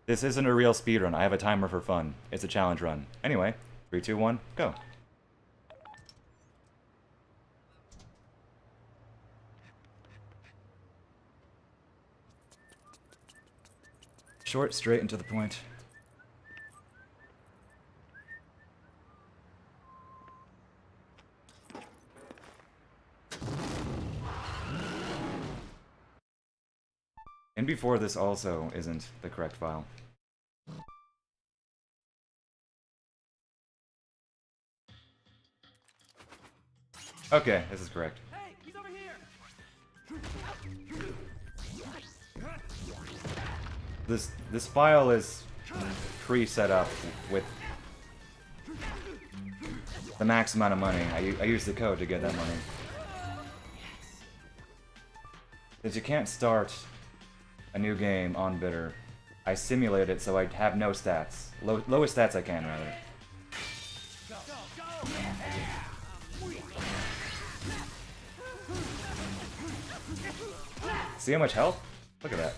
This isn't a real speedrun. I have a timer for fun. It's a challenge run. Anyway, 3, 2, 1, go. Short, straight, and to the point. And before this also isn't the correct file. Okay, this is correct. Hey, he's over here. This file is pre-set up with the max amount of money. I used the code to get that money. Since you can't start a new game on bidder, I simulate it so I have no stats. Lowest stats I can, rather. See how much health? Look at that.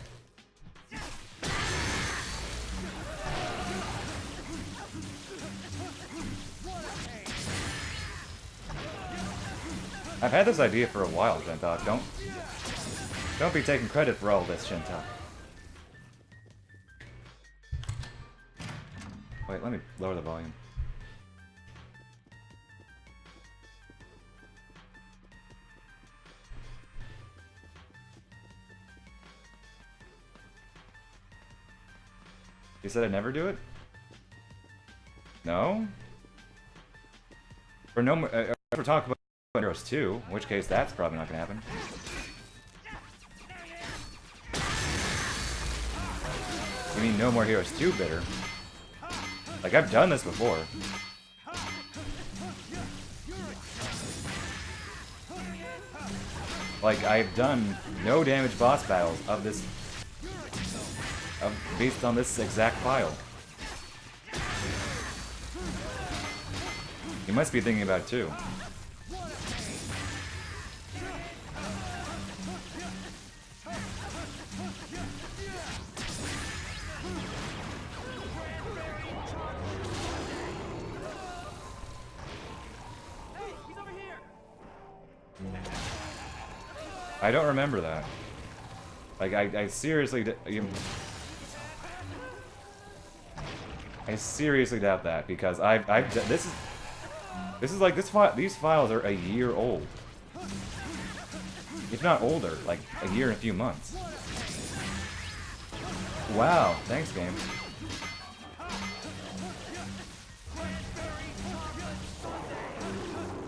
I've had this idea for a while, Shinta. Don't be taking credit for all this, Shinta. Wait, let me lower the volume. You said I'd never do it? No? For no more, we're talking about Heroes 2, in which case that's probably not gonna happen. You mean no more Heroes 2 bidder? Like, I've done this before. Like, I've done no damage boss battles of this... based on this exact file. You must be thinking about it too. I don't remember that. Like, I seriously... I seriously doubt that, because these files are a year old. If not older, like a year and a few months. Wow, thanks, game.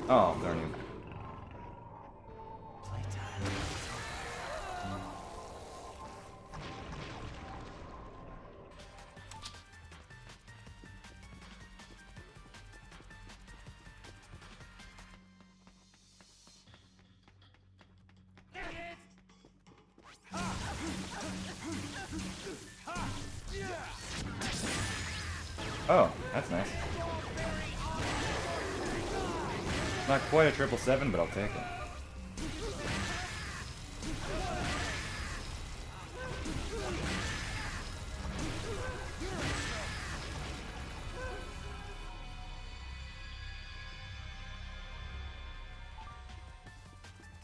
Oh, darn you. Oh, that's nice. Not quite a 777, but I'll take it.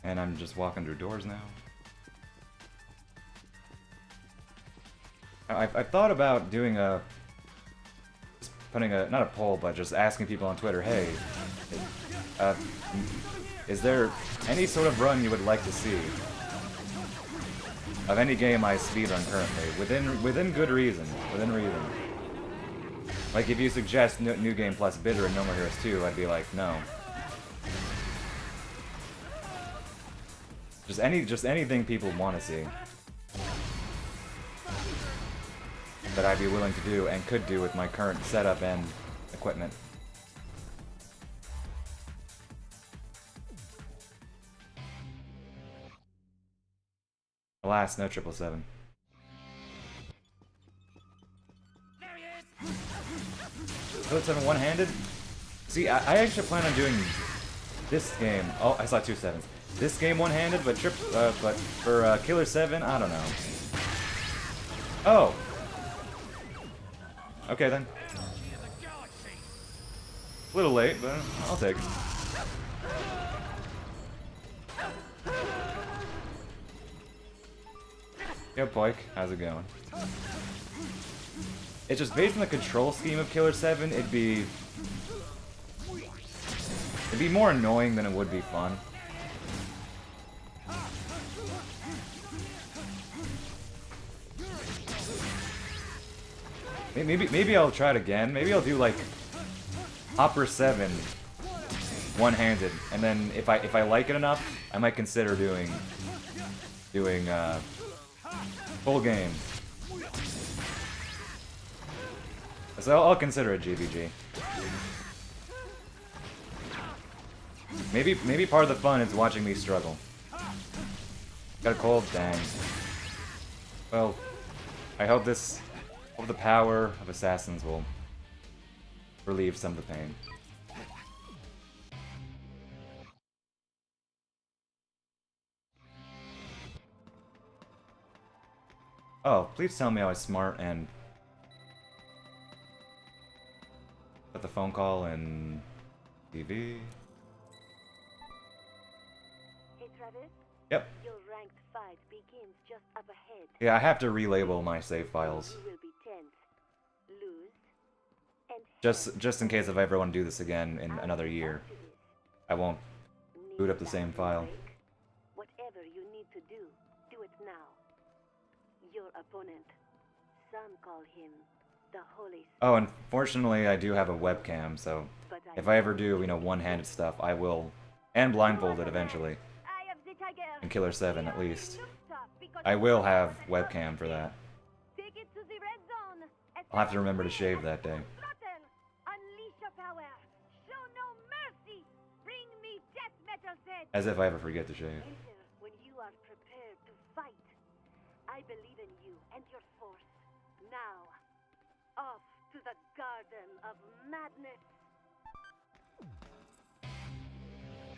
And I'm just walking through doors now. I've thought about doing a... putting a... not a poll, but just asking people on Twitter, hey, is there any sort of run you would like to see of any game I speedrun currently, within good reason, Like, if you suggest New Game plus Bidder and No More Heroes 2, I'd be like, no. Just anything people want to see that I'd be willing to do and could do with my current setup and equipment. Alas, no 777. Bullet 7 one-handed? See, I actually plan on doing this game. Oh, I saw 2 sevens. This game one-handed, but for Killer 7, I don't know. Oh! Okay then. A little late, but I'll take it. Yo, Poik, how's it going? It's just based on the control scheme of Killer 7, it'd be more annoying than it would be fun. Maybe I'll try it again. Maybe I'll do like Hopper 7 one-handed, and then if I like it enough, I might consider doing full game. So I'll consider it GBG. Maybe part of the fun is watching me struggle. Got a cold? Dang. Well, I hope the power of assassins will relieve some of the pain. Oh, please tell me I was smart and put the phone call in TV. Hey Travis? Yep. Your ranked fight begins just up ahead. Yeah, I have to relabel my save files. You will be 10th, lose, and Just in case if I ever want to do this again in another year, I won't boot up the same file. Whatever you need to do it now. Your opponent, some call him the Holy. Oh, unfortunately, I do have a webcam, so if I ever do, one-handed stuff, I will, and blindfolded eventually, in Killer 7 at least, I will have webcam for that. I'll have to remember to shave that day. As if I ever forget to shave. When you are prepared to fight, I believe in you and your force. Now, off to the Garden of Madness.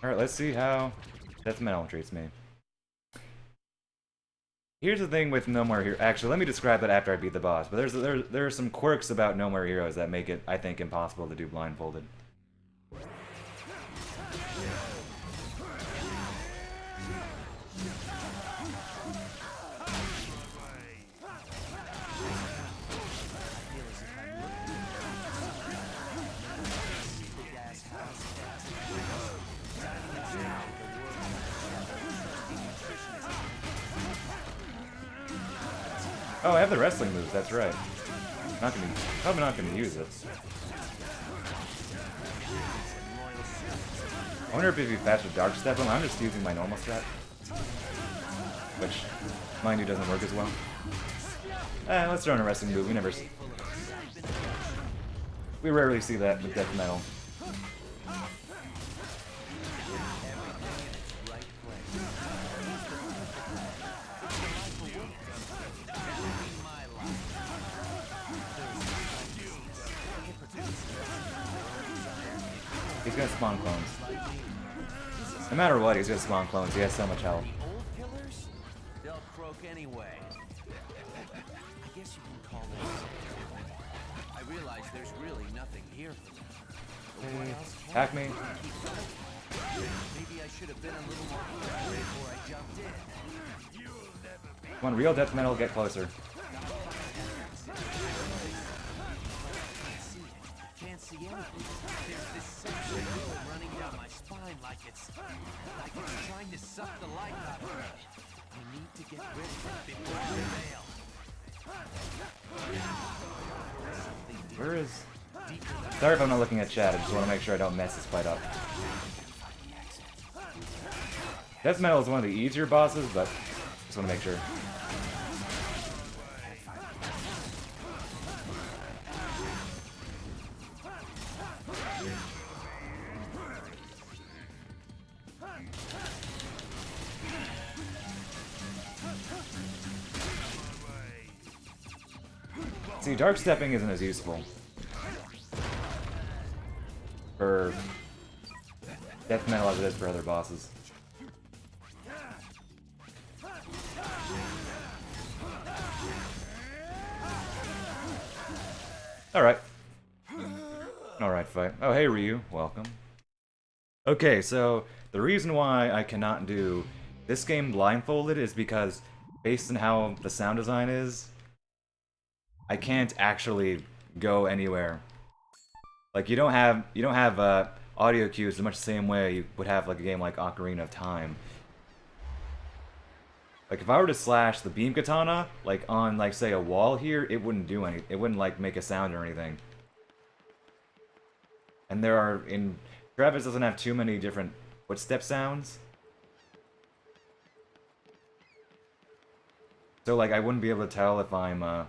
Alright, let's see how Death Metal treats me. Here's the thing with No More Heroes. Actually, let me describe it after I beat the boss. But there are some quirks about No More Heroes that make it, I think, impossible to do blindfolded. Oh, I have the wrestling moves, that's right. Probably not gonna use it. I wonder if it'd be faster Dark Step him. I'm just using my normal strat. Which, mind you, doesn't work as well. Let's throw in a wrestling move. We rarely see that with Death Metal. He's gonna spawn clones. No matter what, he's gonna spawn clones. He has so much health. They'll croak anyway. I guess you can call this. I realize there's really nothing here for me. Attack me. Maybe I should have been a little more careful before I jumped in. Come on, real Death Metal, get closer. Can't see anything. There's this sense of will running down my spine like it's trying to suck the life out of me. I need to get rid of it before I fail. Where is... Sorry if I'm not looking at chat, I just want to make sure I don't mess this fight up. Death Metal is one of the easier bosses, but just want to make sure. See, Dark Stepping isn't as useful for Death Metal as it is for other bosses. Alright. Alright, fight. Oh, hey, Ryu. Welcome. Okay, so the reason why I cannot do this game blindfolded is because, based on how the sound design is, I can't actually go anywhere. Like, you don't have audio cues in much the same way you would have like a game like Ocarina of Time. Like, if I were to slash the beam katana, like, on, like, say, a wall here, it wouldn't do anything. It wouldn't, like, make a sound or anything. And Travis doesn't have too many different footstep sounds. So, like, I wouldn't be able to tell if I'm on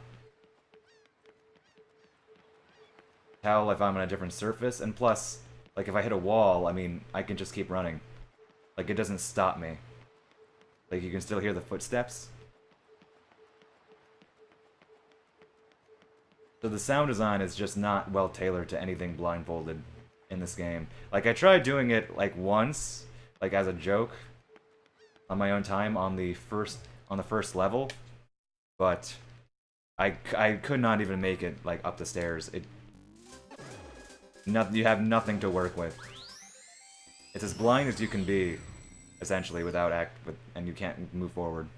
a different surface. And plus, like, if I hit a wall, I mean, I can just keep running. Like, it doesn't stop me. Like, you can still hear the footsteps. So the sound design is just not well tailored to anything blindfolded in this game. Like, I tried doing it, like, once, like, as a joke, on my own time on the first level, but I could not even make it, like, up the stairs. You have nothing to work with. It's as blind as you can be, essentially, and you can't move forward.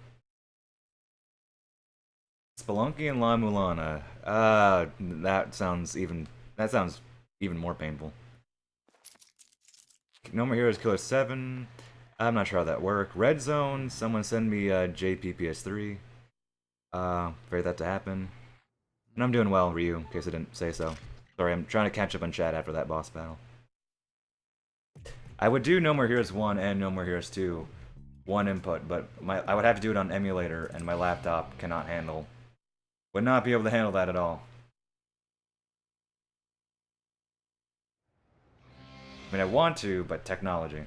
Spelunky and La Mulana. That sounds even more painful. No More Heroes Killer 7. I'm not sure how that worked. Red Zone. Someone send me JPPS3. For that to happen. And I'm doing well, Ryu, in case I didn't say so. Sorry, I'm trying to catch up on chat after that boss battle. I would do No More Heroes 1 and No More Heroes 2, one input, but I would have to do it on emulator, and my laptop cannot handle. Would not be able to handle that at all. I mean, I want to, but technology.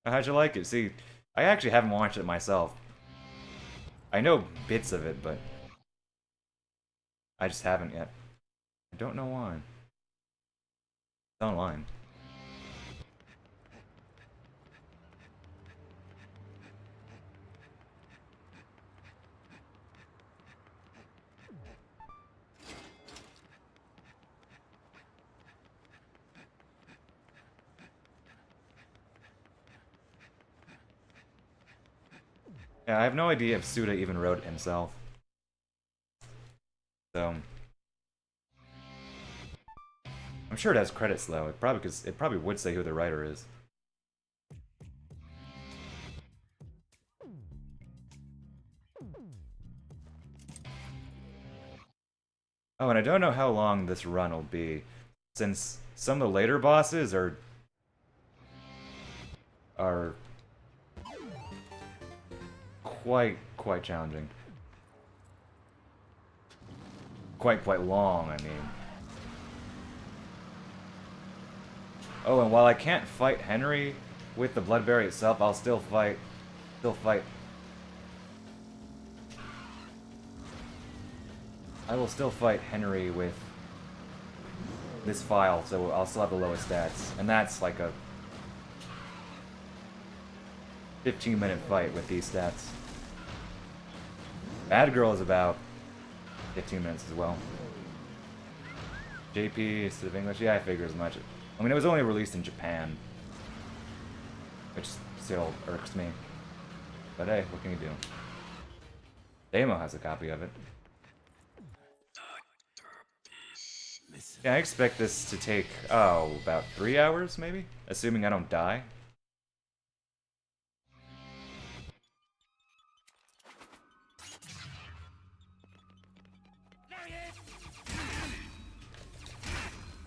How'd you like it? See, I actually haven't watched it myself. I know bits of it, but I just haven't yet. I don't know why. It's online. Yeah, I have no idea if Suda even wrote it himself. So I'm sure it has credits though. It probably would say who the writer is. Oh, and I don't know how long this run will be, since some of the later bosses are quite challenging. Quite long, I mean. Oh, and while I can't fight Henry with the Bloodberry itself, I'll still fight. I will still fight Henry with this file, so I'll still have the lowest stats. And that's like a 15-minute fight with these stats. Bad Girl is about 15 minutes as well. JP instead of English? Yeah, I figure as much. I mean, it was only released in Japan, which still irks me. But hey, what can you do? Damo has a copy of it. Yeah, I expect this to take, about 3 hours, maybe? Assuming I don't die.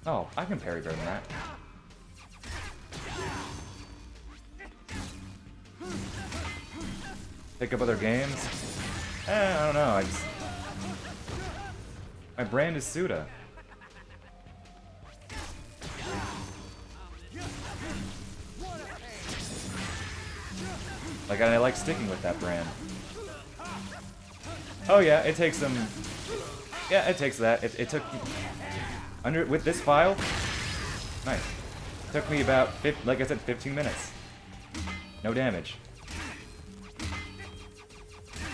Oh, I can parry better than that. Pick up other games? I don't know, my brand is Suda. Like, and I like sticking with that brand. Oh yeah, it takes some... Yeah, it takes that. It took... with this file? Nice. It took me about, like I said, 15 minutes. No damage.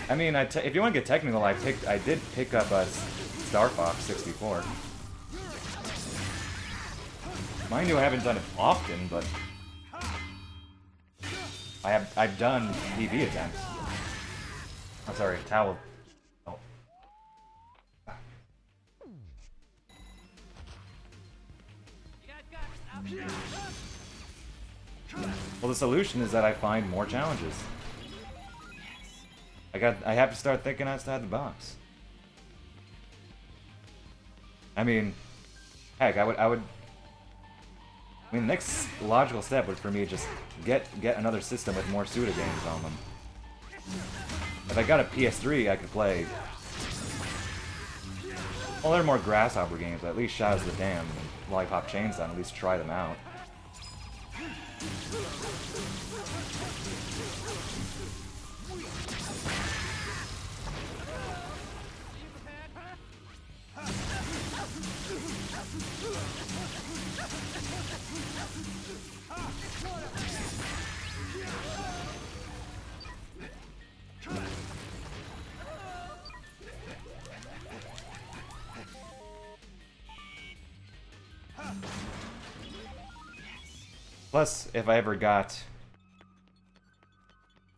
I mean, if you want to get technical, I did pick up a Star Fox 64. Mind you, I haven't done it often, but I've done PV attempts. I'm sorry, towel. Oh. Well, the solution is that I find more challenges. I have to start thinking outside the box. I mean, heck, I mean, the next logical step would for me just get another system with more Suda games on them. If I got a PS3, I could play. Well, there are more Grasshopper games, but at least Shadows of the Dam and Lollipop Chainsaw, at least try them out. Plus, if I ever got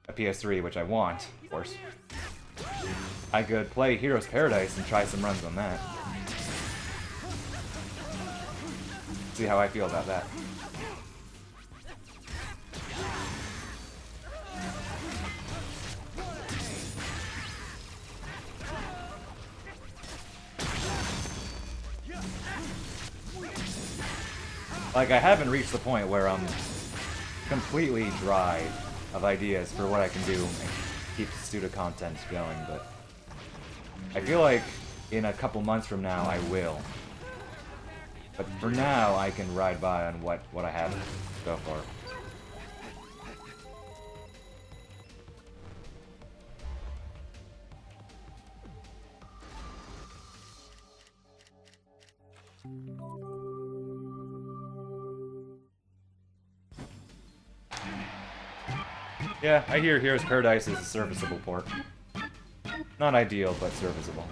a PS3, which I want, of course, I could play Heroes Paradise and try some runs on that. See how I feel about that. Like, I haven't reached the point where I'm completely dry of ideas for what I can do and keep Suda content going, but I feel like in a couple months from now I will. But for now, I can ride by on what I have so far. Yeah, I hear Heroes Paradise is a serviceable port. Not ideal, but serviceable.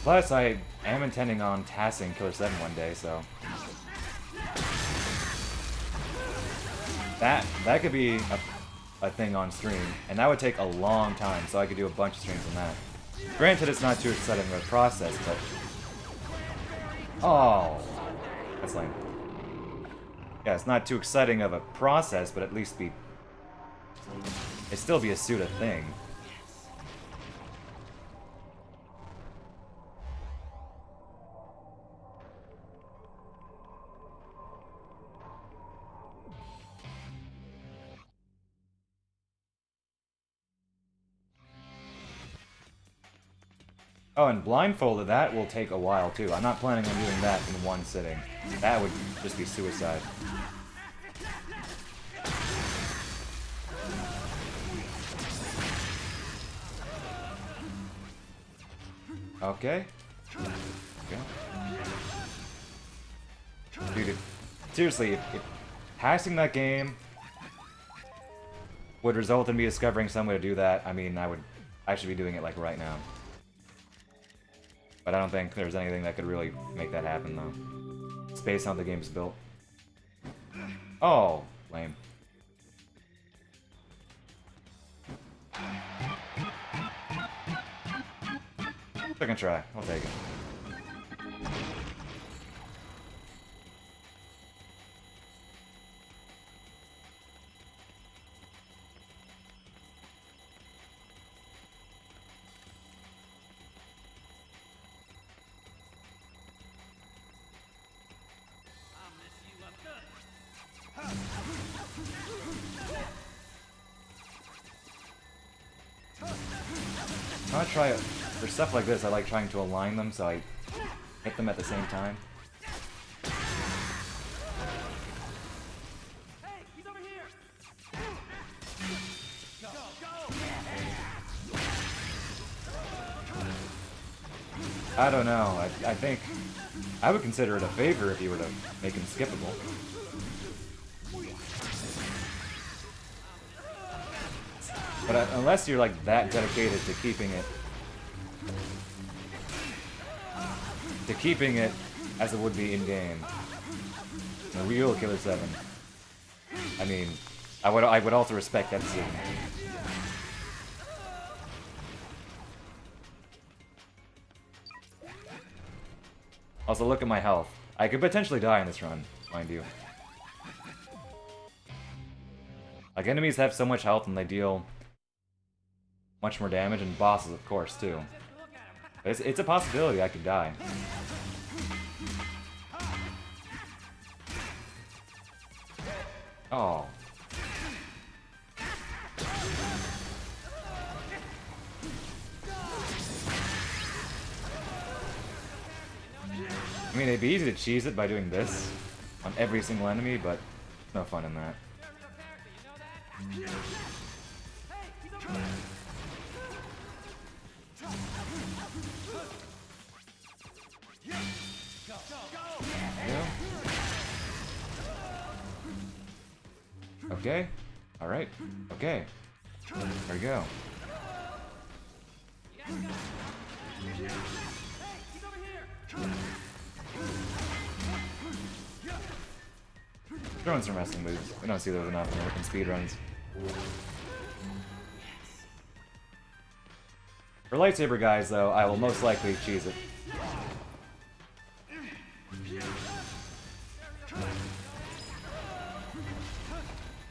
Plus, I am intending on tassing Killer 7 one day, so that could be a thing on stream, and that would take a long time, so I could do a bunch of streams on that. Granted, it's not too exciting of a process, but oh, that's lame. Yeah, it's not too exciting of a process, but at least it'd still be a Suda thing. Oh, and blindfolded, that will take a while too. I'm not planning on doing that in one sitting. That would just be suicide. Okay. Dude, seriously, if passing that game would result in me discovering some way to do that, I mean, I should be doing it like right now. But I don't think there's anything that could really make that happen, though. It's based on how the game's built. Oh, lame. Second try. I'll take it. I want to try it. For stuff like this, I like trying to align them so I hit them at the same time. I don't know. I think I would consider it a favor if you were to make him skippable. But unless you're like that dedicated to keeping it as it would be in game, a real Killer 7. I mean, I would also respect that decision. Also, look at my health. I could potentially die in this run, mind you. Like, enemies have so much health and they deal much more damage, and bosses, of course, too. But it's a possibility I could die. Oh. I mean, it'd be easy to cheese it by doing this on every single enemy, but no fun in that. Yeah. Okay. Alright. Okay. There we go. Throwing some wrestling moves. We don't see those enough in American speedruns. For lightsaber guys, though, I will most likely cheese it.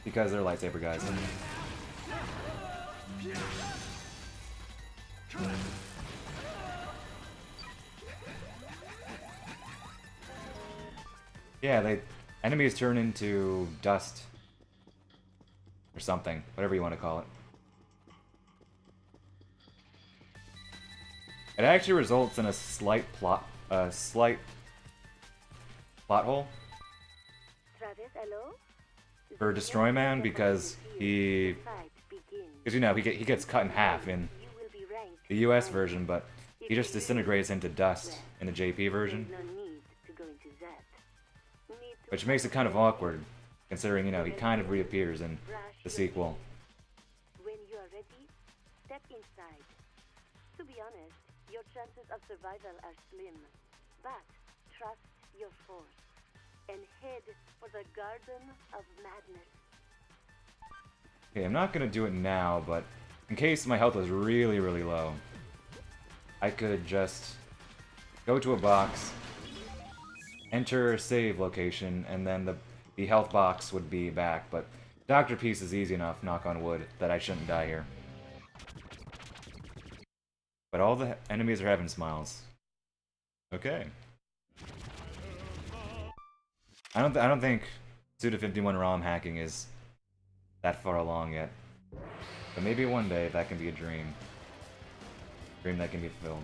Because they're lightsaber guys. Yeah, enemies turn into dust. Or something. Whatever you want to call it. It actually results in a slight plot hole. Travis, hello? For Destroy Man, because you know, he gets cut in half in the US version, but he just disintegrates into dust in the JP version. Which makes it kind of awkward, considering, you know, he kind of reappears in the sequel. When you are ready, step inside. To be honest, your chances of survival are slim, but trust your force and head for the Garden of Madness. Okay, I'm not gonna do it now, but in case my health was really, really low, I could just go to a box, enter a save location, and then the health box would be back, but Dr. Peace is easy enough, knock on wood, that I shouldn't die here. But all the enemies are having smiles. Okay. I don't think Suda51 ROM hacking is that far along yet. But maybe one day that can be a dream. Dream that can be fulfilled.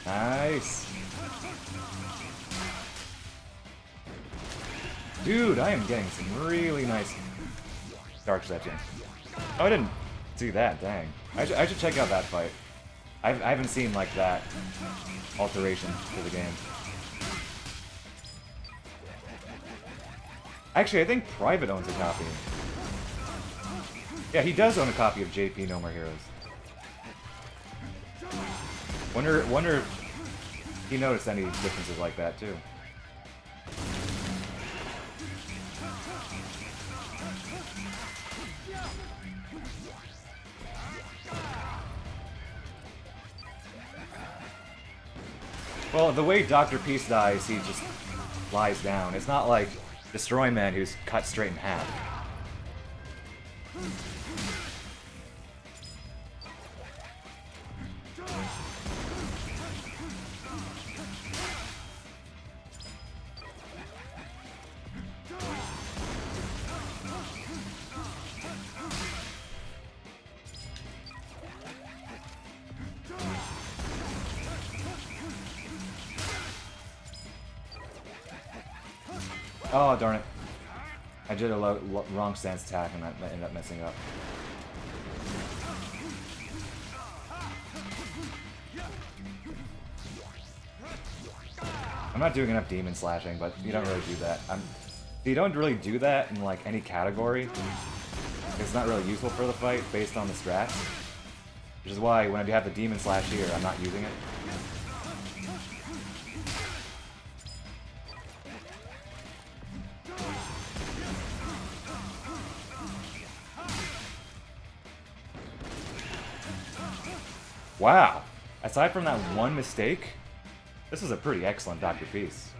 Nice! Dude, I am getting some really nice dark setting. Oh, I didn't see that, dang. I should check out that fight. I haven't seen, like, that alteration to the game. Actually, I think Private owns a copy. Yeah, he does own a copy of JP No More Heroes. Wonder if he noticed any differences like that too. Well, the way Dr. Peace dies, he just lies down. It's not like Destroy Man, who's cut straight in half. Oh, darn it. I did a wrong stance attack and that ended up messing up. I'm not doing enough demon slashing, but you don't really do that. You don't really do that in like any category. It's not really useful for the fight based on the strats. Which is why when I have the demon slash here, I'm not using it. Wow! Aside from that one mistake, this is a pretty excellent Dr. Peace.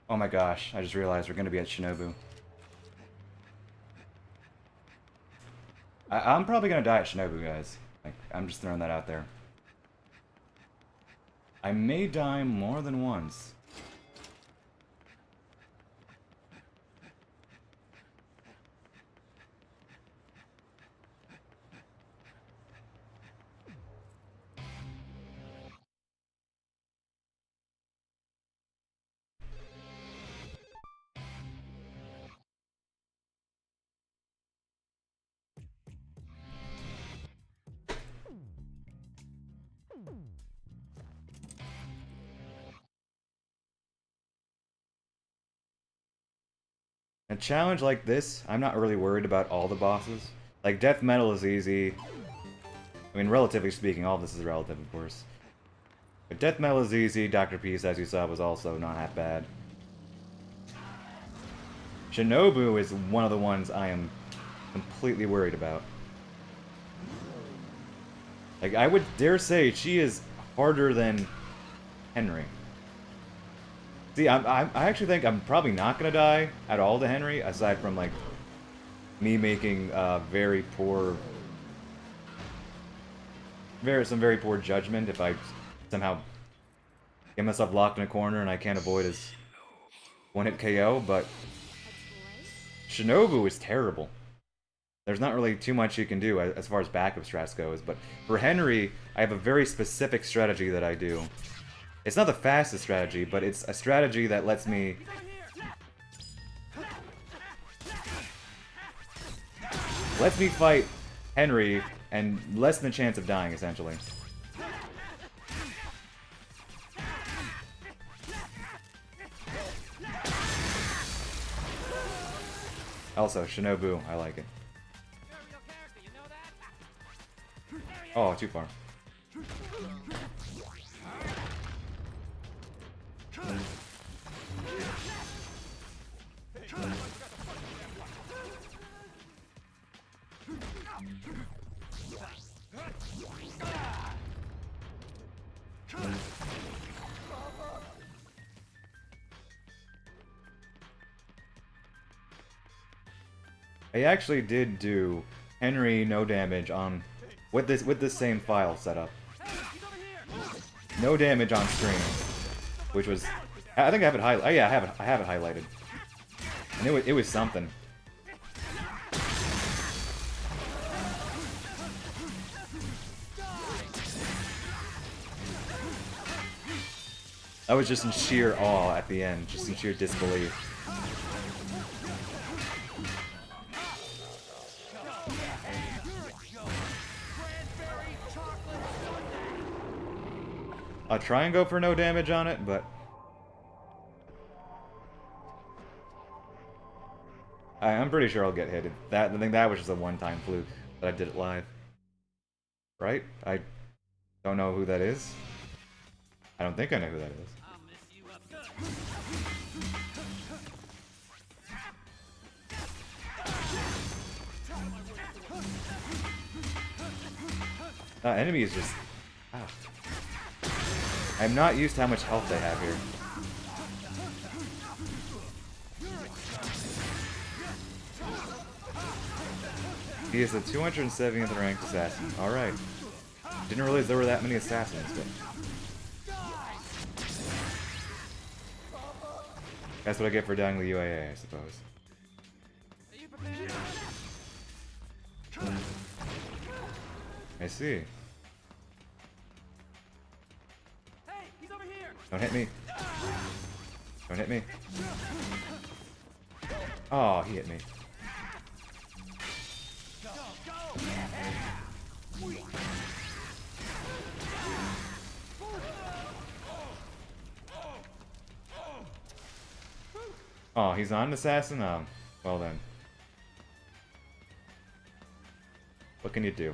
Oh my gosh, I just realized we're gonna be at Shinobu. I'm probably gonna die at Shinobu, guys. Like, I'm just throwing that out there. I may die more than once. A challenge like this, I'm not really worried about all the bosses. Like, Death Metal is easy. I mean, relatively speaking, all of this is relative, of course. But Death Metal is easy, Dr. Peace, as you saw, was also not that bad. Shinobu is one of the ones I am completely worried about. Like, I would dare say she is harder than Henry. See, I actually think I'm probably not gonna die at all to Henry, aside from like me making very poor judgment if I somehow get myself locked in a corner and I can't avoid his one-hit KO. But Shinobu is terrible. There's not really too much you can do as far as backup strats goes. But for Henry, I have a very specific strategy that I do. It's not the fastest strategy, but it's a strategy that lets me fight Henry and lessen the chance of dying, essentially. Also, Shinobu, I like it. Oh, too far. I actually did do Henry no damage on with this same file setup. No damage on stream, which was I think I have it highlighted. Oh yeah, I have it highlighted, and it was something. I was just in sheer awe at the end, just in sheer disbelief. I'll try and go for no damage on it, but I'm pretty sure I'll get hit. I think that was just a one-time fluke that I did it live. Right? I don't know who that is. I don't think I know who that is. Enemy is just... Ah. I'm not used to how much health they have here. He is a 270th ranked assassin. Alright. Didn't realize there were that many assassins, but... That's what I get for dying the UAA, I suppose. I see. Hey, he's over here. Don't hit me. Don't hit me. Oh, he hit me. Oh, he's not an assassin? Oh, well then. What can you do?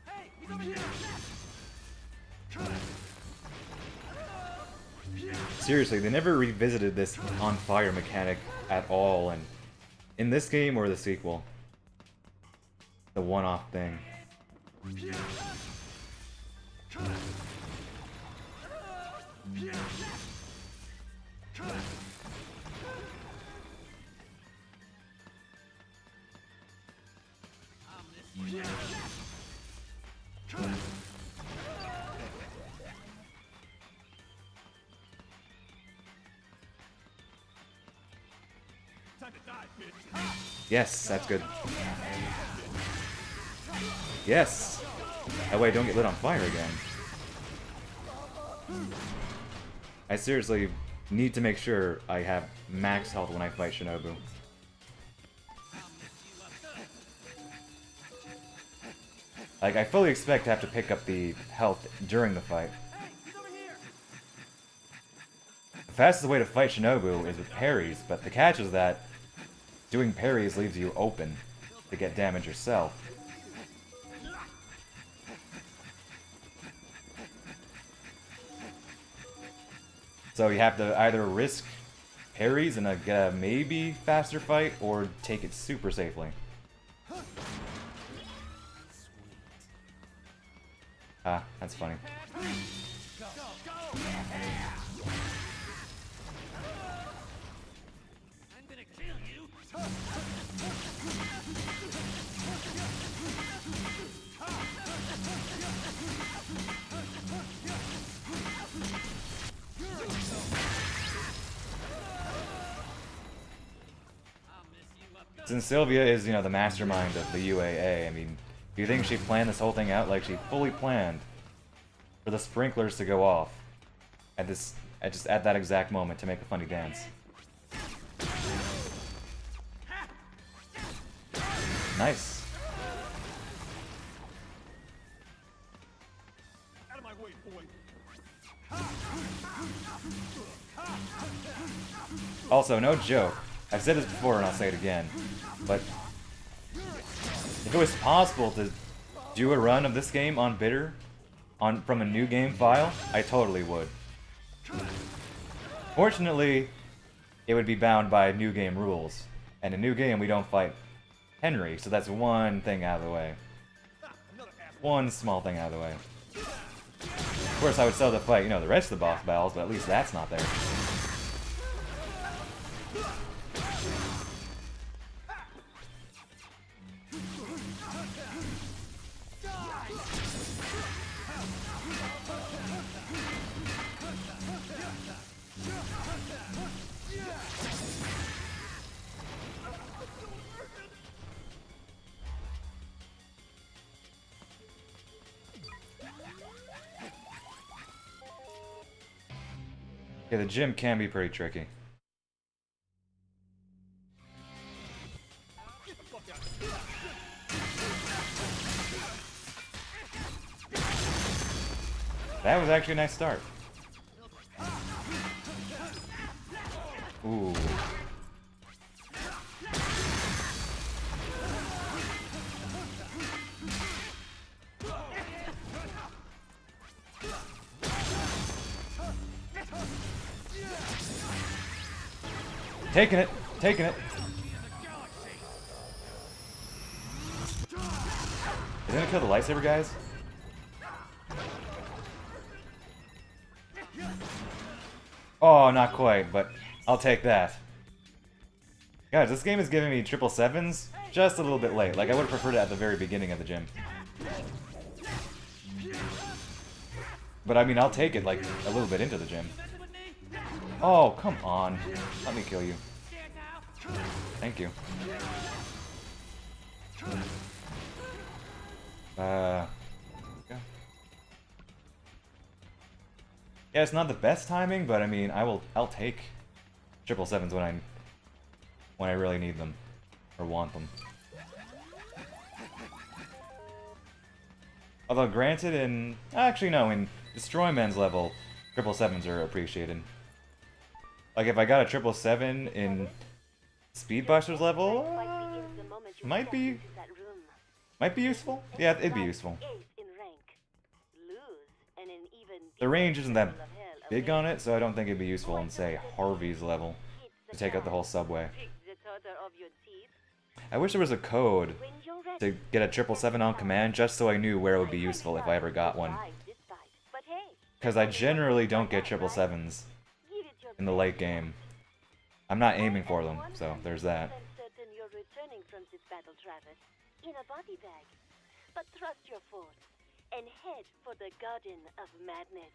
Hey, he's over here. Seriously, they never revisited this on fire mechanic at all, and in this game or the sequel. The one-off thing. Yes, that's good. Yes! That way I don't get lit on fire again. I seriously need to make sure I have max health when I fight Shinobu. Like, I fully expect to have to pick up the health during the fight. The fastest way to fight Shinobu is with parries, but the catch is that doing parries leaves you open to get damage yourself. So you have to either risk parries and get a maybe faster fight, or take it super safely. Ah, that's funny. Since Sylvia is, you know, the mastermind of the UAA, I mean, do you think she planned this whole thing out? Like, she fully planned for the sprinklers to go off at at that exact moment to make a funny dance. Nice. Out of my way, boy. Also, no joke. I've said this before and I'll say it again, but if it was possible to do a run of this game on bitter, from a new game file, I totally would. Fortunately, it would be bound by new game rules, and in new game we don't fight Henry, so that's one thing out of the way. One small thing out of the way. Of course, I would still have to fight, you know, the rest of the boss battles, but at least that's not there. Yeah, the gym can be pretty tricky. That was actually a nice start. Ooh. Taking it, taking it. Is it gonna kill the lightsaber guys? Oh, not quite, but I'll take that. Guys, this game is giving me 777s just a little bit late. Like, I would have preferred it at the very beginning of the gym. But I mean, I'll take it, like, a little bit into the gym. Oh, come on. Let me kill you. Thank you. Yeah. Yeah, it's not the best timing, but I mean, I'll take 777s when I really need them or want them. Although granted, actually no, in Destroy Man's level, 777s are appreciated. Like if I got a 777 in Speedbuster's level, might be useful. Yeah, it'd be useful. The range isn't that big on it, so I don't think it'd be useful in, say, Harvey's level to take out the whole subway. I wish there was a code to get a 777 on command just so I knew where it would be useful if I ever got one. Because I generally don't get 777s in the late game. I'm not aiming for them, so there's that. But trust your force and head for the Garden of Madness.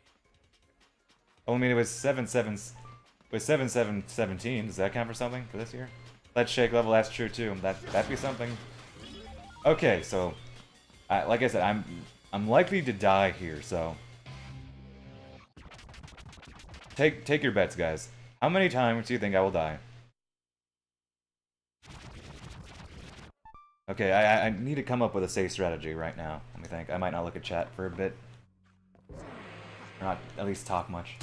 Oh, I mean, it was 7717. Does that count for something for this year? Let's shake level. That's true too. That'd be something. Okay, so like I said, I'm likely to die here. So take your bets, guys. How many times do you think I will die? Okay, I need to come up with a safe strategy right now. Let me think. I might not look at chat for a bit. Or not at least talk much.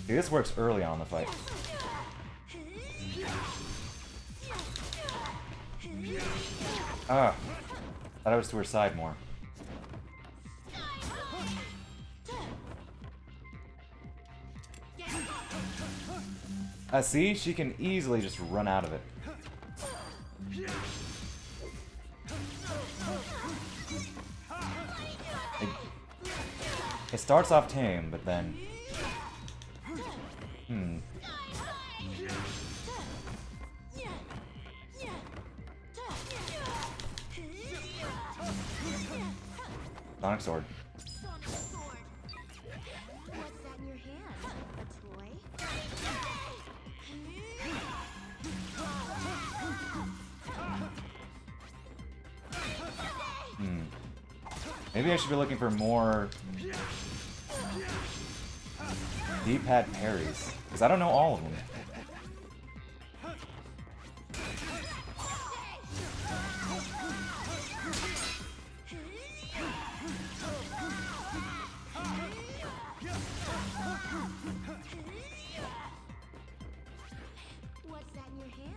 See, this works early on in the fight. Ah. Thought I was to her side more. See? She can easily just run out of it. It starts off tame, but then... Sonic Sword. What's that in your hand? A toy? Maybe I should be looking for more D-pad parries, because I don't know all of them. What's that in your hand?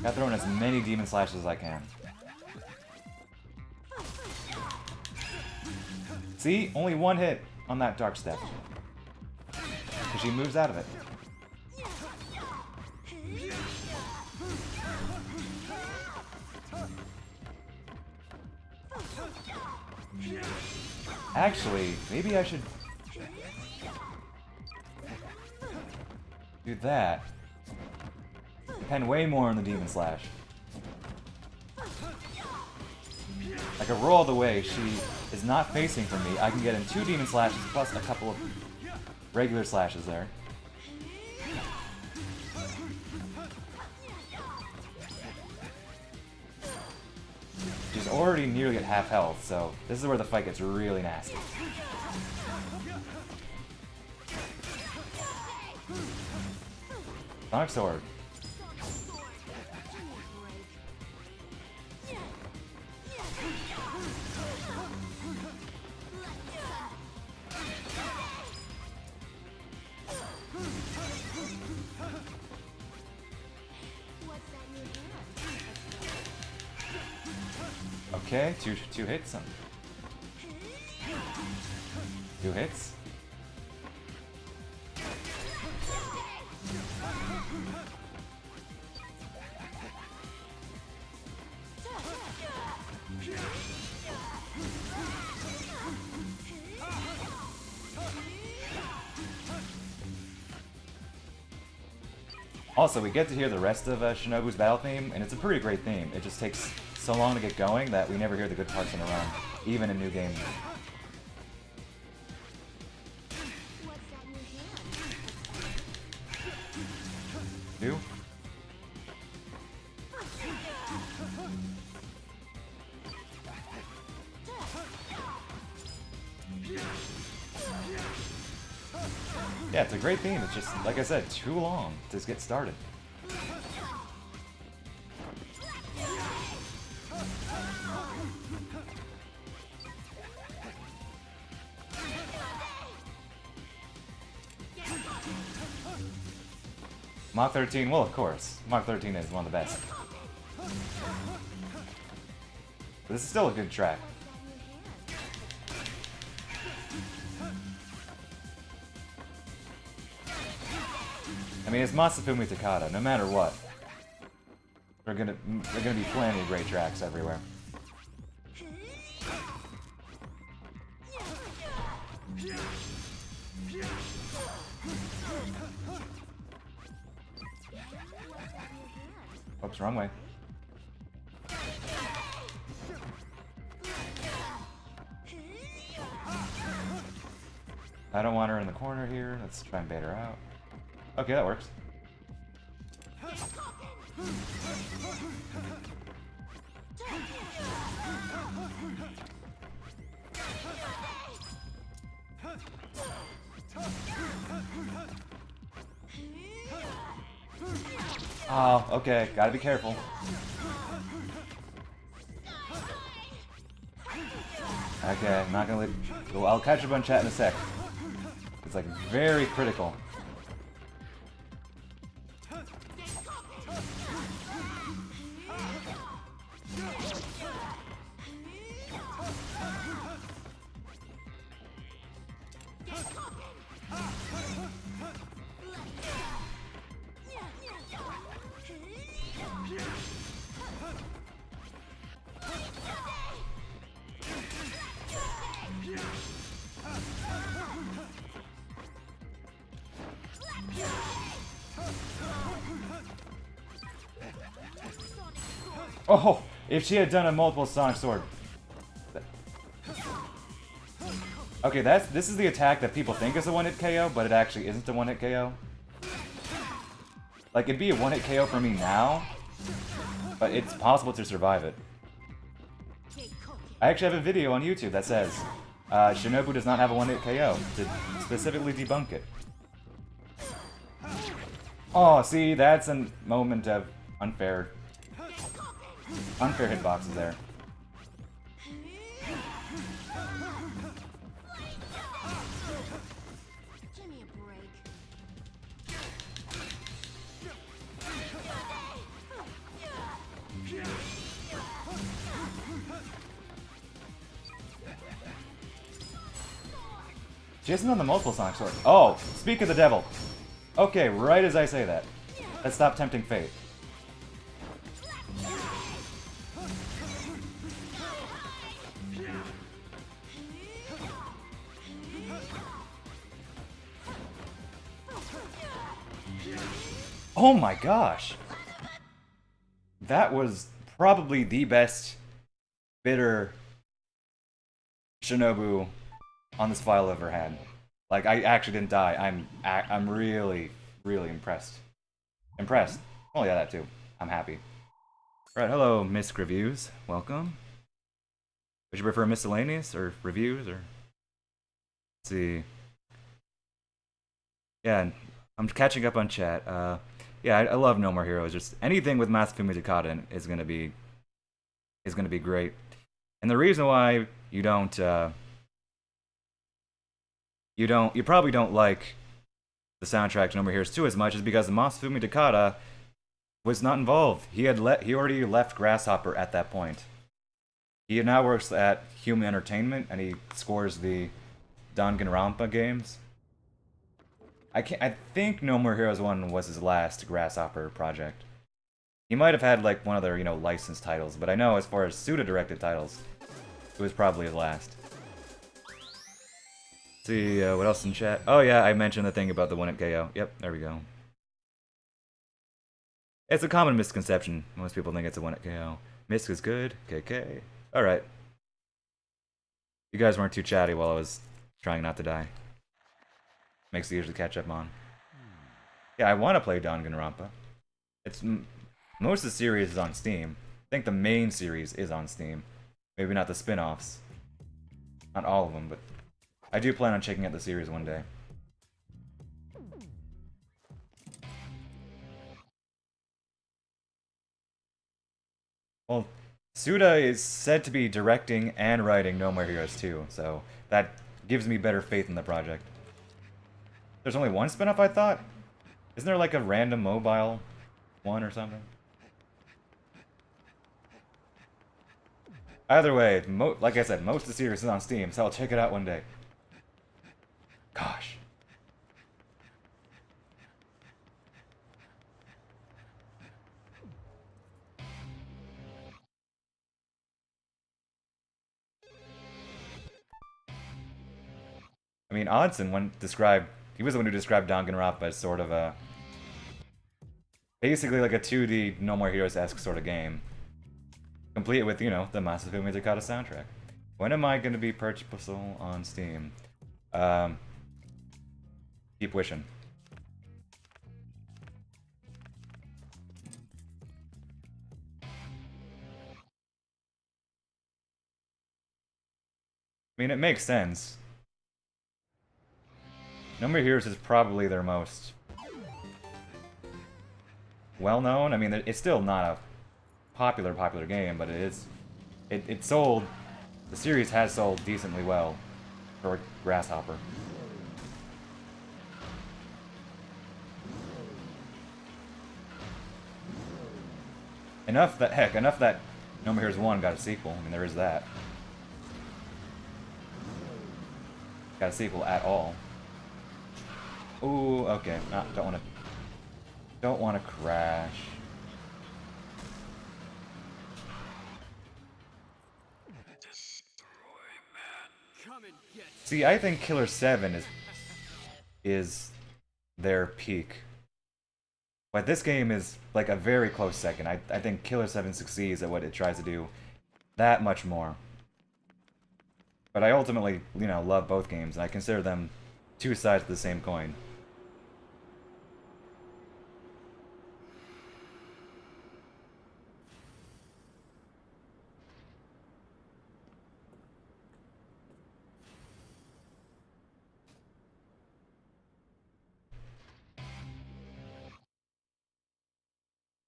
Gotta throw in as many demon slashes as I can. See? Only one hit on that dark step. Because she moves out of it. Actually, maybe I should do that. Depend way more on the demon slash. I can roll the way. She is not facing from me. I can get in 2 demon slashes plus a couple of regular slashes there. She's already nearly at half health, so this is where the fight gets really nasty. Sonic Sword. Okay, two hits. 2 hits. Also, we get to hear the rest of Shinobu's battle theme, and it's a pretty great theme. It just takes so long to get going that we never hear the good parts in a run, even in new games. Do? Yeah, it's a great theme. It's just, like I said, too long to get started. Mach 13, well, of course. Mach 13 is one of the best. But this is still a good track. I mean, it's Masafumi Takada, no matter what. They're gonna be plenty of great tracks everywhere. Oops, wrong way. I don't want her in the corner here. Let's try and bait her out. Okay, that works. Oh, okay. Gotta be careful. Okay, I'm not gonna let... Well, I'll catch up on chat in a sec. It's like very critical. Oh, if she had done a multiple Sonic Sword. Okay, this is the attack that people think is a one-hit KO, but it actually isn't a one-hit KO. Like, it'd be a one-hit KO for me now, but it's possible to survive it. I actually have a video on YouTube that says Shinobu does not have a one-hit KO, to specifically debunk it. Oh, see, that's a moment of unfair hitboxes there. Give me a break. She isn't on the multiple Sonic Sword. Oh, speak of the devil. Okay, right as I say that. Let's stop tempting fate. Oh my gosh! That was probably the best bitter Shinobu on this file I've ever had. Like, I actually didn't die. I'm really, really impressed. Impressed. Oh yeah, that too. I'm happy. Right, hello, Misc Reviews. Welcome. Would you prefer miscellaneous or reviews or? Let's see. Yeah, I'm catching up on chat. Yeah, I love No More Heroes. Just anything with Masafumi Takada is gonna be great. And the reason why you probably don't like the soundtrack to No More Heroes 2 as much is because Masafumi Takada was not involved. He already left Grasshopper at that point. He now works at Human Entertainment and he scores the Danganronpa games. I think No More Heroes 1 was his last Grasshopper project. He might have had like one of their, licensed titles, but I know as far as Suda-directed titles, it was probably his last. Let's see, what else in chat? Oh yeah, I mentioned the thing about the one at KO. Yep, there we go. It's a common misconception. Most people think it's a one at KO. Misc is good. KK. Alright. You guys weren't too chatty while I was trying not to die. Makes it easier to catch up on. Yeah, I want to play Danganronpa. Most of the series is on Steam. I think the main series is on Steam. Maybe not the spin-offs. Not all of them, but I do plan on checking out the series one day. Well, Suda is said to be directing and writing No More Heroes 2, so that gives me better faith in the project. There's only one spin-off, I thought? Isn't there like a random mobile one or something? Either way, like I said, most of the series is on Steam, so I'll check it out one day. Gosh. I mean, Oddson he was the one who described Danganronpa as sort of a basically like a 2D No More Heroes-esque sort of game. Complete with, the Masafumi Takada soundtrack. When am I going to be purchasable on Steam? Keep wishing. I mean, it makes sense. No More Heroes is probably their most well-known. I mean, it's still not a popular game, but it sold, the series has sold decently well for Grasshopper. Enough that No More Heroes 1 got a sequel. I mean, there is that. Got a sequel at all. Ooh, okay. Don't wanna crash. See, I think Killer 7 is their peak. But this game is like a very close second. I think Killer 7 succeeds at what it tries to do that much more. But I ultimately, love both games, and I consider them two sides of the same coin.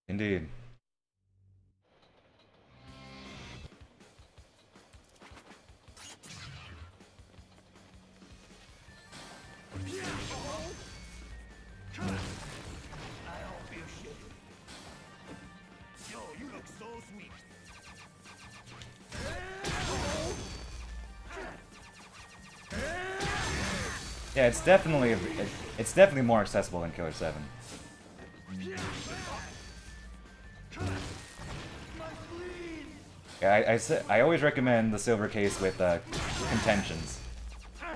Indeed. Yeah, it's definitely more accessible than Killer 7. Yeah, I always recommend the silver case with contentions.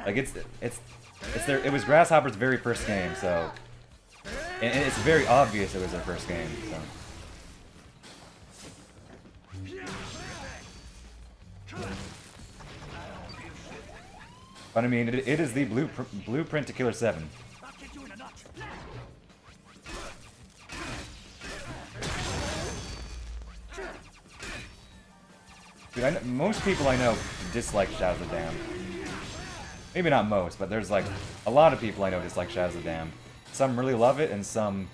Like it was Grasshopper's very first game, so and it's very obvious it was their first game. So. But I mean, it is the blueprint to Killer 7. Dude, most people I know dislike Shadows of the Damned. Maybe not most, but there's like a lot of people I know dislike Shadows of the Damned. Some really love it, and some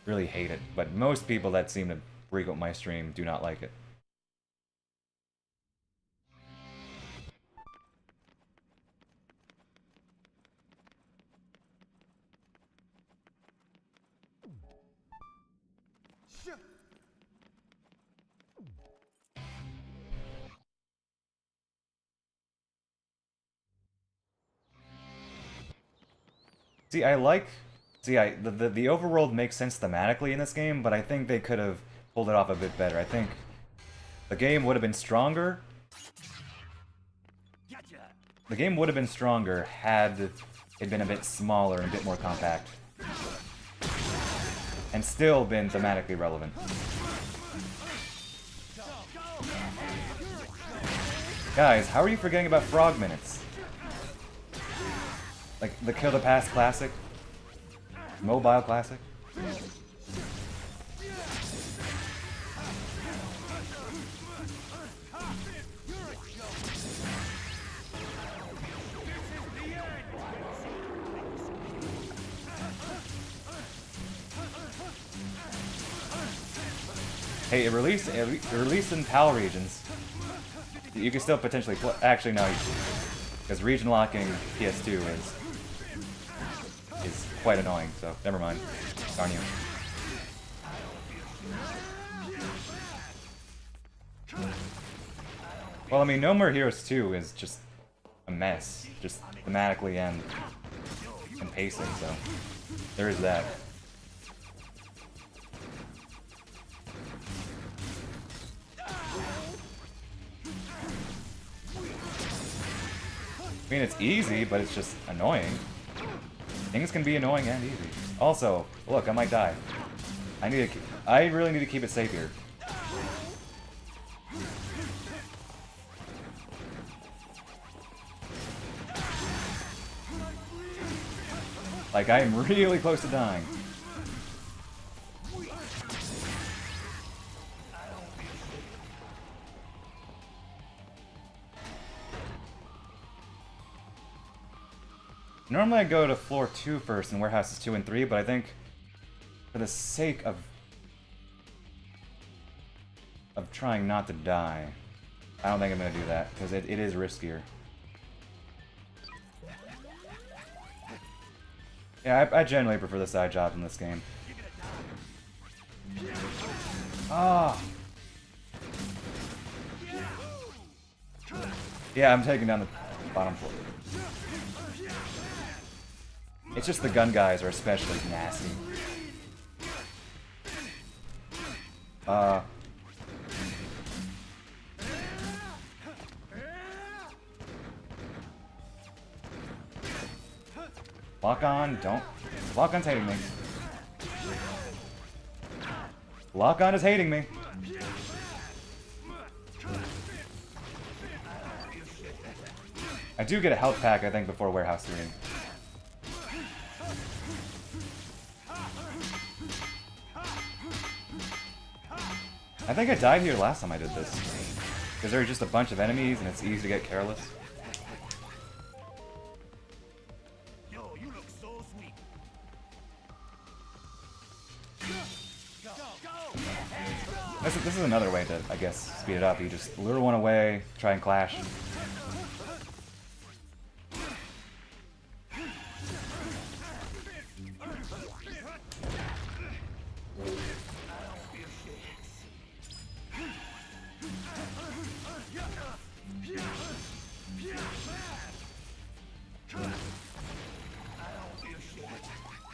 really hate it. But most people that seem to frequent my stream do not like it. See, the overworld makes sense thematically in this game, but I think they could have pulled it off a bit better. I think the game would have been stronger. The game would have been stronger had it been a bit smaller and a bit more compact. And still been thematically relevant. Guys, how are you forgetting about Frog Minutes? Like the Kill the Past classic? Mobile classic? Hey, it released in PAL regions. You can still potentially play. Actually, no, because region locking PS2 is quite annoying. So never mind. Darn you. Well, I mean, No More Heroes 2 is just a mess, just thematically and pacing. So there is that. I mean, it's easy, but it's just annoying. Things can be annoying and easy. Also, look, I might die. I really need to keep it safe here. Like, I am really close to dying. Normally I go to floor 2 first and warehouses 2 and 3, but I think for the sake of trying not to die, I don't think I'm going to do that, because it is riskier. Yeah, I generally prefer the side jobs in this game. Ah! Yeah, I'm taking down the bottom floor. It's just the gun guys are especially nasty. Lock on, don't. Lock on's hating me. Lock on is hating me. I do get a health pack, I think, before Warehouse 3. I think I died here last time I did this. Because there are just a bunch of enemies and it's easy to get careless. Yo, you look so sweet. This is another way to, I guess, speed it up. You just lure one away, try and clash.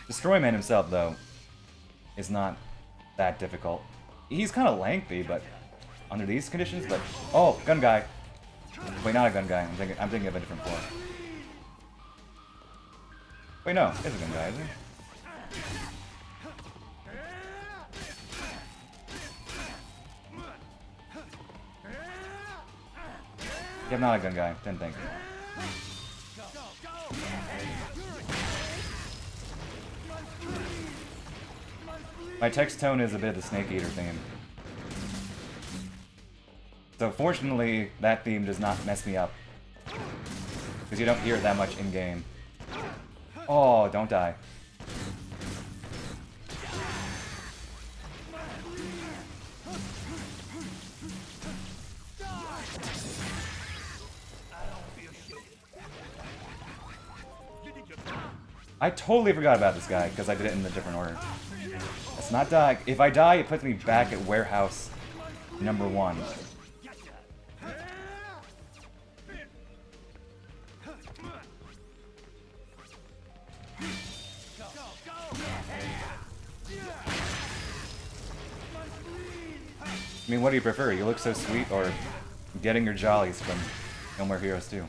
Destroy Man himself, though, is not that difficult. He's kind of lengthy, but under these conditions. But oh, gun guy. Wait, not a gun guy. I'm thinking of a different floor. Wait, no, it's a gun guy, isn't it? Yeah, I'm not a gun guy. Didn't think. My text tone is a bit of the Snake Eater theme. So fortunately, that theme does not mess me up. Because you don't hear it that much in-game. Oh, don't die. I totally forgot about this guy, because I did it in a different order. Let's not die. If I die, it puts me back at warehouse number 1. I mean, what do you prefer? You look so sweet, or getting your jollies from No More Heroes 2?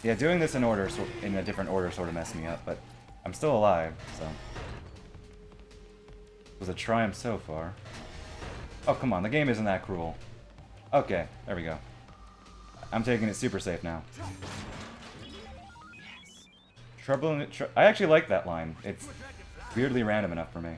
Yeah, doing this in order, in a different order, sort of messed me up, but I'm still alive, so it was a triumph so far. Oh, come on, the game isn't that cruel. Okay, there we go. I'm taking it super safe now. Trouble in it. I actually like that line. It's weirdly random enough for me.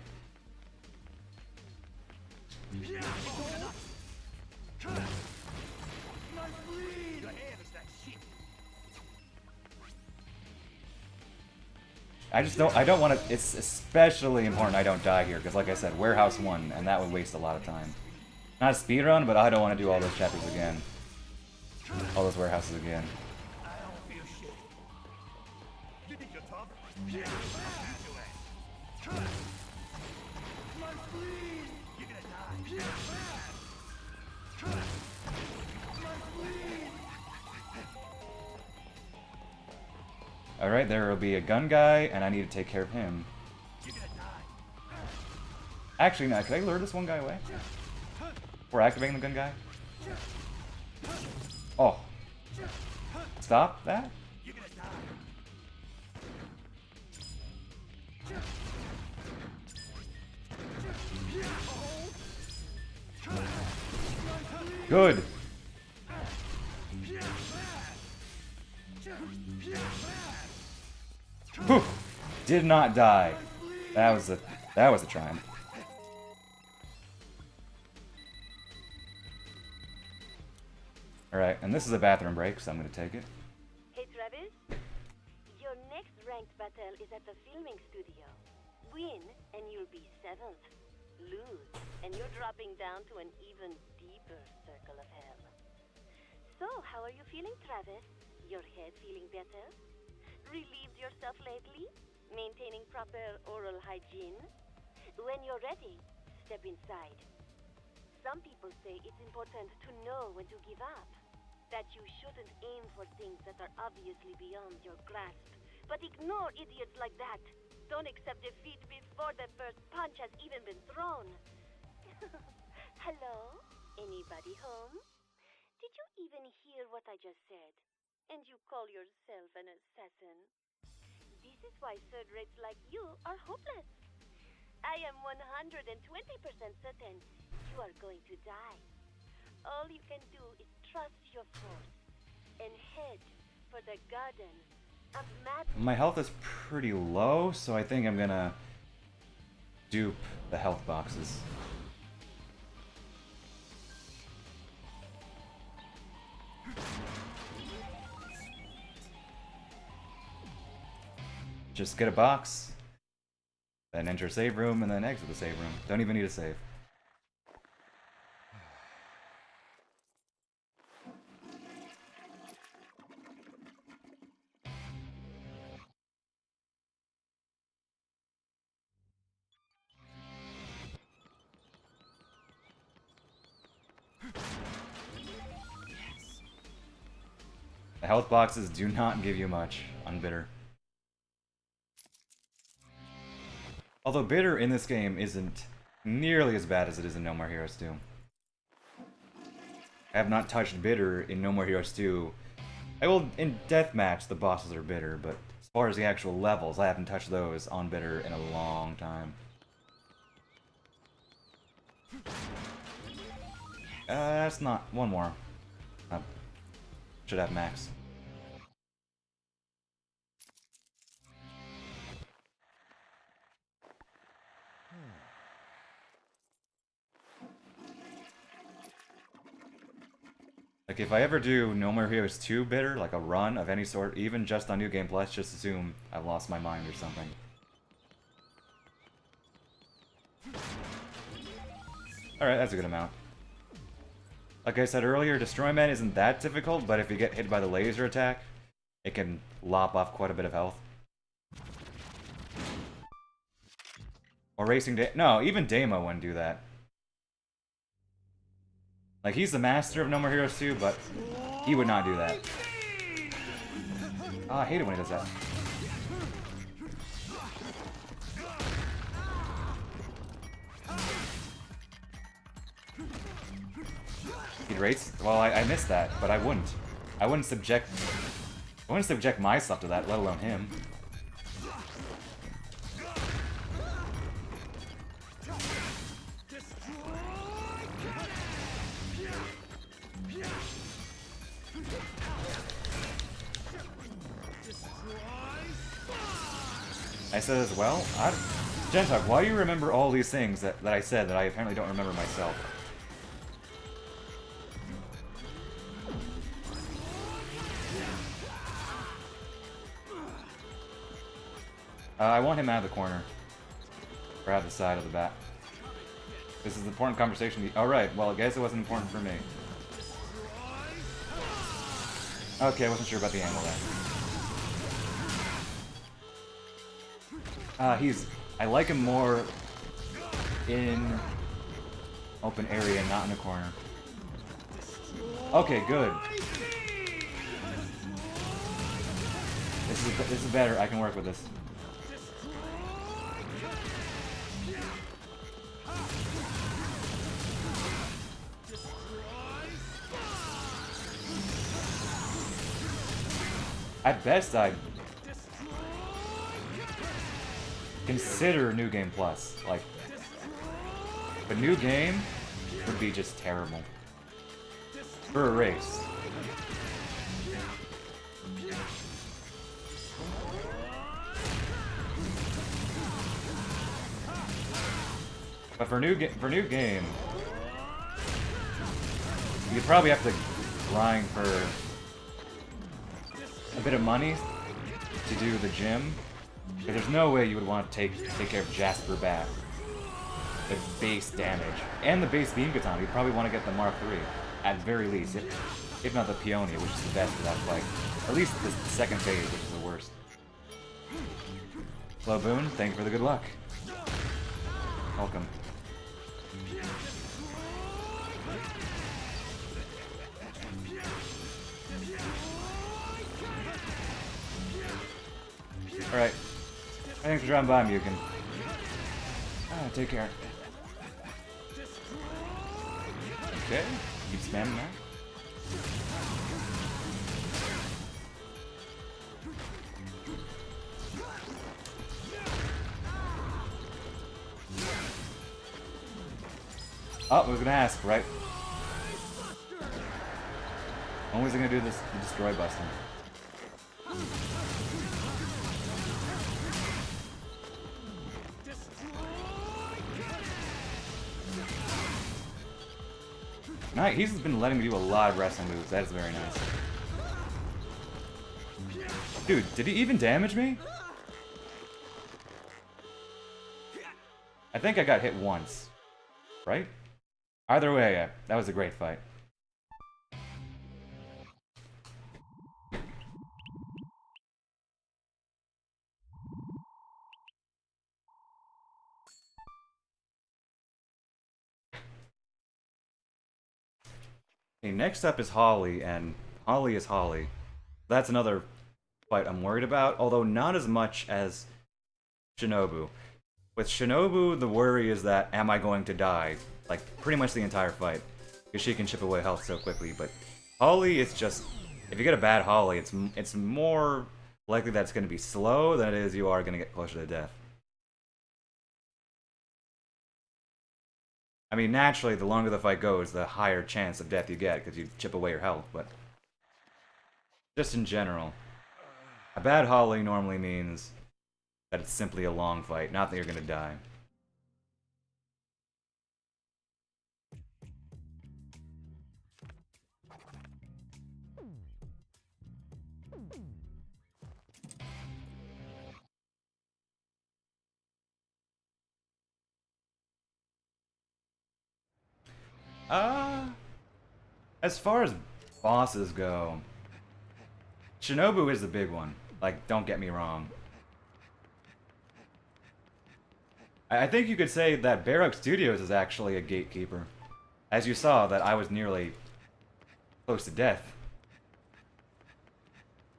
I don't want to, it's especially important I don't die here, because like I said, Warehouse 1, and that would waste a lot of time. Not a speedrun, but I don't want to do all those chapters again. All those warehouses again. Alright, there will be a gun guy, and I need to take care of him. Actually, no, can I lure this one guy away? Before activating the gun guy? Oh. Stop that? Good. Whew. Did not die. That was a triumph. Alright, and this is a bathroom break, so I'm gonna take it. Hey Travis, your next ranked battle is at the filming studio. Win, and you'll be 7th. Lose, and you're dropping down to an even deeper circle of hell. So, how are you feeling, Travis? Your head feeling better? Relieved yourself lately? Maintaining proper oral hygiene? When you're ready, step inside. Some people say it's important to know when to give up. That you shouldn't aim for things that are obviously beyond your grasp. But ignore idiots like that. Don't accept defeat before the first punch has even been thrown. Hello? Anybody home? Did you even hear what I just said? And you call yourself an assassin? This is why third rates like you are hopeless. I am 120% certain you are going to die. All you can do is trust your force and head for the garden of madness. My health is pretty low, so I think I'm gonna dupe the health boxes. Just get a box, then enter save room, and then exit the save room. Don't even need a save. The health boxes do not give you much on Bitter. Although Bitter in this game isn't nearly as bad as it is in No More Heroes 2. I have not touched Bitter in No More Heroes 2. In Deathmatch, the bosses are Bitter, but as far as the actual levels, I haven't touched those on Bitter in a long time. That's not... One more. Should have max. Like, if I ever do No More Heroes 2 bidder, like a run of any sort, even just on New Game Plus, just assume I've lost my mind or something. Alright, that's a good amount. Like I said earlier, Destroy Man isn't that difficult, but if you get hit by the laser attack, it can lop off quite a bit of health. Or Racing Da- No, even Damo wouldn't do that. Like, he's the master of No More Heroes 2, but he would not do that. Oh, I hate it when he does that. He'd race? Well, I missed that, but I wouldn't. I wouldn't subject myself to that, let alone him. I said as well, Gentok, why do you remember all these things that I said that I apparently don't remember myself? I want him out of the corner. Or out of the side of the bat. This is an important conversation. Oh, right. Well, I guess it wasn't important for me. Okay, I wasn't sure about the angle there. I like him more in open area, not in the corner. Okay, good. This is better. I can work with this. At best, I'd consider New Game Plus. Like, but New Game would be just terrible. For a race. But for new game, you'd probably have to grind for a bit of money to do the gym. But there's no way you would want to take care of Jasper Bat. The base damage. And the base beam katana. You'd probably want to get the Mark III. At the very least. If not the Peony, which is the best for that fight. At least the second phase, which is the worst. Hello, Boone. Thank you for the good luck. Welcome. Alright. Thanks for dropping by, Mukin. Take care. Okay. Keep spamming that. Oh, I was gonna ask, right? When was I gonna do this destroy busting? Nice. He's been letting me do a lot of wrestling moves. That is very nice. Dude, did he even damage me? I think I got hit once. Right? Either way, yeah, that was a great fight. Okay, next up is Holly, and Holly is Holly. That's another fight I'm worried about, although not as much as Shinobu. With Shinobu, the worry is that, am I going to die? Like, pretty much the entire fight. Because she can chip away health so quickly, but Holly, it's just... If you get a bad Holly, it's more likely that it's going to be slow than it is you are going to get closer to death. I mean, naturally, the longer the fight goes, the higher chance of death you get, because you chip away your health, but... just in general. A bad Holly normally means that it's simply a long fight, not that you're gonna die. As far as bosses go, Shinobu is the big one. Like, don't get me wrong. I think you could say that Barrock Studios is actually a gatekeeper. As you saw, that I was nearly close to death.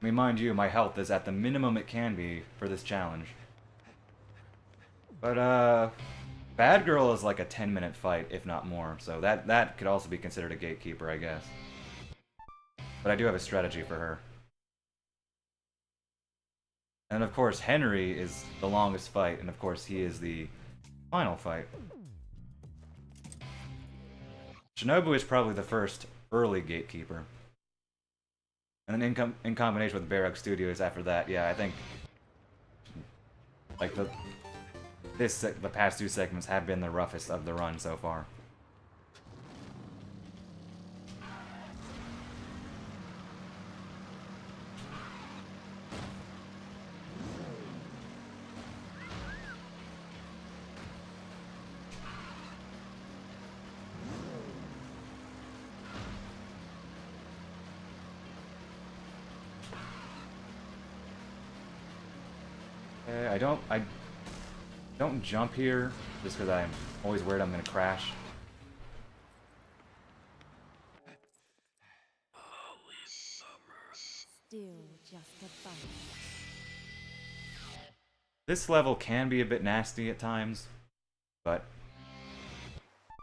I mean, mind you, my health is at the minimum it can be for this challenge. But, Bad Girl is like a 10-minute fight, if not more, so that could also be considered a gatekeeper, I guess. But I do have a strategy for her. And of course, Henry is the longest fight, and of course, he is the final fight. Shinobu is probably the first early gatekeeper. And then in combination with Barrock Studios after that, yeah, I think... like, the past two segments have been the roughest of the run so far. I don't jump here, just because I'm always worried I'm going to crash. Still just a bite. This level can be a bit nasty at times, but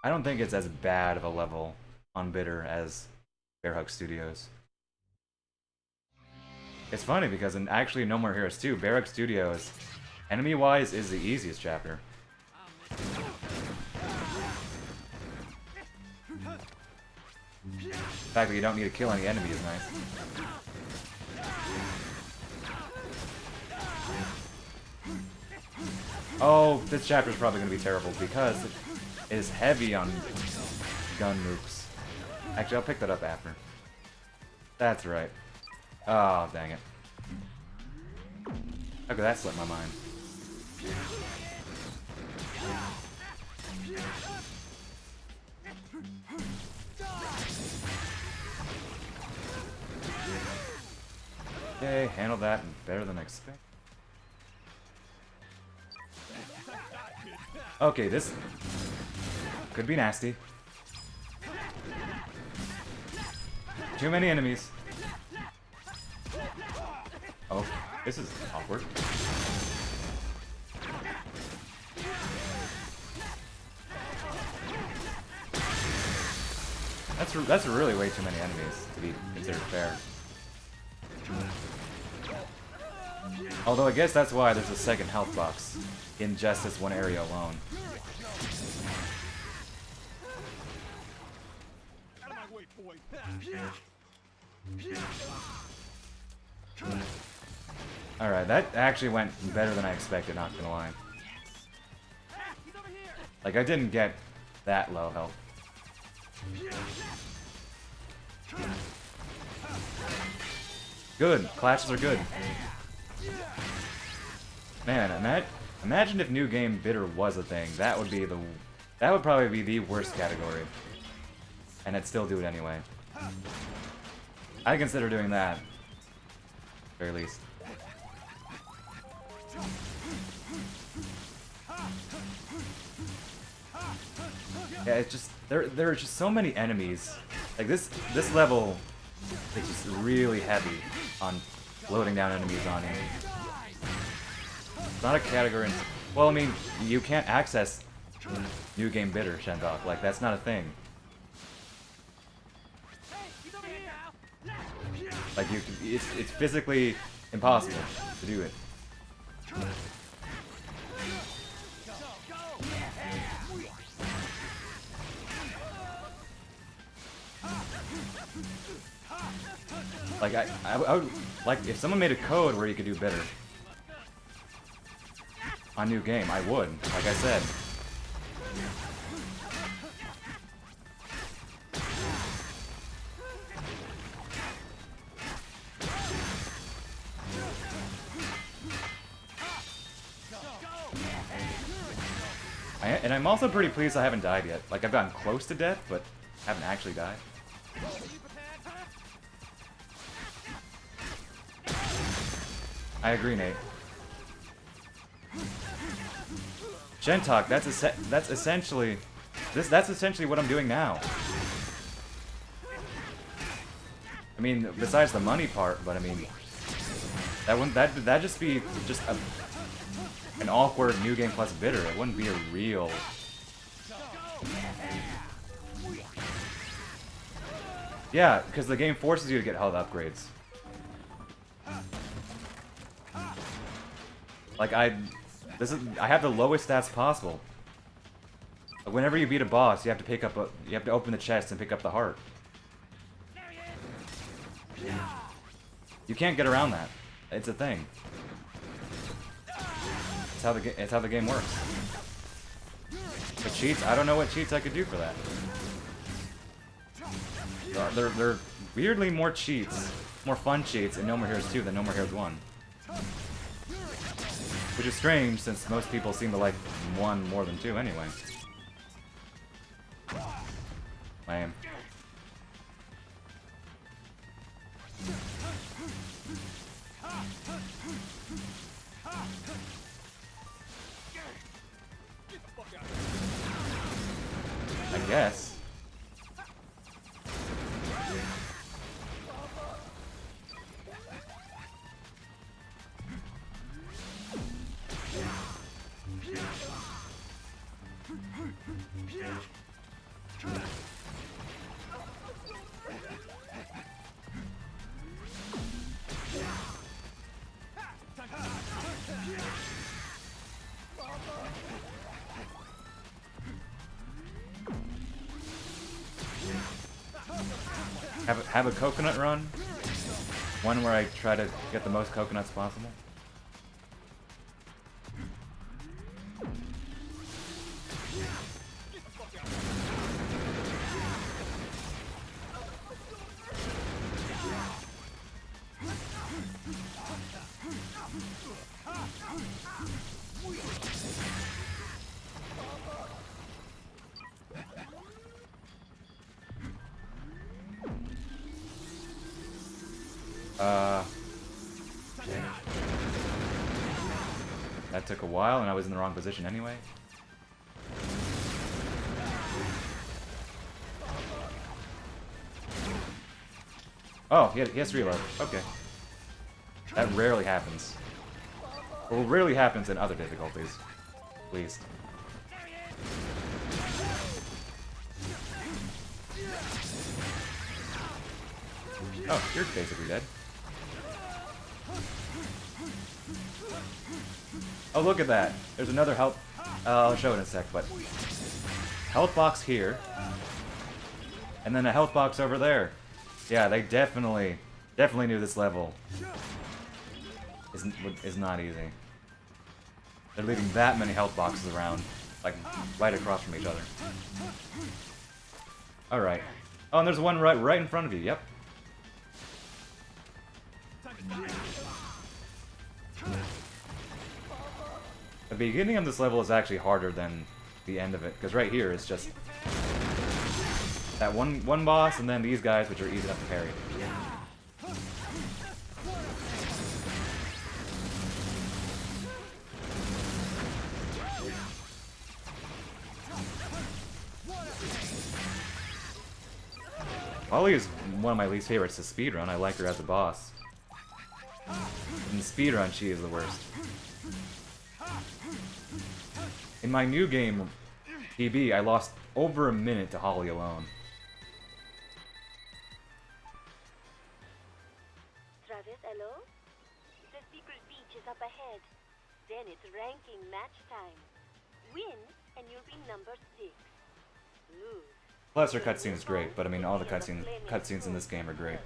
I don't think it's as bad of a level on Bitter as Barrock Studios. It's funny because in actually No More Heroes 2, Barrock Studios, enemy-wise, is the easiest chapter. The fact that you don't need to kill any enemy is nice. Oh, this chapter is probably going to be terrible because it is heavy on gun nukes. Actually, I'll pick that up after. That's right. Oh, dang it. How could that slip my mind? Okay, handle that better than I expect. Okay, this could be nasty. Too many enemies. Oh, this is awkward. That's really way too many enemies to be considered fair. Although I guess that's why there's a second health box in just this one area alone. Alright, that actually went better than I expected, not gonna lie. Like, I didn't get that low health. Good, clashes are good. Man, imagine if New Game Bitter was a thing. That would probably be the worst category. And I'd still do it anyway. I consider doing that. At the very least. Yeah, it's just there are just so many enemies. Like this level is just really heavy on loading down enemies on you. It's not a category. Well, I mean, you can't access New Game Bitter, Shendok. Like that's not a thing. Like it's physically impossible to do it. Like, I would, like, if someone made a code where you could do better on New Game, I would, like I said. And I'm also pretty pleased I haven't died yet. Like, I've gotten close to death, but haven't actually died. I agree, Nate. Gentalk, that's essentially what I'm doing now. I mean, besides the money part, but I mean, that'd just be just an awkward New Game Plus bidder. It wouldn't be a real. Yeah, because the game forces you to get health upgrades. Like I have the lowest stats possible. Whenever you beat a boss, you have to open the chest and pick up the heart. You can't get around that. It's a thing. It's how the game works. But cheats, I don't know what cheats I could do for that. There are weirdly more cheats, more fun cheats in No More Heroes 2 than No More Heroes 1. Which is strange, since most people seem to like 1 more than 2 anyway. Lame. I guess. Have a coconut run. One where I try to get the most coconuts possible. That took a while, and I was in the wrong position anyway. Oh, he has to reload. Okay. That rarely happens. Well, rarely happens in other difficulties. At least. Oh, you're basically dead. Oh, look at that. There's another health... I'll show it in a sec, but... Health box here. And then a health box over there. Yeah, they definitely knew this level is not easy. They're leaving that many health boxes around, like, right across from each other. Alright. Oh, and there's one right in front of you, yep. The beginning of this level is actually harder than the end of it, because right here is just that one boss, and then these guys, which are easy enough to parry. Holly is one of my least favorites to speedrun. I like her as a boss. In the speedrun, she is the worst. In my new game, PB, I lost over a minute to Holly alone. Travis, hello? The secret beach is up ahead. Then it's ranking match time. Win, and you'll be number 6. Lose, Plus, her cutscene is great, but I mean, all the cutscenes in this game are great.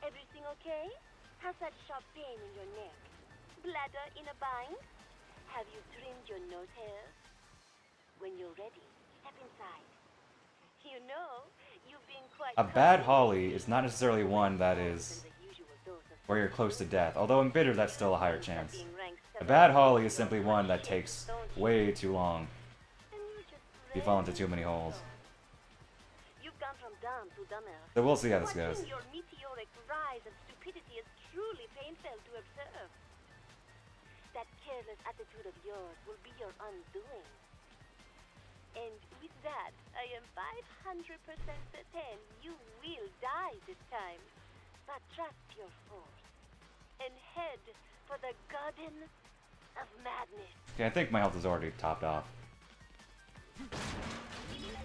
Everything okay? How's that sharp pain in your neck? Bladder in a bind? Have you trimmed your nose hairs? When you're ready, step inside. You know, you've been quite A bad Holly is not necessarily one that is where you're close to death, although in bitter that's still a higher chance. A bad Holly is simply one that takes way too long. You fall into too many holes. You've gone from dumb to dumber. So we'll see how this goes. Watching your meteoric rise of stupidity is truly painful to observe. That careless attitude of yours will be your undoing. And with that, I am 500% certain you will die this time. But trust your force and head for the Garden of Madness. Okay, I think my health is already topped off.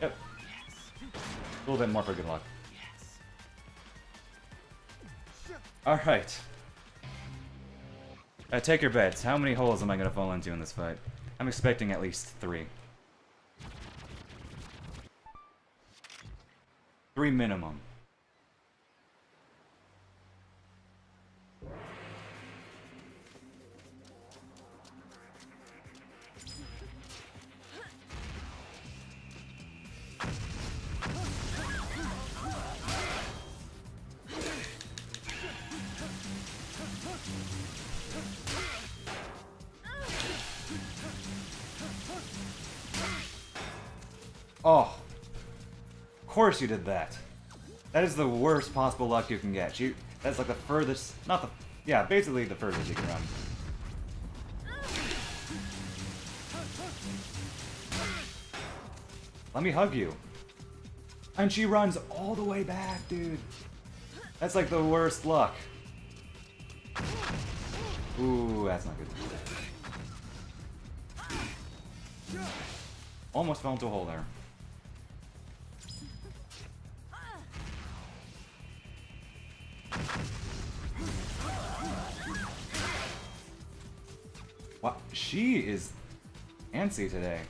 Yep. A little bit more for good luck. Alright. Take your bets. How many holes am I going to fall into in this fight? I'm expecting at least 3. 3 minimum. Oh. Of course you did that. That is the worst possible luck you can get. That's like the furthest, not the, yeah, basically the furthest you can run. Let me hug you. And she runs all the way back, dude. That's like the worst luck. Ooh, that's not good. Almost fell into a hole there. Wow, she is antsy today.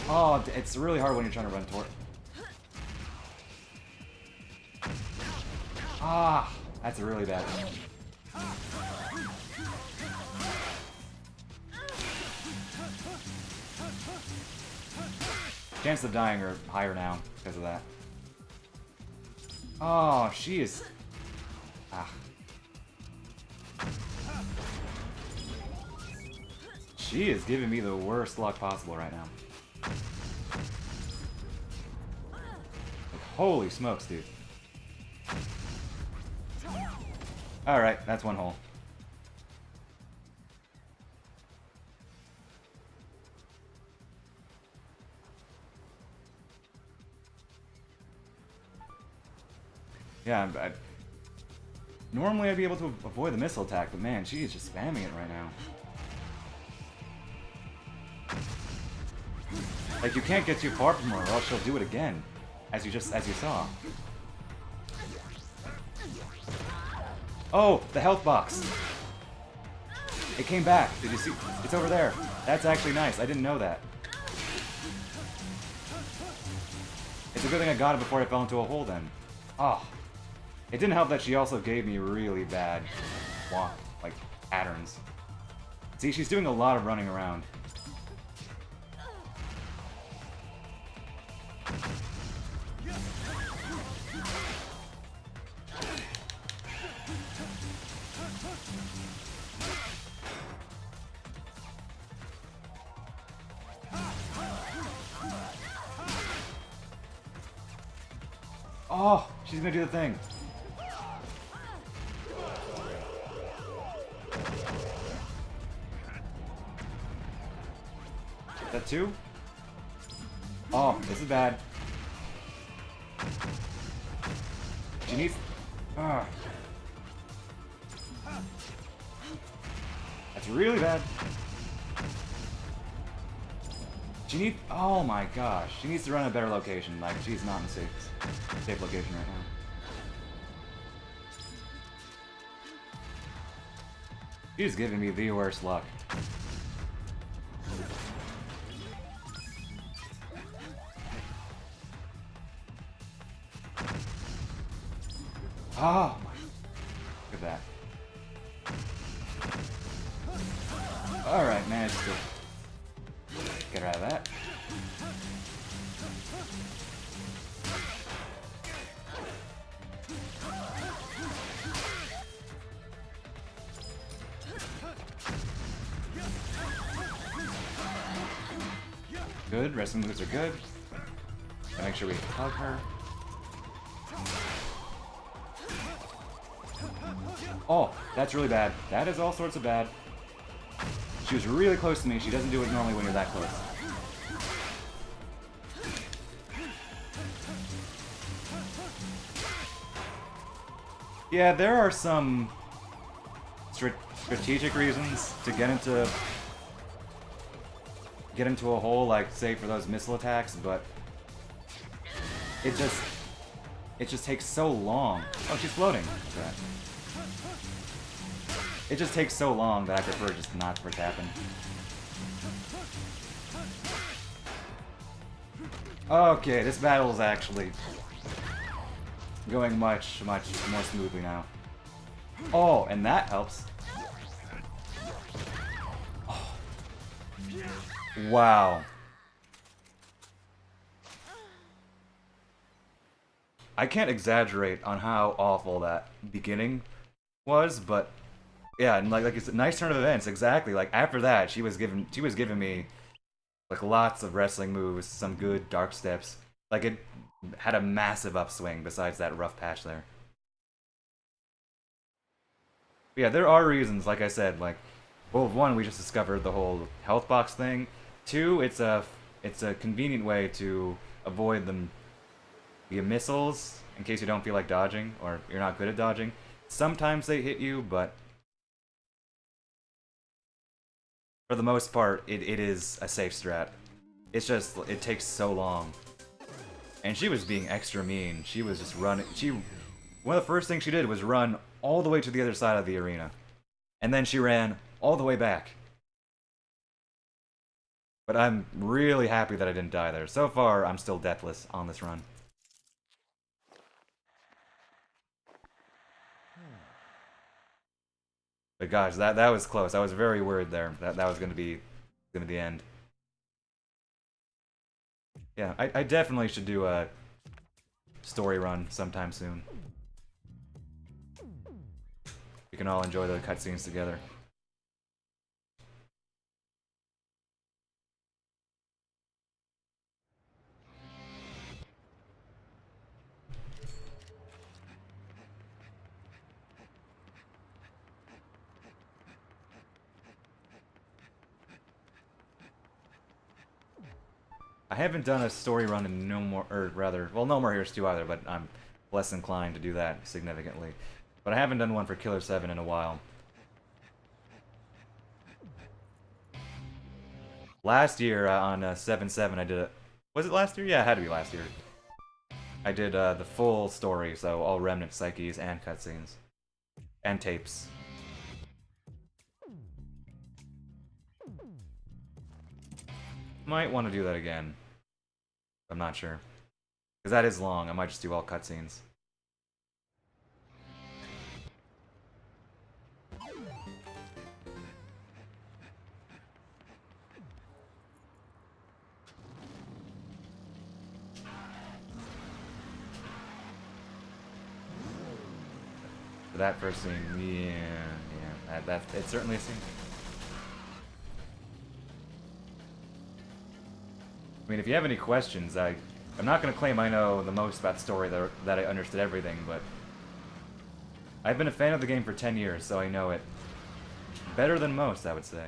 Oh, it's really hard when you're trying to run toward. Ah, that's really bad. Chances of dying are higher now because of that. Oh, she is... Ah. She is giving me the worst luck possible right now. Like, holy smokes, dude. Alright, that's one hole. Yeah, normally I'd be able to avoid the missile attack, but man, she is just spamming it right now. Like, you can't get too far from her, or else she'll do it again, as you saw. Oh, the health box. It came back. Did you see? It's over there. That's actually nice. I didn't know that. It's a good thing I got it before I fell into a hole then. Oh. It didn't help that she also gave me really bad walk, like, patterns. See, she's doing a lot of running around. Oh, she's gonna do the thing. Is that 2? Oh, this is bad. She needs... That's really bad. She needs... Oh my gosh. She needs to run a better location. Like, she's not in a safe location right now. He's giving me the worst luck. Oh my. Look at that. Alright, managed to get her out of that. Good, wrestling moves are good. Gotta make sure we hug her. Oh, that's really bad. That is all sorts of bad. She was really close to me. She doesn't do it normally when you're that close. Yeah, there are some strategic reasons to get into a hole, like, say, for those missile attacks, but it just takes so long. Oh, she's floating. Right. It just takes so long that I prefer just not for it to happen. Okay, this battle is actually going much, much more smoothly now. Oh, and that helps. Oh. Wow. I can't exaggerate on how awful that beginning was, but yeah, and like it's a nice turn of events. Exactly. Like after that, she was giving me like lots of wrestling moves, some good dark steps. Like it had a massive upswing besides that rough patch there. But yeah, there are reasons, like I said, like well, one, we just discovered the whole health box thing. Two, it's a convenient way to avoid the missiles in case you don't feel like dodging or you're not good at dodging. Sometimes they hit you, but for the most part, it is a safe strat. It's just, it takes so long. And she was being extra mean. She was just running. One of the first things she did was run all the way to the other side of the arena. And then she ran all the way back. But I'm really happy that I didn't die there. So far, I'm still deathless on this run. But gosh, that was close. I was very worried there. That was gonna be the end. Yeah, I definitely should do a story run sometime soon. We can all enjoy the cutscenes together. I haven't done a story run in No More Heroes 2 either, but I'm less inclined to do that significantly. But I haven't done one for Killer 7 in a while. Last year on 7-7 I did a... Was it last year? Yeah, it had to be last year. I did the full story, so all Remnant Psyches and cutscenes. And tapes. Might want to do that again. I'm not sure. Because that is long, I might just do all cutscenes. That first scene, yeah, it's certainly a scene. I mean, if you have any questions, I'm not going to claim I know the most about the story, that I understood everything, but I've been a fan of the game for 10 years, so I know it better than most, I would say.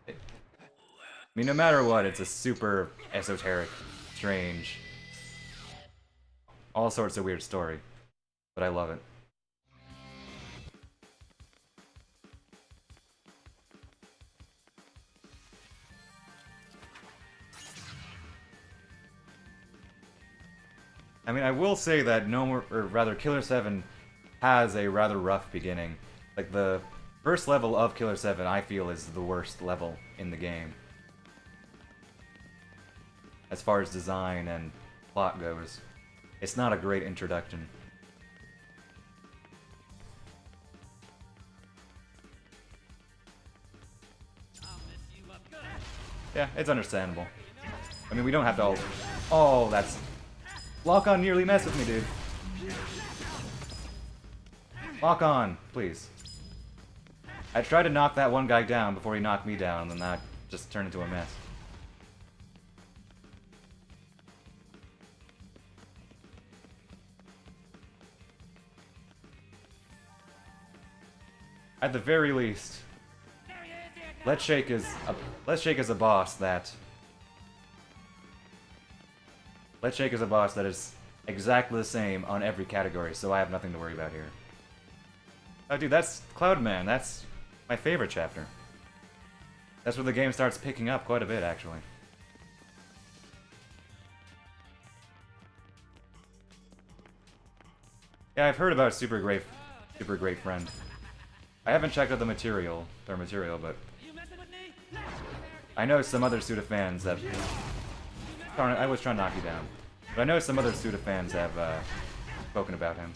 I mean, no matter what, it's a super esoteric, strange, all sorts of weird story, but I love it. I mean, I will say that Killer 7 has a rather rough beginning. Like, the First level of Killer 7, I feel, is the worst level in the game. As far as design and plot goes. It's not a great introduction. Yeah, it's understandable. I mean, we don't have to all... Oh, that's... Lock on nearly messed with me, dude. Lock on, please. I tried to knock that one guy down before he knocked me down, and then that just turned into a mess. At the very least, Let's Shake is a boss that... Let's Shake is a boss that is exactly the same on every category, so I have nothing to worry about here. Oh, dude, that's Cloudman. That's my favorite chapter. That's where the game starts picking up quite a bit, actually. Yeah, I've heard about Super Great Friend. I haven't checked out their material, but I know some other Suda fans have... Darn it, I was trying to knock you down. But I know some other Suda fans have spoken about him.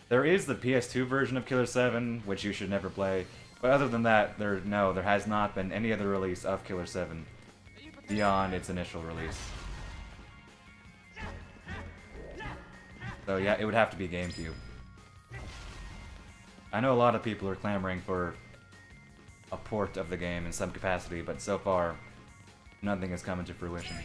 There is the PS2 version of Killer 7, which you should never play. But other than that, there has not been any other release of Killer 7 beyond its initial release. So yeah, it would have to be GameCube. I know a lot of people are clamoring for a port of the game in some capacity, but so far, nothing has come into fruition.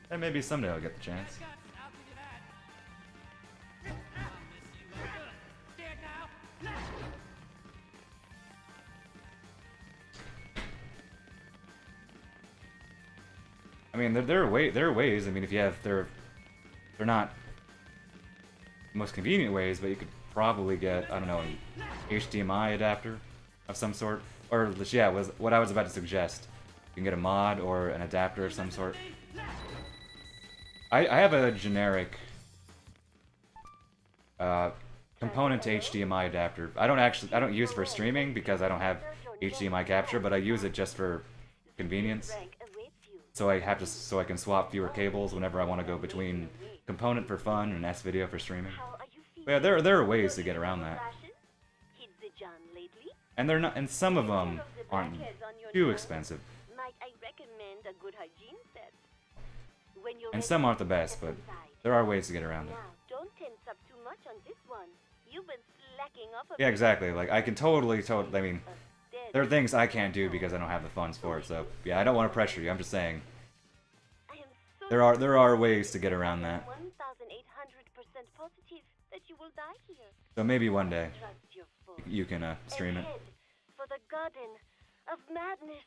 And maybe someday I'll get the chance. I mean, there are ways. I mean, if you have, they're not the most convenient ways, but you could probably get, I don't know, an HDMI adapter of some sort, or yeah, was what I was about to suggest. You can get a mod or an adapter of some sort. I have a generic component to HDMI adapter. I don't use it for streaming because I don't have HDMI capture, but I use it just for convenience. So I can swap fewer cables whenever I want to go between component for fun and S-video for streaming. But yeah, there are ways to get around that. And they're not, and some of them aren't too expensive. And some aren't the best, but there are ways to get around it. Yeah, exactly. Like, I can totally, I mean, there are things I can't do because I don't have the funds for it, so yeah, I don't want to pressure you. I'm just saying there are ways to get around that. So maybe one day you can stream it. For the Garden of Madness.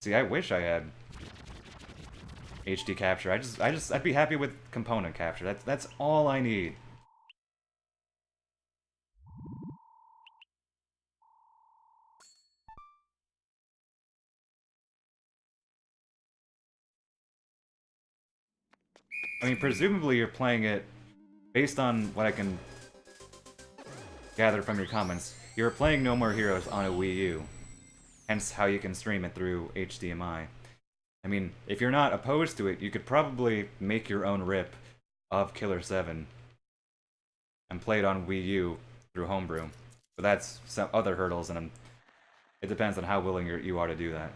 See, I wish I had HD capture. I'd be happy with component capture. That's all I need. I mean, presumably you're playing it based on what I can gather from your comments. You're playing No More Heroes on a Wii U. Hence how you can stream it through HDMI. I mean, if you're not opposed to it, you could probably make your own rip of Killer 7 and play it on Wii U through Homebrew. But that's some other hurdles, and it depends on how willing you are to do that.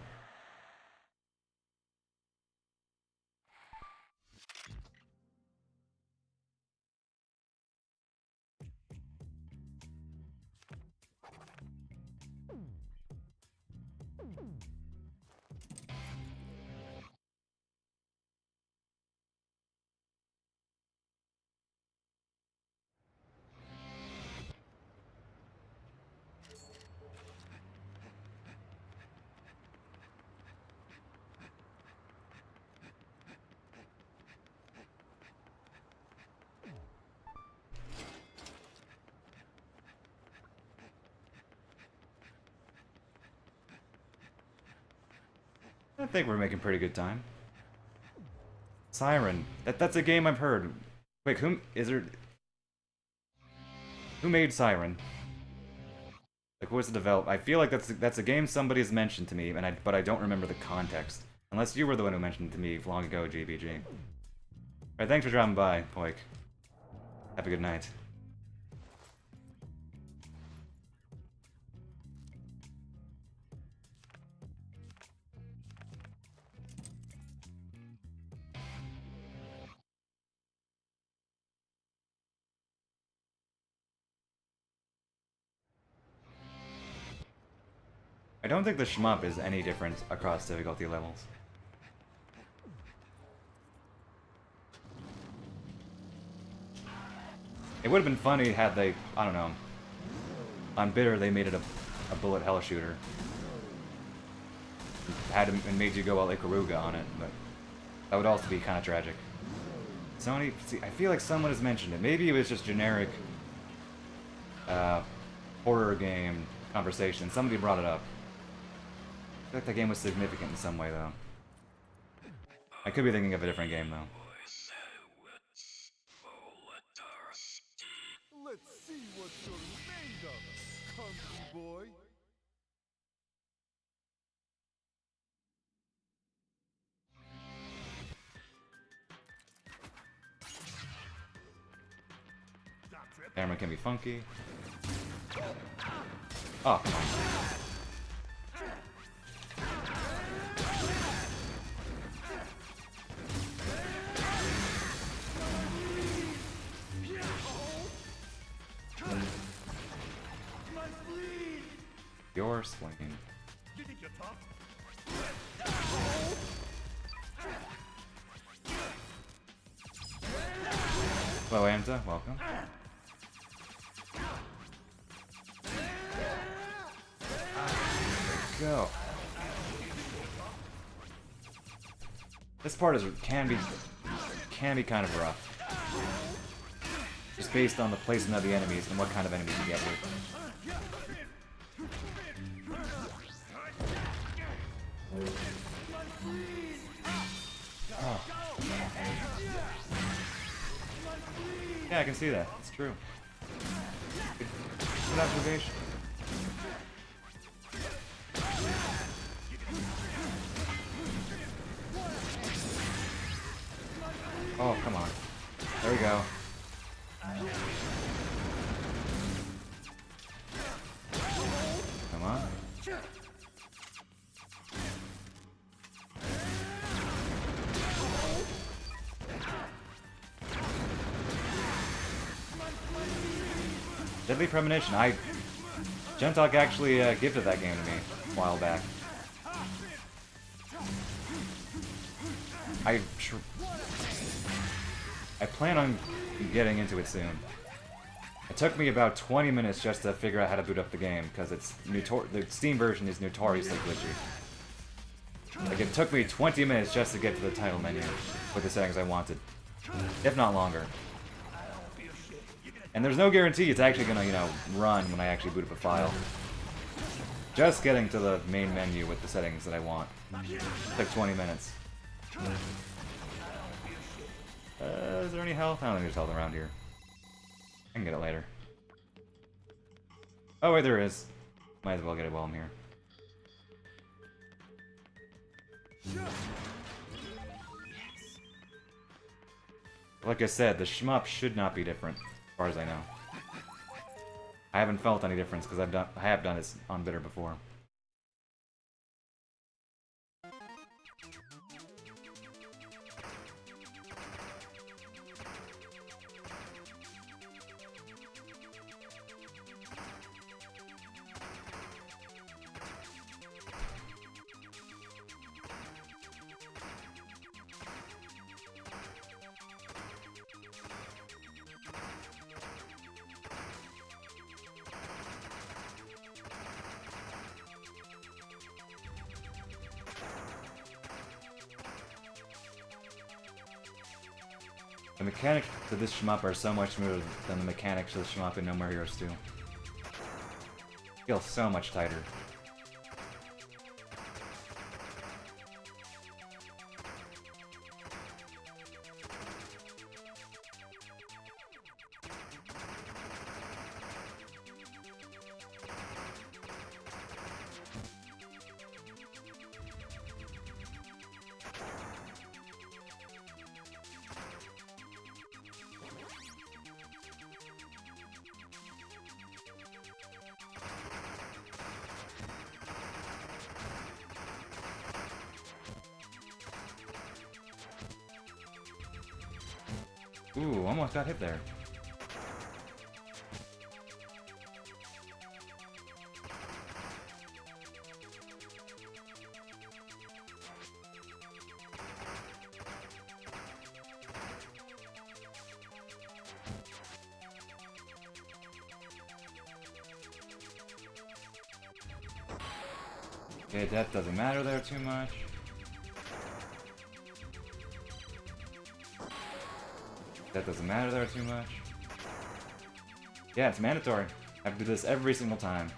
I think we're making pretty good time. Siren. That's a game I've heard. Wait, who is there? Who made Siren? Like, what's the develop? I feel like that's a game somebody has mentioned to me, but I don't remember the context. Unless you were the one who mentioned it to me long ago, GBG. Alright, thanks for dropping by, Poik. Have a good night. I don't think the shmup is any different across difficulty levels. It would have been funny had they, I don't know, on Bitter they made it a bullet hell shooter. And made you go out like Ikaruga on it, but that would also be kind of tragic. Sony, see, I feel like someone has mentioned it. Maybe it was just generic horror game conversation. Somebody brought it up. I feel like that game was significant in some way, though. I could be thinking of a different game, though. Let's see what you're made of, country boy. Camera can be funky. Oh, come on. You're swinging. You think you're tough? Hello, Amza. Welcome. Go. This part can be kind of rough. Just based on the placement of the enemies and what kind of enemies you get with. Oh. Yeah, I can see that. It's true. Good observation. Oh, come on. There we go. Come on. Deadly Premonition. Gentalk actually gifted that game to me a while back. I plan on getting into it soon. It took me about 20 minutes just to figure out how to boot up the game, because the Steam version is notoriously glitchy. Like, it took me 20 minutes just to get to the title menu with the settings I wanted. If not longer. And there's no guarantee it's actually gonna, run when I actually boot up a file. Just getting to the main menu with the settings that I want took 20 minutes. Is there any health? I don't think there's health around here. I can get it later. Oh wait, there is. Might as well get it while I'm here. Like I said, the shmup should not be different, as far as I know. I haven't felt any difference because I have done this on Bitter before. The mechanics to this shmup are so much smoother than the mechanics of the shmup in No More Heroes 2. Feels so much tighter. Ooh, almost got hit there. Okay, death doesn't matter there too much. That doesn't matter there too much. Yeah, it's mandatory. I have to do this every single time.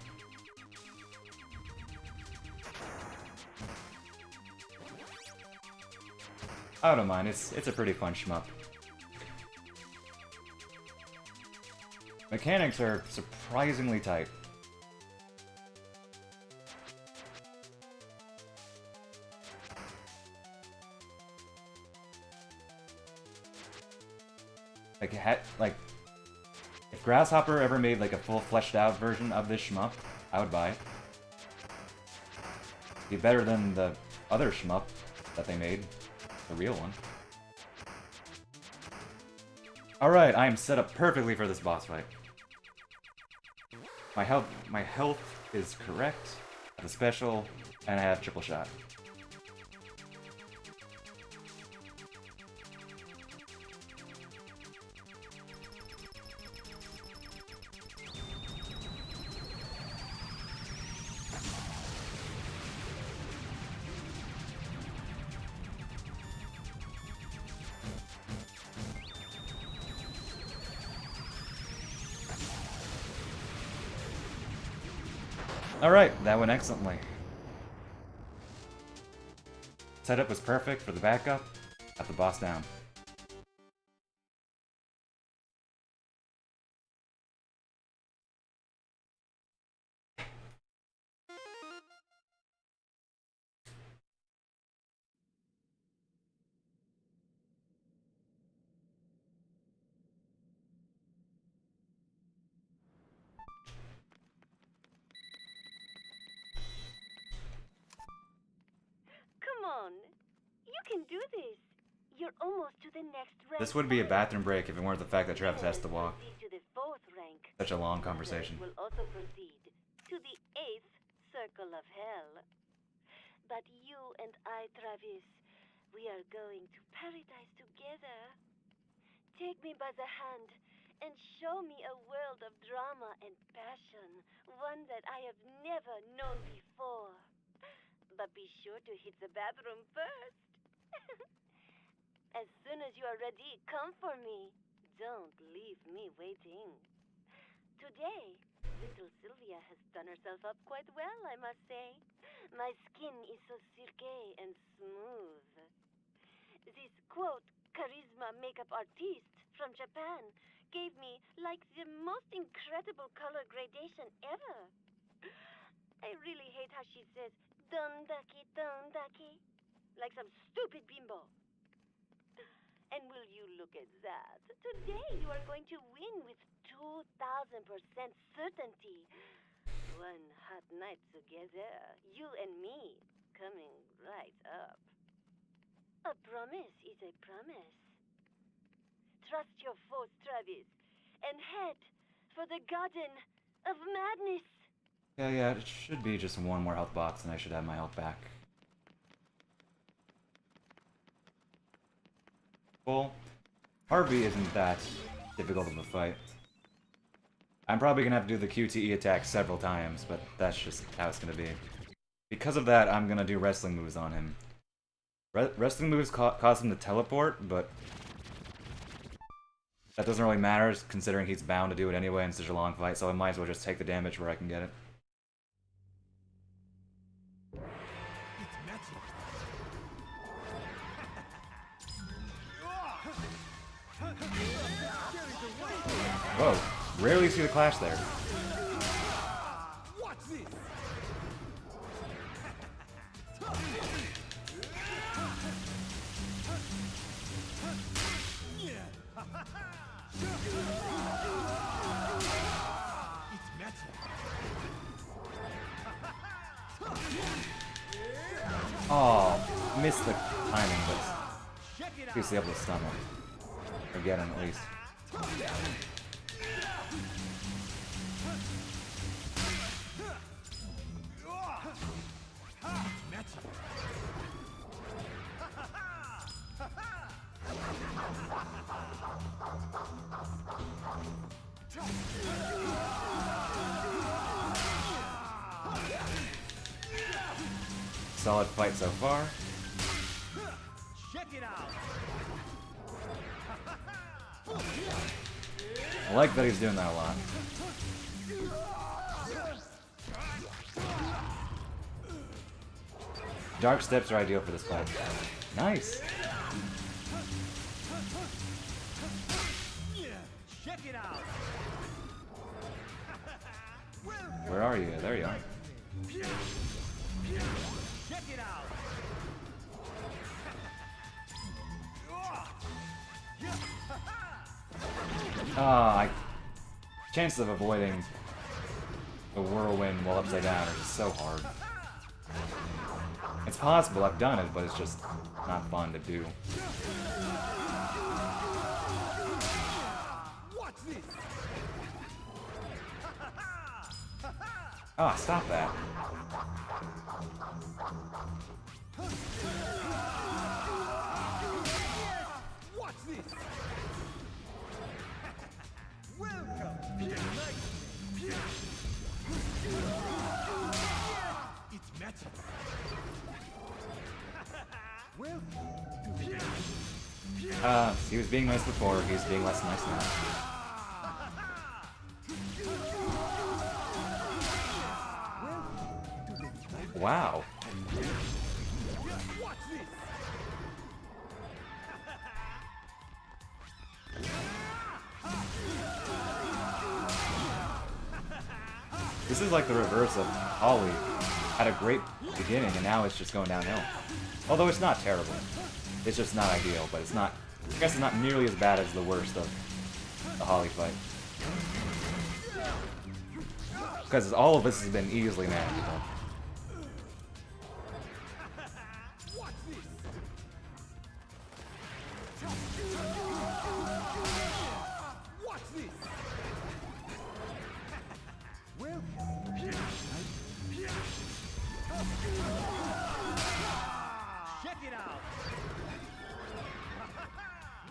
I don't mind, it's a pretty fun shmup. Mechanics are surprisingly tight. Like, if Grasshopper ever made like a full fleshed out version of this shmup, I would buy it. Be better than the other shmup that they made, the real one. Alright, I am set up perfectly for this boss fight. My health is correct, I have a special, and I have triple shot. Alright, that went excellently. Setup was perfect for the backup. Got the boss down. Come on. You can do this. You're almost to the next rank. This would be a bathroom break if it weren't the fact that Travis has to walk. To the 4th rank. Such a long conversation. Will also proceed to the 8th circle of hell. But you and I, Travis, we are going to paradise together. Take me by the hand and show me a world of drama and passion, one that I have never known before. But be sure to hit the bathroom first. As soon as you are ready, come for me. Don't leave me waiting. Today, little Sylvia has done herself up quite well, I must say. My skin is so silky and smooth. This, quote, charisma makeup artiste from Japan gave me, like, the most incredible color gradation ever. I really hate how she says, dondaki, like some stupid bimbo. And will you look at that? Today you are going to win with 2,000% certainty. One hot night together, you and me, coming right up. A promise is a promise. Trust your force, Travis, and head for the Garden of Madness. Yeah, it should be just one more health box and I should have my health back. Well, Harvey isn't that difficult of a fight. I'm probably gonna have to do the QTE attack several times, but that's just how it's gonna be. Because of that, I'm gonna do wrestling moves on him. Wrestling moves cause him to teleport, but that doesn't really matter considering he's bound to do it anyway in such a long fight, so I might as well just take the damage where I can get it. Whoa, rarely see the clash there. Watch this. Oh, missed the timing, but seriously able to stun him. Or get him, at least. Solid fight so far. Check it out. I like that he's doing that a lot. Dark steps are ideal for this fight. Nice. Check it out. Where are you? There you are. Check it out. Chances of avoiding the whirlwind while upside down are just so hard. It's possible, I've done it, but it's just not fun to do. Ah, stop that. Watch this. Welcome to the nightmare. It's magic. He was being nice before, he's being less nice now. Wow. This is like the reverse of Holly. Had a great beginning and now it's just going downhill. Although it's not terrible. It's just not ideal, but it's not, I guess it's not nearly as bad as the worst of the Holly fight. Because all of this has been easily manageable. Check it out.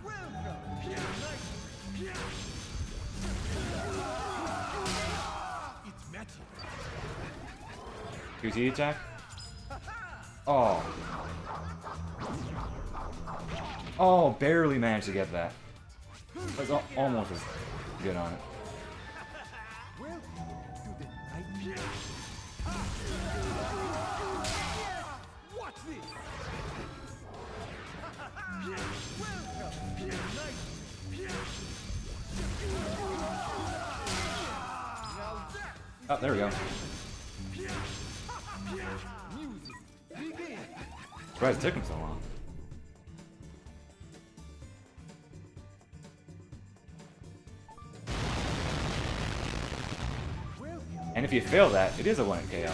Welcome to the nightmare. It's magic. QT attack? Oh. Oh, barely managed to get that. That's almost as good on it. Welcome to the nightmare. Watch this. Welcome to the nightmare. Now that Oh, there we go. music begin. Surprised it took him so long. And if you fail that, it is a 1-hit KO.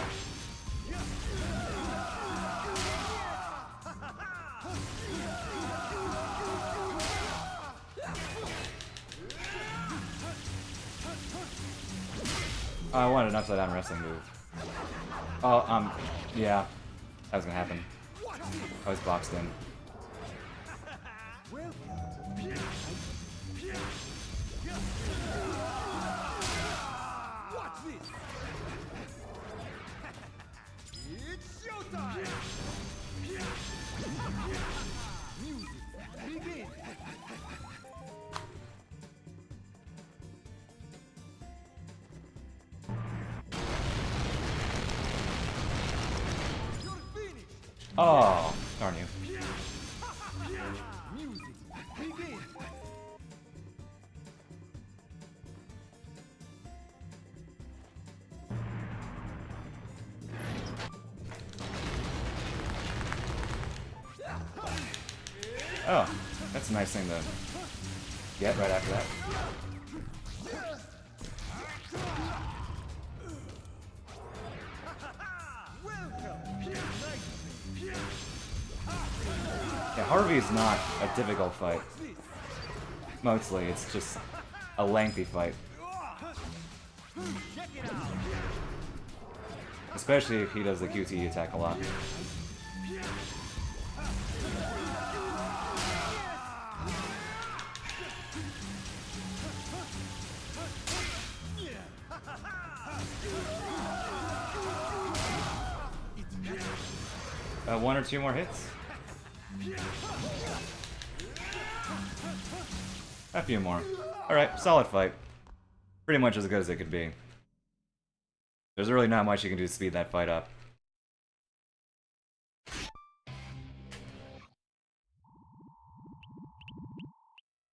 Oh, I wanted an upside down wrestling move. Oh, yeah. That was gonna happen. I was boxed in. Watch this. It's showtime. Music begin. You're finished. Oh, darn you. Music begin. Oh, that's a nice thing to get right after that. Yeah, Harvey's not a difficult fight. Mostly, it's just a lengthy fight. Especially if he does the QTE attack a lot. One or two more hits. A few more. Alright, solid fight. Pretty much as good as it could be. There's really not much you can do to speed that fight up.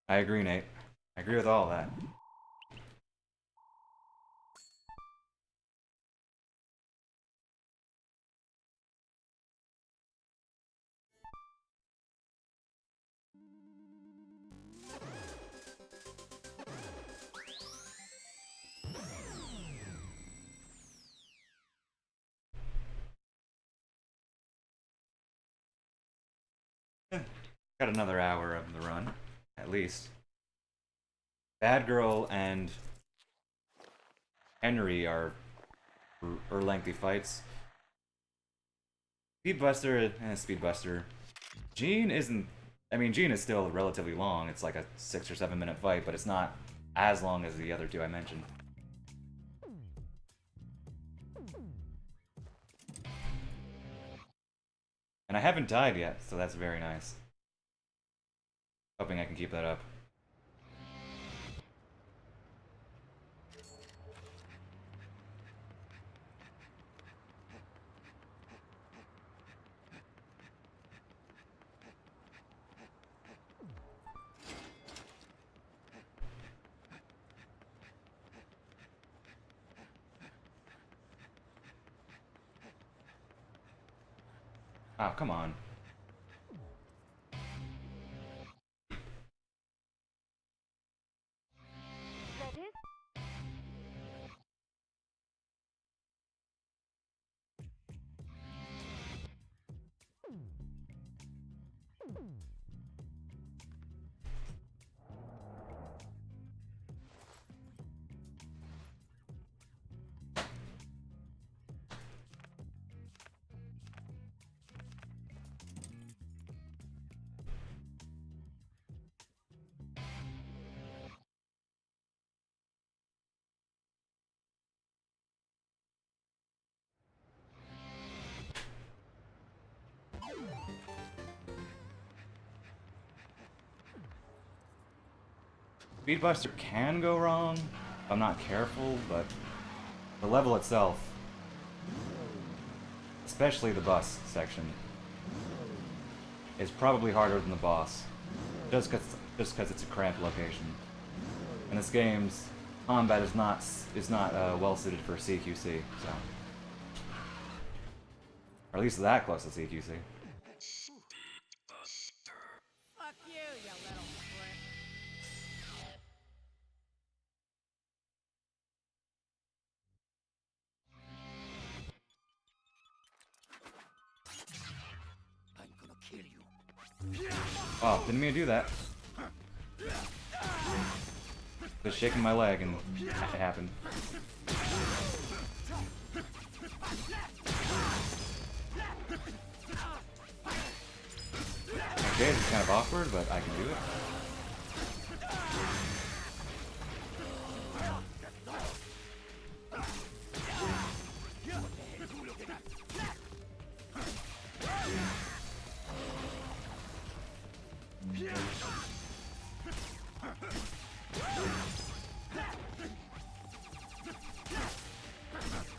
I agree, Nate. I agree with all that. Got another hour of the run, at least. Bad Girl and Henry are lengthy fights. Speedbuster, Speedbuster. Jean isn't. I mean, Jean is still relatively long. It's like a 6 or 7 minute fight, but it's not as long as the other two I mentioned. And I haven't died yet, so that's very nice. Hoping I can keep that up. Oh, come on. That it? Speedbuster can go wrong if I'm not careful, but the level itself, especially the bus section, is probably harder than the boss, just because it's a cramped location. And this game's combat is not well suited for CQC, so, or at least that close to CQC. Fuck you, you little prick. I'm gonna kill you. Oh, didn't mean to do that. Just shaking my leg and it happened. Okay, this is kind of awkward, but I can do it.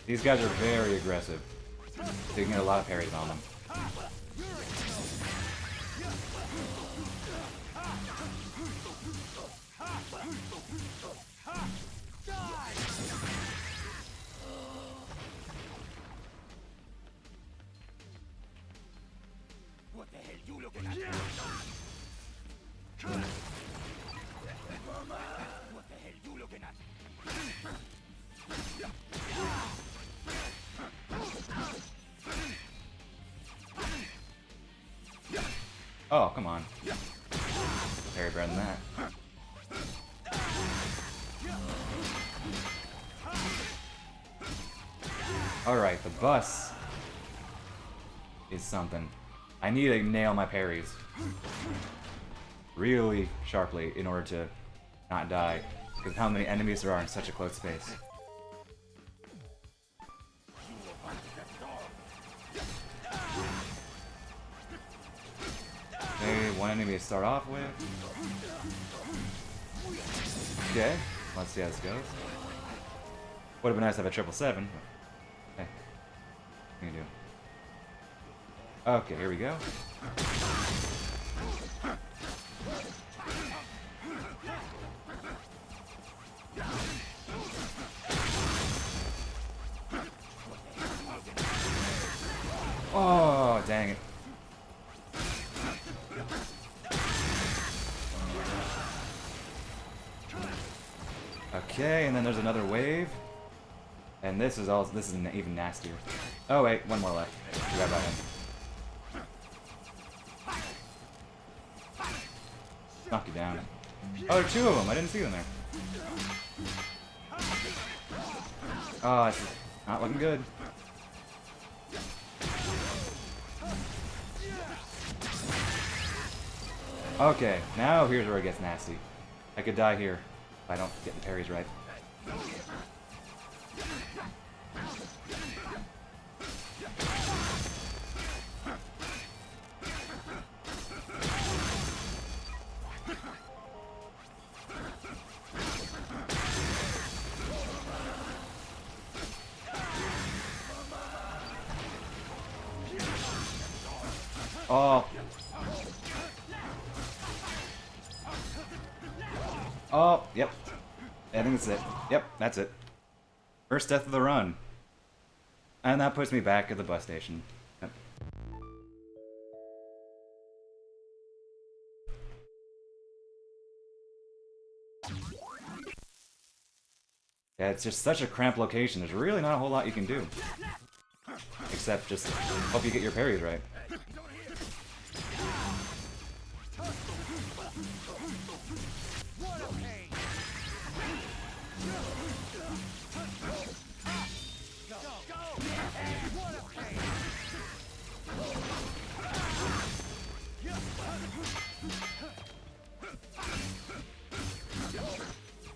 These guys are very aggressive. So you can get a lot of parries on them. What the hell you looking at? What the hell you looking at? Oh, come on. Parry better than that. Alright, the bus is something. I need to nail my parries really sharply in order to not die, because of how many enemies there are in such a close space. Okay, one enemy to start off with. Okay, let's see how this goes. Would have been nice to have a 777. Okay, what can you do? Okay, here we go. Oh, dang it. Okay, and then there's another wave. And this is even nastier. Oh wait, one more left. Forgot about him. Knock you down. Oh, there are two of them. I didn't see them there. Oh, this is not looking good. Okay, now here's where it gets nasty. I could die here if I don't get the parries right. Oh. Oh, yep. I think that's it. Yep, that's it. First death of the run. And that puts me back at the bus station. Yep. Yeah, it's just such a cramped location. There's really not a whole lot you can do. Except just hope you get your parries right.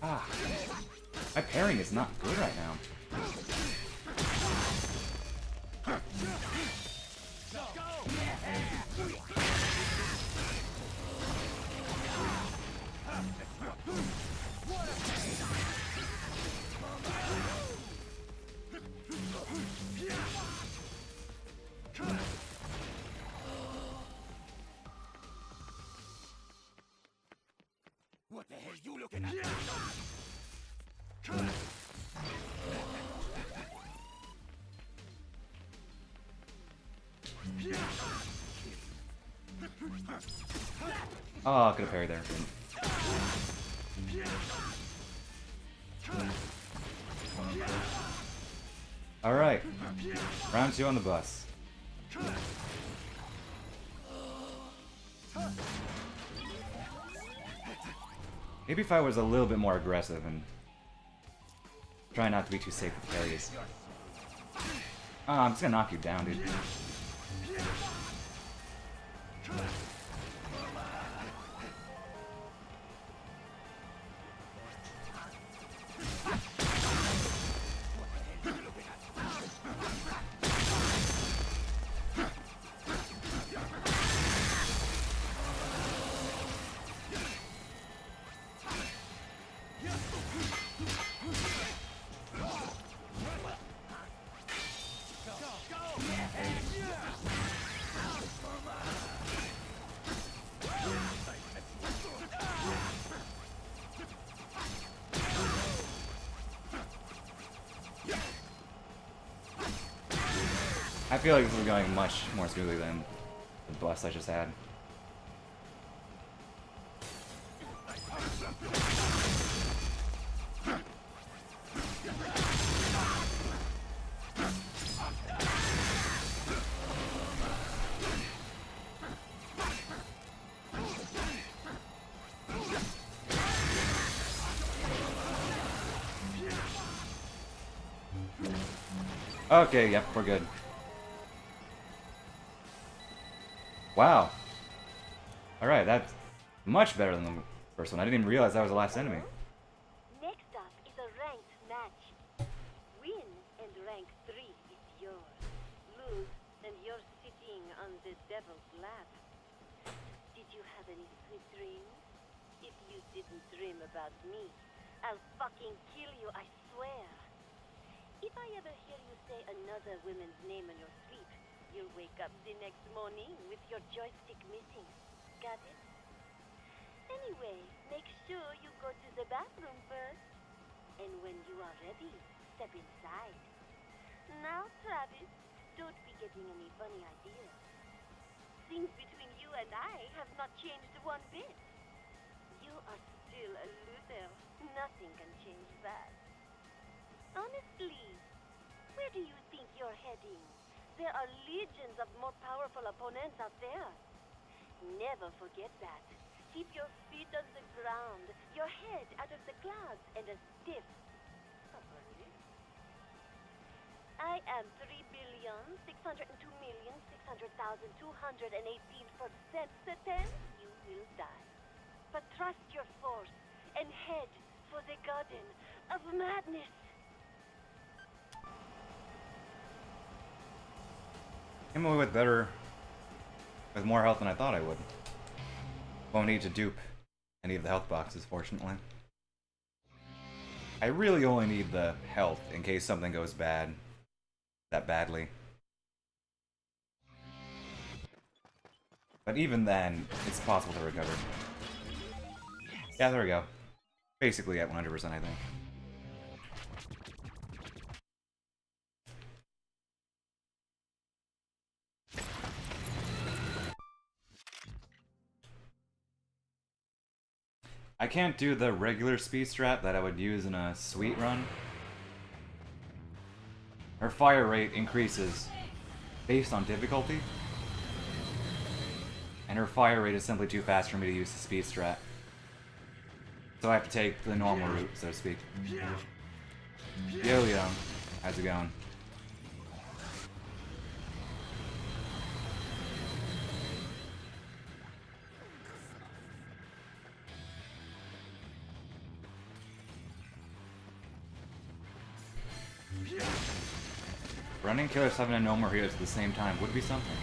Ah, my parrying is not good right now. What the hell you looking at? Oh, could have parried there. Alright. Round 2 on the bus. Maybe if I was a little bit more aggressive and try not to be too safe with parries. Oh, I'm just gonna knock you down, dude. I feel like this is going much more smoothly than the bus I just had. Okay, yep, we're good. Wow. Alright, that's much better than the first one. I didn't even realize that was the last enemy. Next up is a ranked match. Win and rank 3 is yours. Lose and you're sitting on the devil's lap. Did you have any sweet dreams? If you didn't dream about me, I'll fucking kill you, I swear. If I ever hear you say another woman's name in your sleep, you'll wake up the next morning with your joystick missing. Got it? Anyway, make sure you go to the bathroom first. And when you are ready, step inside. Now, Travis, don't be getting any funny ideas. Things between you and I have not changed one bit. You are still a loser. Nothing can change that. Honestly, where do you think you're heading? There are legions of more powerful opponents out there. Never forget that. Keep your feet on the ground, your head out of the clouds, and a stiff upper lip. I am 3,602,600,218% certain you will die. But trust your force and head for the Garden of Madness. Came away with more health than I thought I would. Won't need to dupe any of the health boxes, fortunately. I really only need the health in case something goes bad. That badly. But even then, it's possible to recover. Yeah, there we go. Basically at 100%, I think. I can't do the regular speed strat that I would use in a sweet run. Her fire rate increases based on difficulty. And her fire rate is simply too fast for me to use the speed strat. So I have to take the normal route, so to speak. Yo, how's it going? Running Killer 7 and No More Heroes at the same time would be something.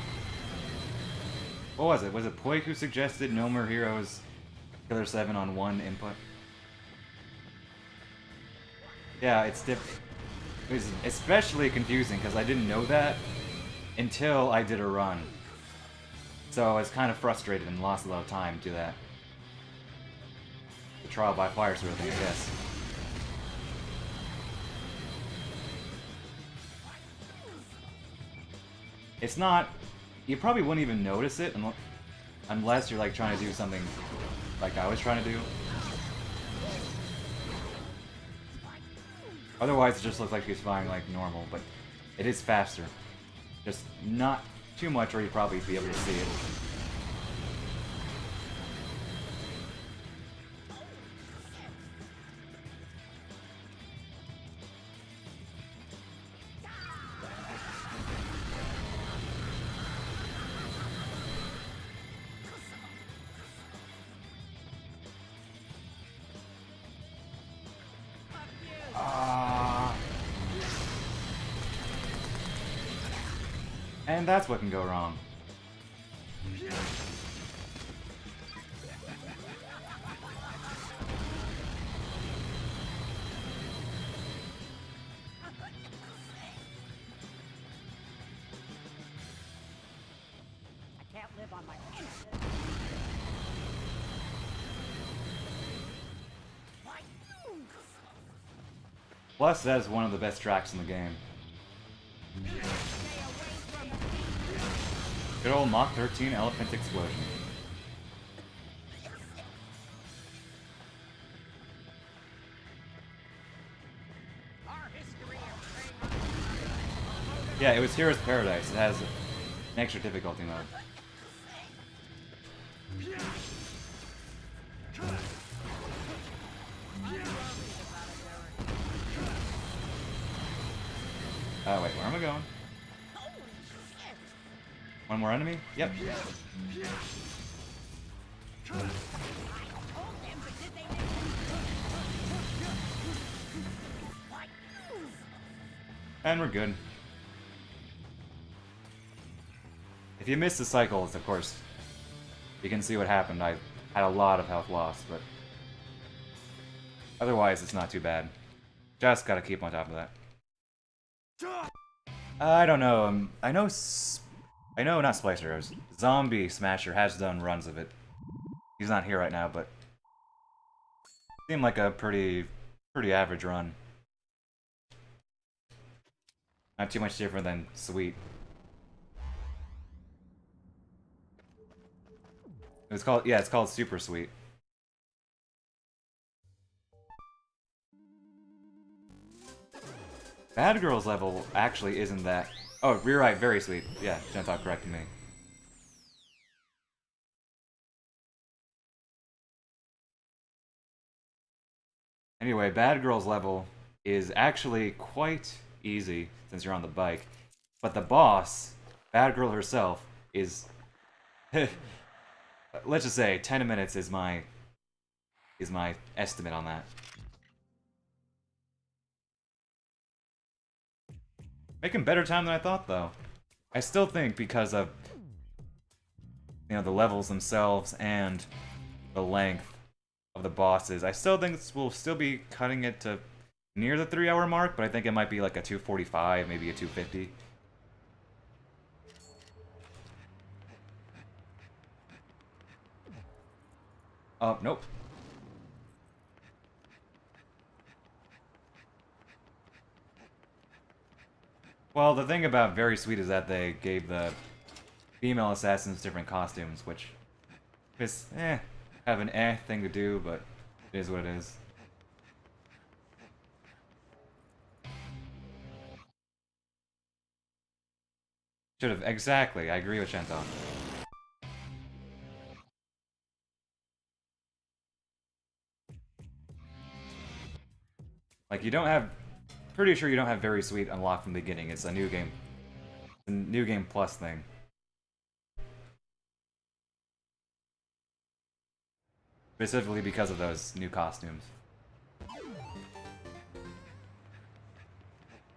What was it? Was it Poik who suggested No More Heroes, Killer 7 on one input? Yeah, it was especially confusing because I didn't know that until I did a run. So I was kind of frustrated and lost a lot of time to that. The trial by fire sort of thing, I guess. It's not... You probably wouldn't even notice it unless you're like trying to do something like I was trying to do. Otherwise it just looks like he's firing like normal, but it is faster. Just not too much or you'd probably be able to see it. And that's what can go wrong. I can't live on my Plus, that is one of the best tracks in the game. Good old Mach 13 Elephant Explosion. Yeah, it was Hero's Paradise. It has an extra difficulty mode. Oh, wait, where am I going? One more enemy? Yep. And we're good. If you miss the cycles, of course, you can see what happened. I had a lot of health loss, but otherwise it's not too bad. Just gotta keep on top of that. I don't know. I know not Splicer. Zombie Smasher has done runs of it. He's not here right now, but seemed like a pretty average run. Not too much different than Sweet. It's called Super Sweet. Bad Girl's level actually isn't that. Oh, you're right, very sweet. Yeah, Gentok corrected me. Anyway, Bad Girl's level is actually quite easy since you're on the bike. But the boss, Bad Girl herself, is let's just say 10 minutes is my estimate on that. Making better time than I thought, though. I still think because of, you know, the levels themselves and the length of the bosses, I still think we'll still be cutting it to near the 3-hour mark, but I think it might be like a 2:45, maybe a 2:50. Oh, nope. Well, the thing about Very Sweet is that they gave the female assassins different costumes, which is, have an thing to do, but it is what it is. Should have, exactly, I agree with Shanton. Like, you don't have, pretty sure you don't have Very Sweet unlocked from the beginning, it's a new game plus thing. Specifically because of those new costumes.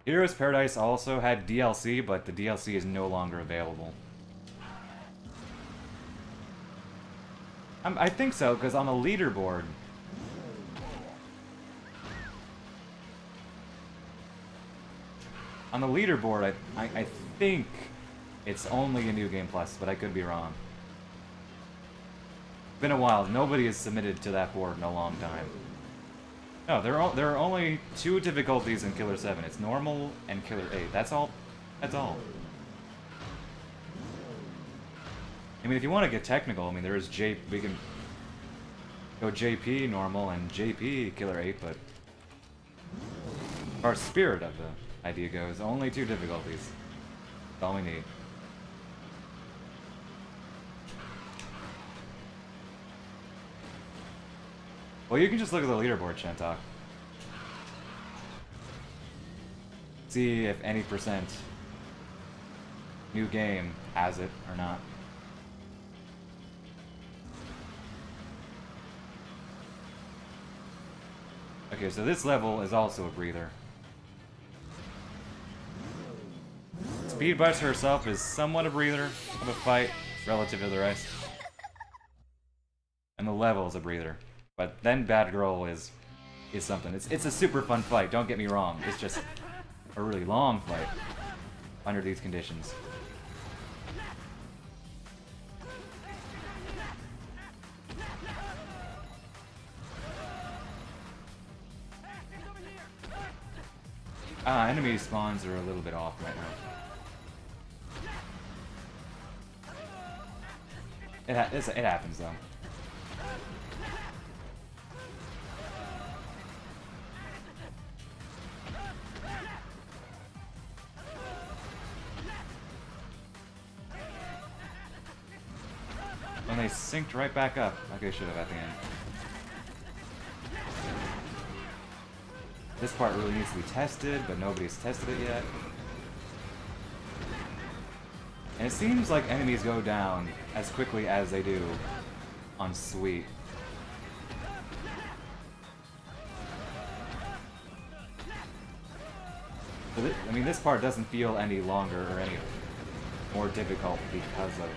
Heroes Paradise also had DLC, but the DLC is no longer available. I think so, because on the leaderboard... On the leaderboard, I think it's only a New Game Plus, but I could be wrong. It's been a while. Nobody has submitted to that board in a long time. No, there are only 2 difficulties in Killer 7. It's normal and Killer 8. That's all. That's all. I mean, if you want to get technical, I mean, there is we can go JP normal and JP Killer 8, but our spirit of the idea goes, only 2 difficulties. That's all we need. Well, you can just look at the leaderboard, Shantok. See if any percent new game has it or not. Okay, so this level is also a breather. Speed Buster herself is somewhat a breather of a fight relative to the rest. And the level is a breather. But then Bad Girl is something. It's a super fun fight, don't get me wrong. It's just a really long fight under these conditions. Enemy spawns are a little bit off right now. It happens though. And they synced right back up, like they should have at the end. This part really needs to be tested, but nobody's tested it yet. And it seems like enemies go down as quickly as they do on Sweet. So I mean, this part doesn't feel any longer or any more difficult because of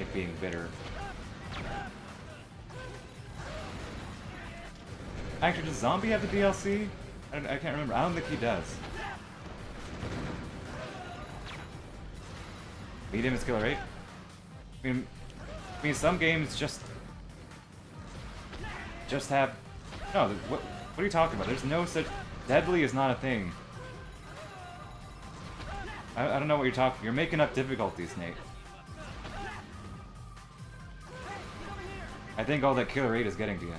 it being bitter. Actually, does Zombie have the DLC? I can't remember. I don't think he does. Medium is killer 8? I mean, some games just have... No, what are you talking about? There's no such... Deadly is not a thing. I don't know what you're talking... You're making up difficulties, Nate. I think all that killer 8 is getting to you.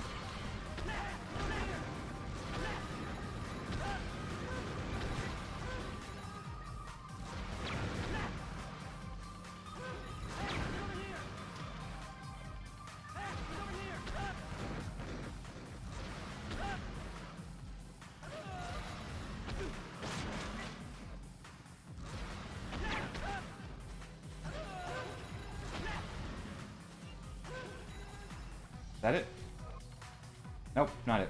Is that it? Nope, not it.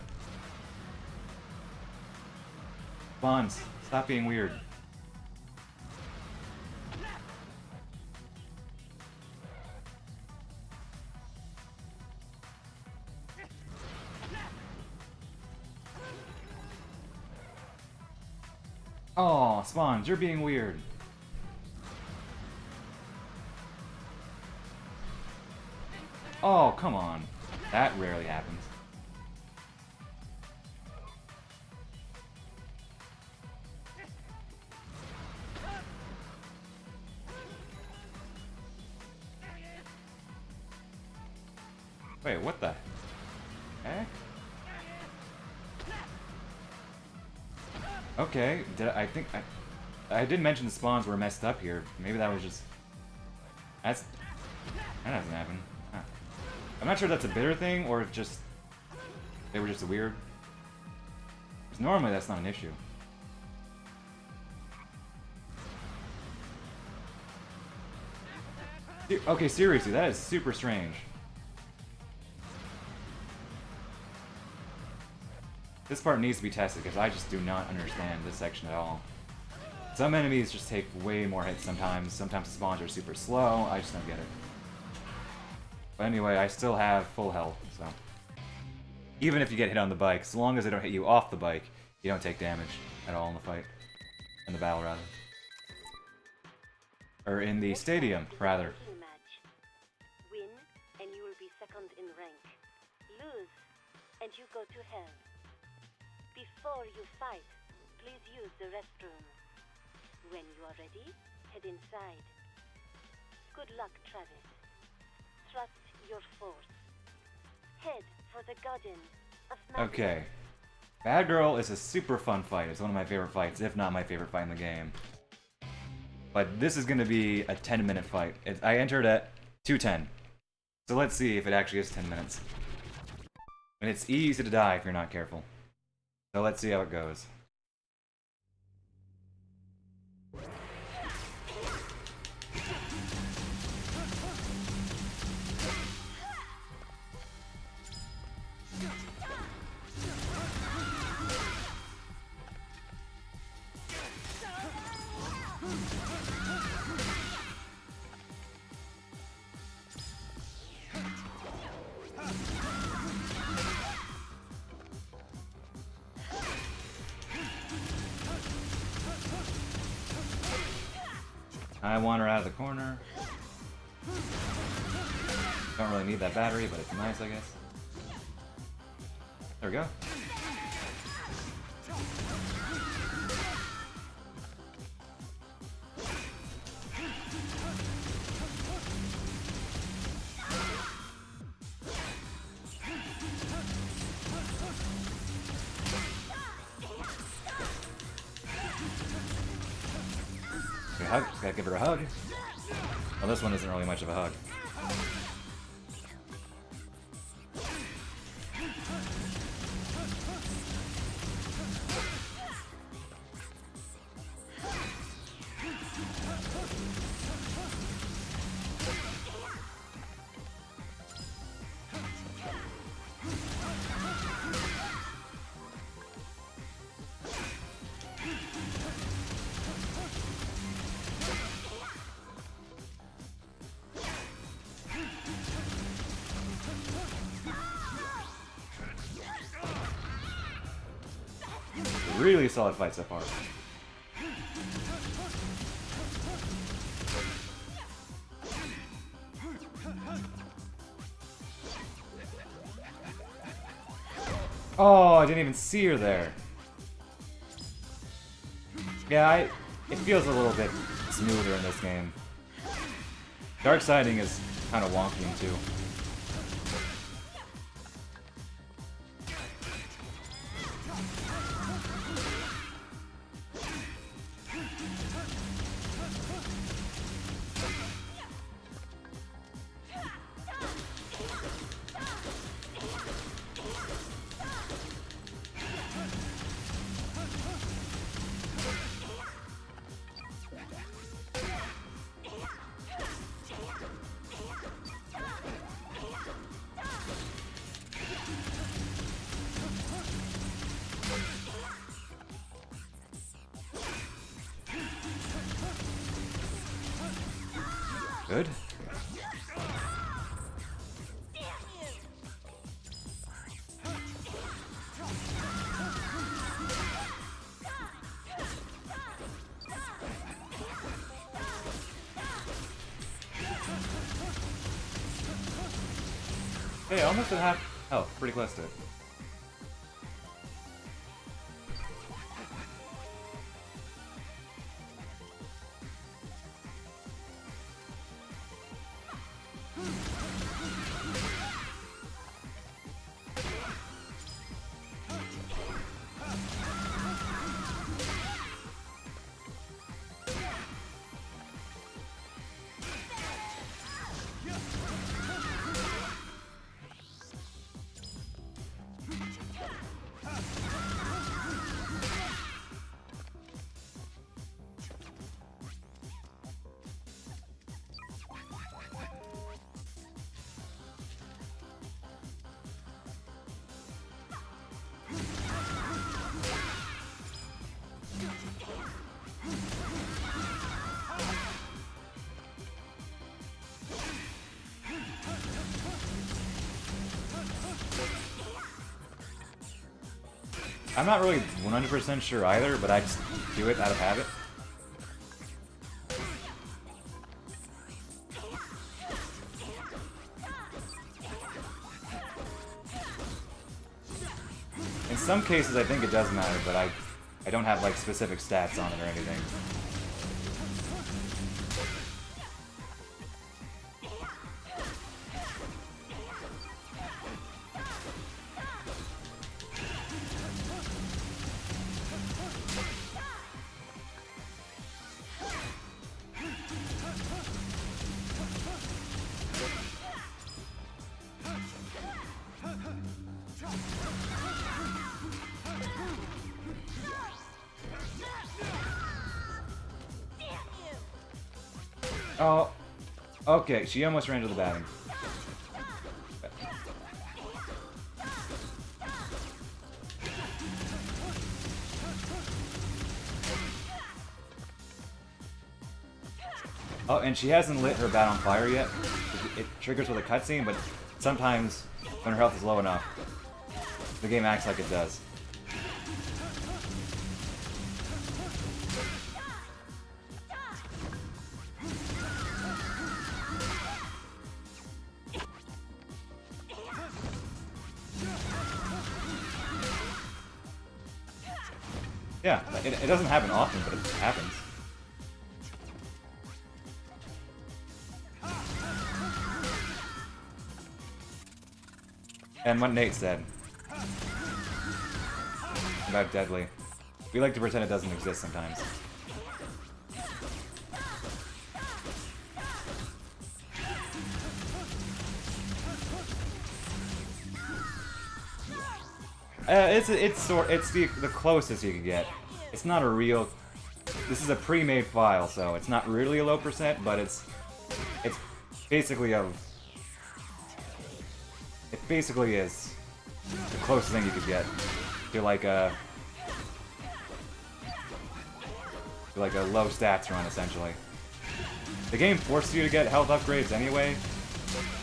Bonds, stop being weird. Oh, Spawns, you're being weird. Oh, come on. That rarely happens. Wait, what the heck? Okay, I did mention the spawns were messed up here. Maybe that was just... that doesn't happen. Huh. I'm not sure if that's a bitter thing, or if just... they were just weird. Because normally that's not an issue. Okay, seriously, that is super strange. This part needs to be tested, because I just do not understand this section at all. Some enemies just take way more hits sometimes. Sometimes the spawns are super slow. I just don't get it. But anyway, I still have full health, so... even if you get hit on the bike, as long as they don't hit you off the bike, you don't take damage at all in the fight. In the battle, rather. Or in the stadium, rather. Win, and you will be second in rank. Lose, and you go to hell. Before you fight, please use the restroom. When you are ready, head inside. Good luck, Travis. Trust your force. Head for the garden of magic. Okay. Bad Girl is a super fun fight. It's one of my favorite fights, if not my favorite fight in the game. But this is going to be a 10-minute fight. I entered at 2:10. So let's see if it actually is 10 minutes. And it's easy to die if you're not careful. So let's see how it goes. I want her out of the corner. Don't really need that battery, but it's nice, I guess. There we go. Just gotta give her a hug. Well, this one isn't really much of a hug. Really solid fight so far. Oh, I didn't even see her there. Yeah, it feels a little bit smoother in this game. Dark siding is kind of wonky too. Good. Hey, almost at half health. Pretty close to it. I'm not really 100% sure either, but I just do it out of habit. In some cases I think it does matter, but I don't have like specific stats on it or anything. Oh, okay, she almost ran to the batting. Oh, and she hasn't lit her bat on fire yet. It triggers with a cutscene, but sometimes when her health is low enough, the game acts like it does. Yeah, it doesn't happen often, but it happens. And what Nate said about Deadly. We like to pretend it doesn't exist sometimes. It's the closest you can get. It's not a real. This is a pre-made file, so it's not really a low percent, but it's basically a. It basically is the closest thing you could get to like a low stats run, essentially. The game forces you to get health upgrades anyway,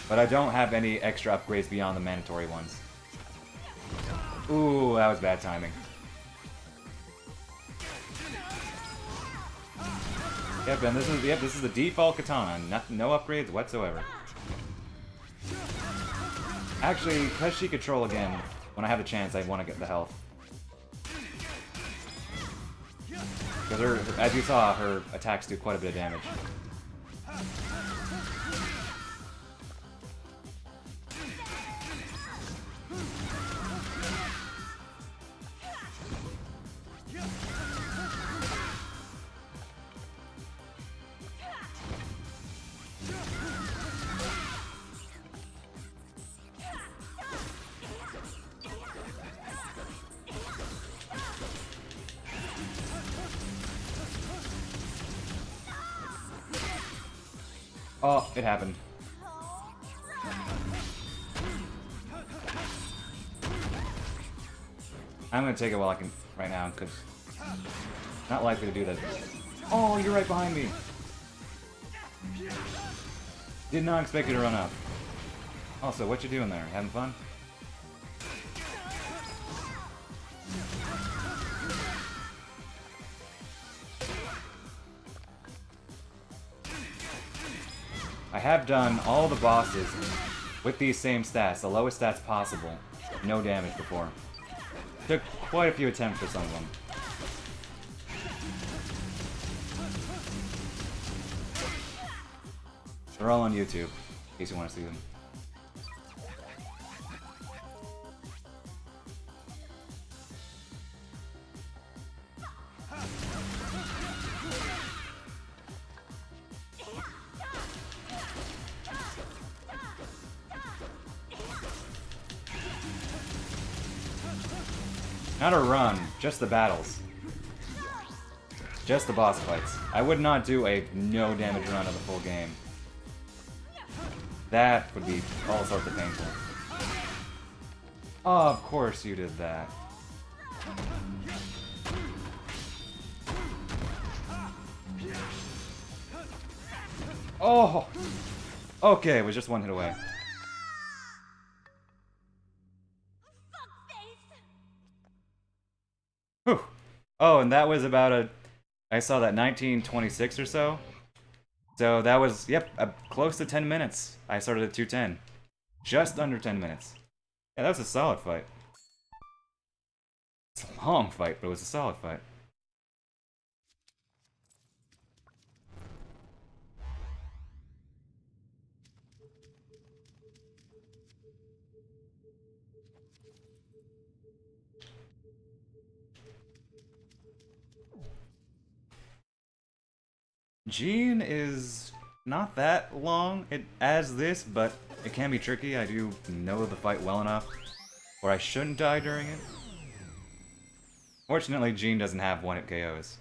but I don't have any extra upgrades beyond the mandatory ones. Ooh, that was bad timing. Yep, and this is the default katana. No upgrades whatsoever. Actually, because she could troll again, when I have the chance, I want to get the health. Because as you saw, her attacks do quite a bit of damage. Oh, it happened. I'm gonna take it while I can right now, because not likely to do that. Oh, you're right behind me. Did not expect you to run up. Also, what you doing there? Having fun? I have done all the bosses with these same stats, the lowest stats possible. No damage before. Took quite a few attempts for some of them. They're all on YouTube, in case you want to see them. Not a run, just the battles. Just the boss fights. I would not do a no damage run of the full game. That would be all sorts of painful. Oh, of course you did that. Oh! Okay, it was just one hit away. Whew. Oh, and that was about I saw that 1926 or so. So that was, yep, close to 10 minutes. I started at 210. Just under 10 minutes. Yeah, that was a solid fight. It's a long fight, but it was a solid fight. Gene is not that long as this, but it can be tricky. I do know the fight well enough where I shouldn't die during it. Fortunately, Gene doesn't have one-hit KOs.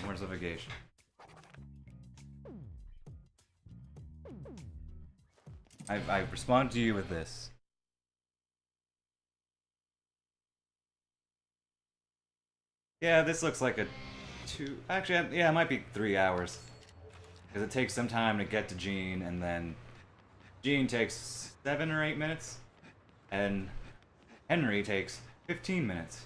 Where's the vacation? I respond to you with this. Yeah, this looks like a actually, yeah, it might be 3 hours. Because it takes some time to get to Gene, and then Gene takes 7 or 8 minutes, and Henry takes 15 minutes.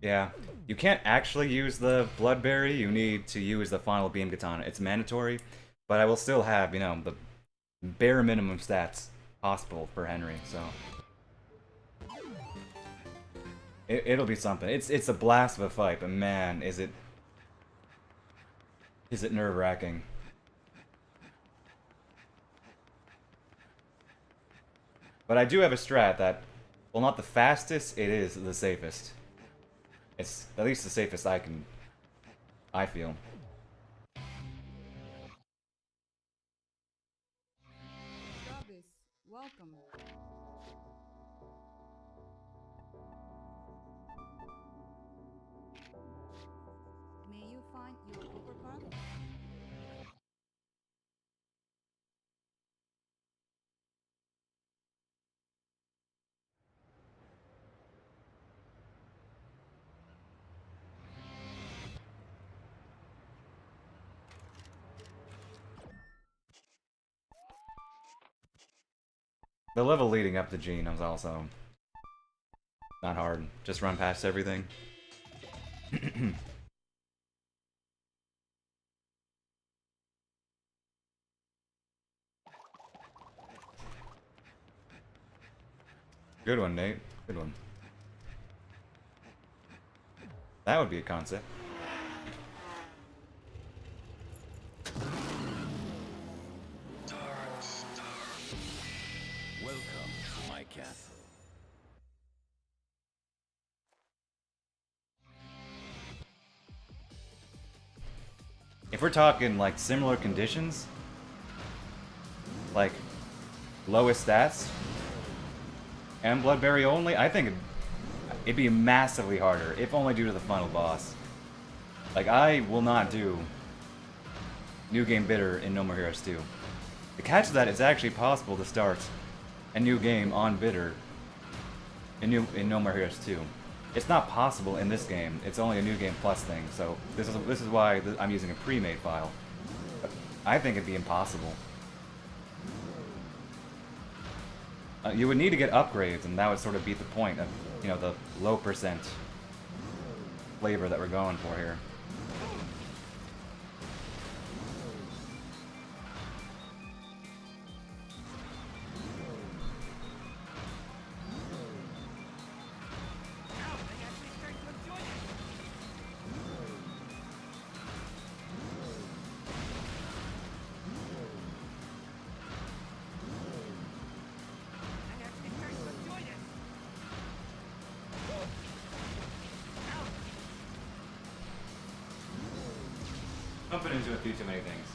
Yeah, you can't actually use the Bloodberry, you need to use the Final Beam Katana. It's mandatory, but I will still have, you know, the bare minimum stats possible for Henry, so... It'll be something. It's a blast of a fight, but man, is it nerve-wracking. But I do have a strat that, well, not the fastest, it is the safest. It's at least the safest I feel. Travis, welcome. May you find your uppercut? The level leading up to Gene was also not hard. Just run past everything. Good one, Nate. Good one. That would be a concept. Welcome to my castle. If we're talking like similar conditions, like lowest stats and Bloodberry only, I think it'd be massively harder, if only due to the final boss. Like, I will not do New Game Bitter in No More Heroes 2. The catch is that it's actually possible to start a new game on Bitter in No More Heroes 2. It's not possible in this game. It's only a New Game Plus thing, so this is why I'm using a pre-made file. I think it'd be impossible. You would need to get upgrades, and that would sort of beat the point of, you know, the low percent flavor that we're going for here. Jumping into a few too many things.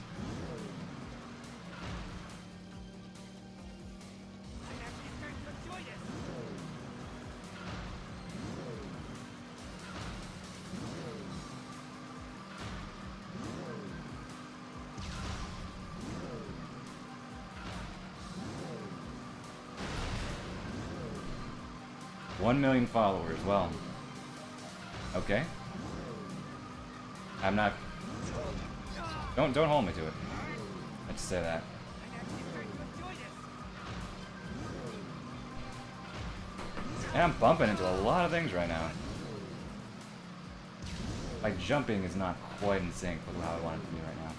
One million followers. Well, okay. I'm not. Don't hold me to it. I just say that. And I'm bumping into a lot of things right now. My jumping is not quite in sync with how I want it to be right now.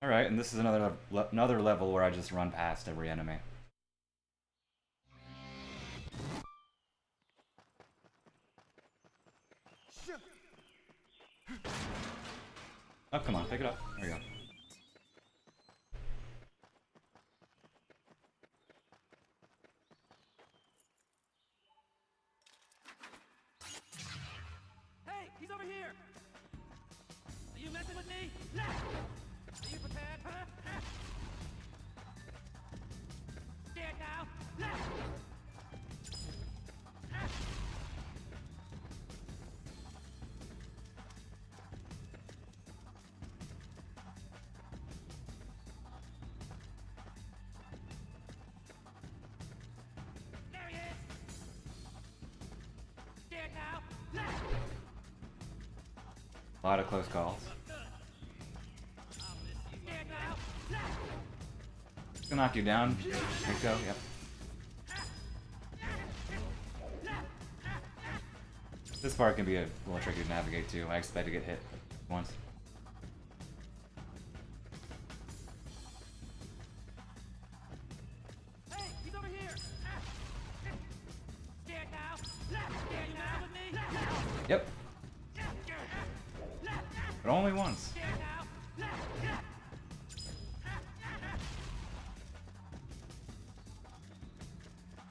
Alright, and this is another level where I just run past every enemy. Oh, come on, pick it up. There we go. Hey, he's over here! Are you messing with me? Are you prepared? Huh? Scared now? A lot of close calls. Gonna knock you down. Rico, yep. This part can be a little tricky to navigate too. I expect to get hit once. Hey, he's over here! Scared now? Scared now with me? Yep. But only once.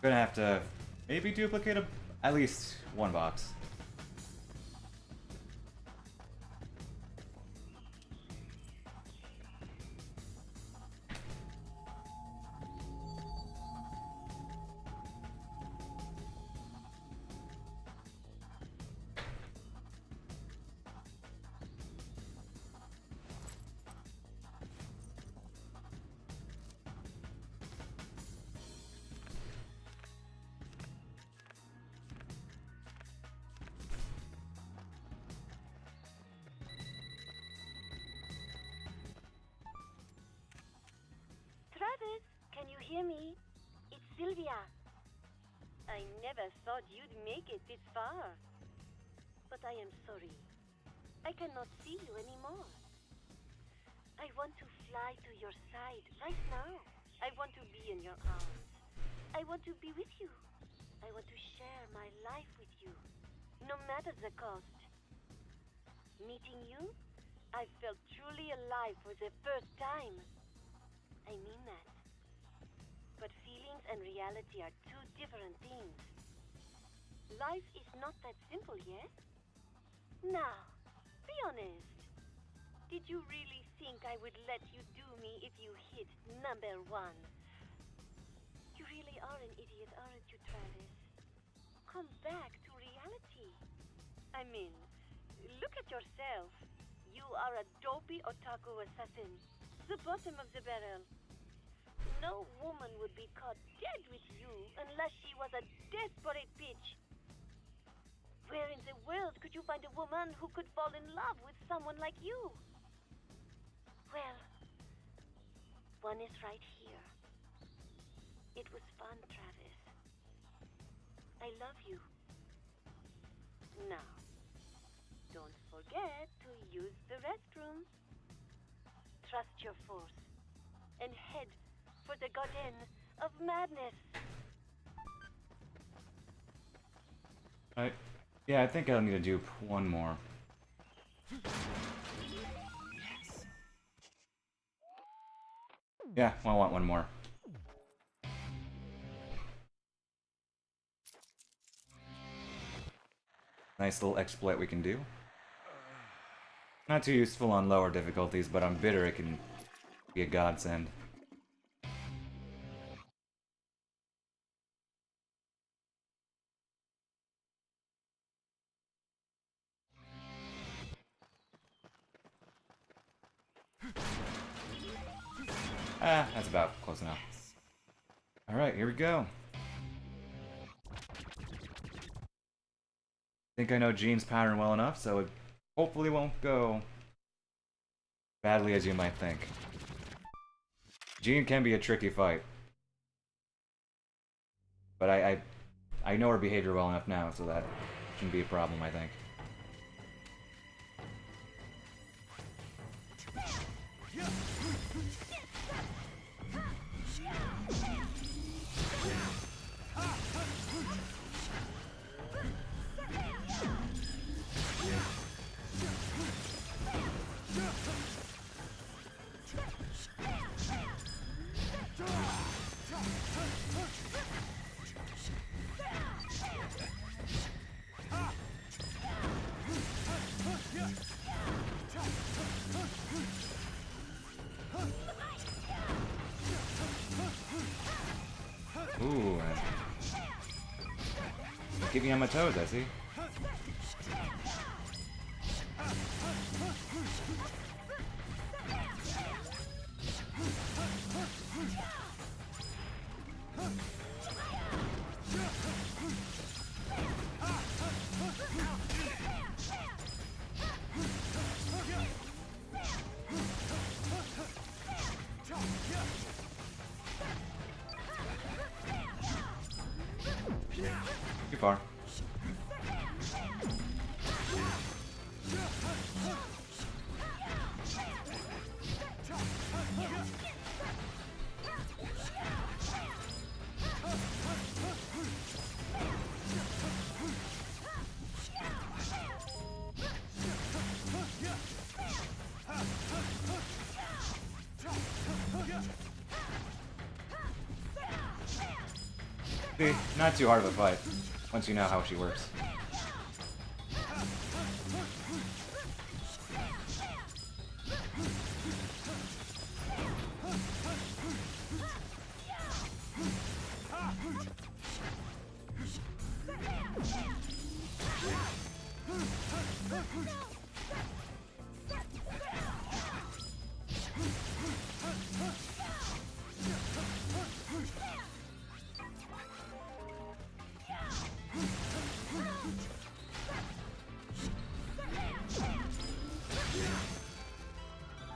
Gonna have to maybe duplicate at least one box. Travis, can you hear me? It's Sylvia. I never thought you'd make it this far. But I am sorry. I cannot see you anymore. I want to fly to your side right now. I want to be in your arms. I want to be with you. I want to share my life with you, no matter the cost. Meeting you, I felt truly alive for the first time. I mean that. But feelings and reality are two different things. Life is not that simple, yes? Now, be honest. Did you really think I would let you do me if you hit number 1? You really are an idiot, aren't you, Travis? Come back to reality. I mean, look at yourself. You are a dopey otaku assassin. The bottom of the barrel. No woman would be caught dead with you unless she was a desperate bitch. Where in the world could you find a woman who could fall in love with someone like you? Well, one is right here. It was fun, Travis. I love you. Now, don't forget to use the restroom. Trust your force and head for the garden of madness. Yeah, I think I'll need to do one more. Yeah, I want one more. Nice little exploit we can do. Not too useful on lower difficulties, but on bitter it can be a godsend. Ah, that's about close enough. Alright, here we go. I think I know Jean's pattern well enough, so it hopefully won't go badly as you might think. Jean can be a tricky fight. But I know her behavior well enough now, so that shouldn't be a problem, I think. Ooh, keep me on my toes, I see. far. See, not too hard of a fight, once you know how she works.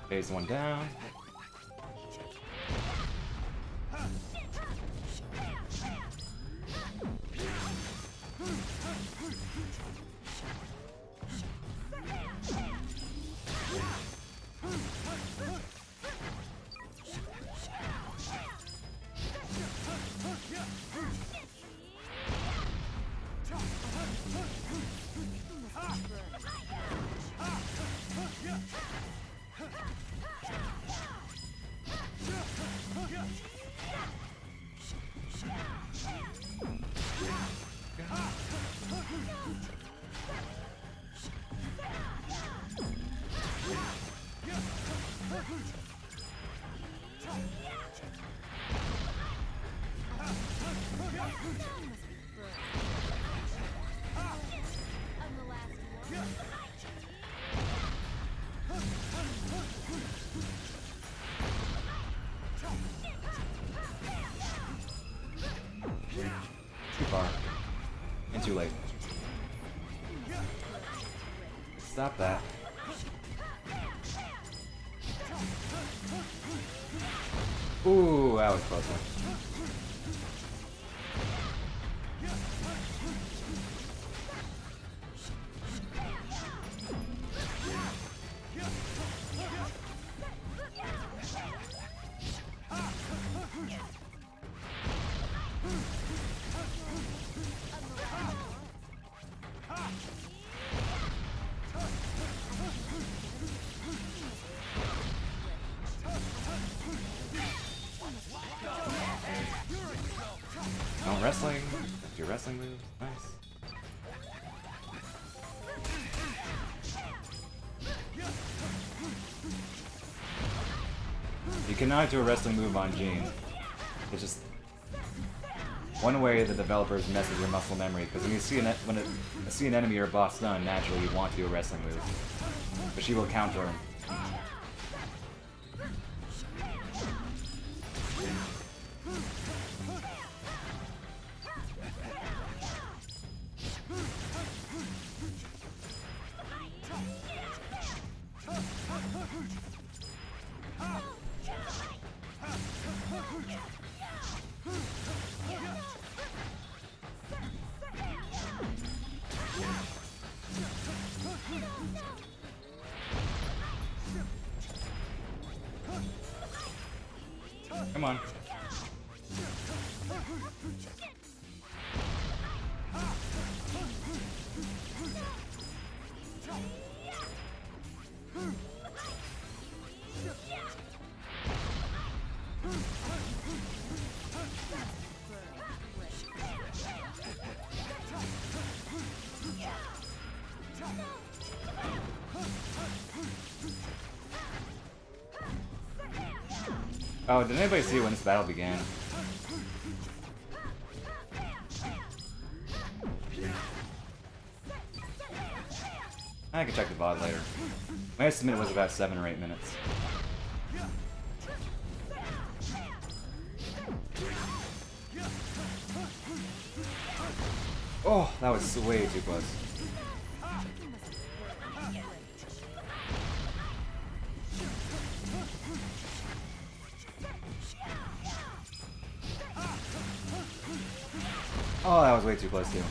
Phase one down. Too far. And too late. Stop that. Ooh, that was close one. No wrestling. That's your wrestling move. Nice. You cannot do a wrestling move on Jean. It's just one way the developers mess with your muscle memory, because when you see an enemy or a boss stun, naturally you want to do a wrestling move, but she will counter him. Come on. Oh, did anybody see when this battle began? I can check the VOD later. My estimate was about 7 or 8 minutes. Oh, that was way too close. Oh, that was way too close too.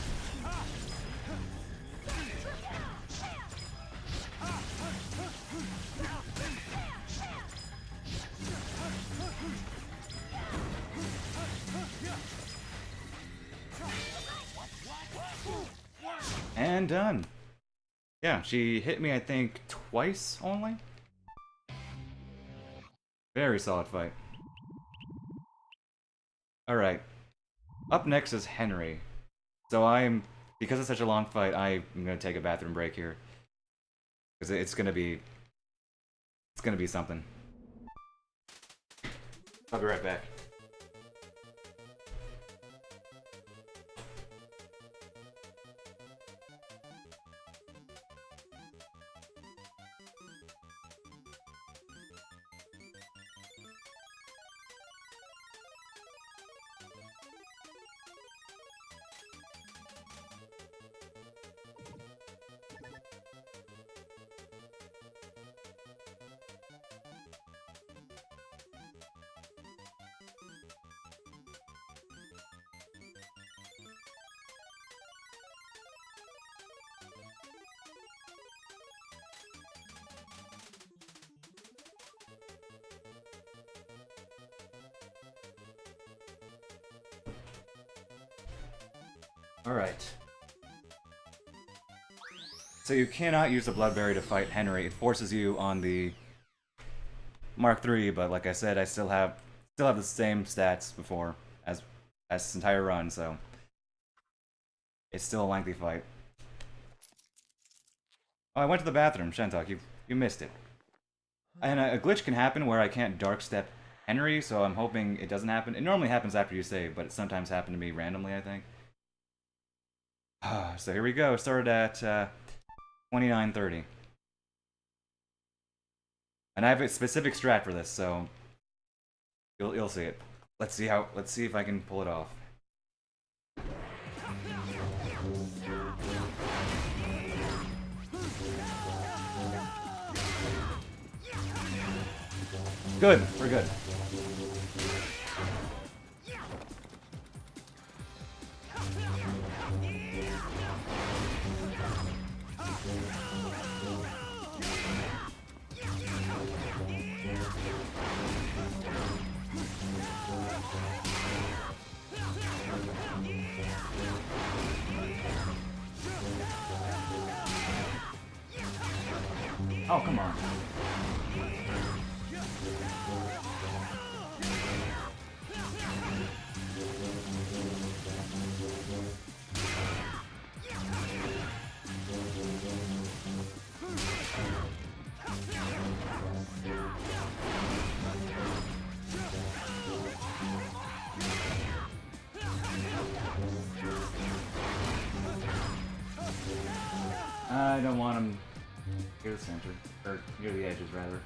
And done. Yeah, she hit me, I think, twice only. Very solid fight. Alright. Up next is Henry. So because it's such a long fight, I'm gonna take a bathroom break here. Because it's gonna be something. I'll be right back. Alright. So you cannot use the Bloodberry to fight Henry. It forces you on the Mark III, but like I said, I still have the same stats before as this entire run, so it's still a lengthy fight. Oh, I went to the bathroom, Shentok. You missed it. And a glitch can happen where I can't Dark Step Henry, so I'm hoping it doesn't happen. It normally happens after you save, but it sometimes happened to me randomly, I think. So here we go. Started at 29:30, and I have a specific strat for this, so you'll see it. Let's see if I can pull it off. Good, we're good. Oh, come on. I don't want him near the center, or near the edges, rather.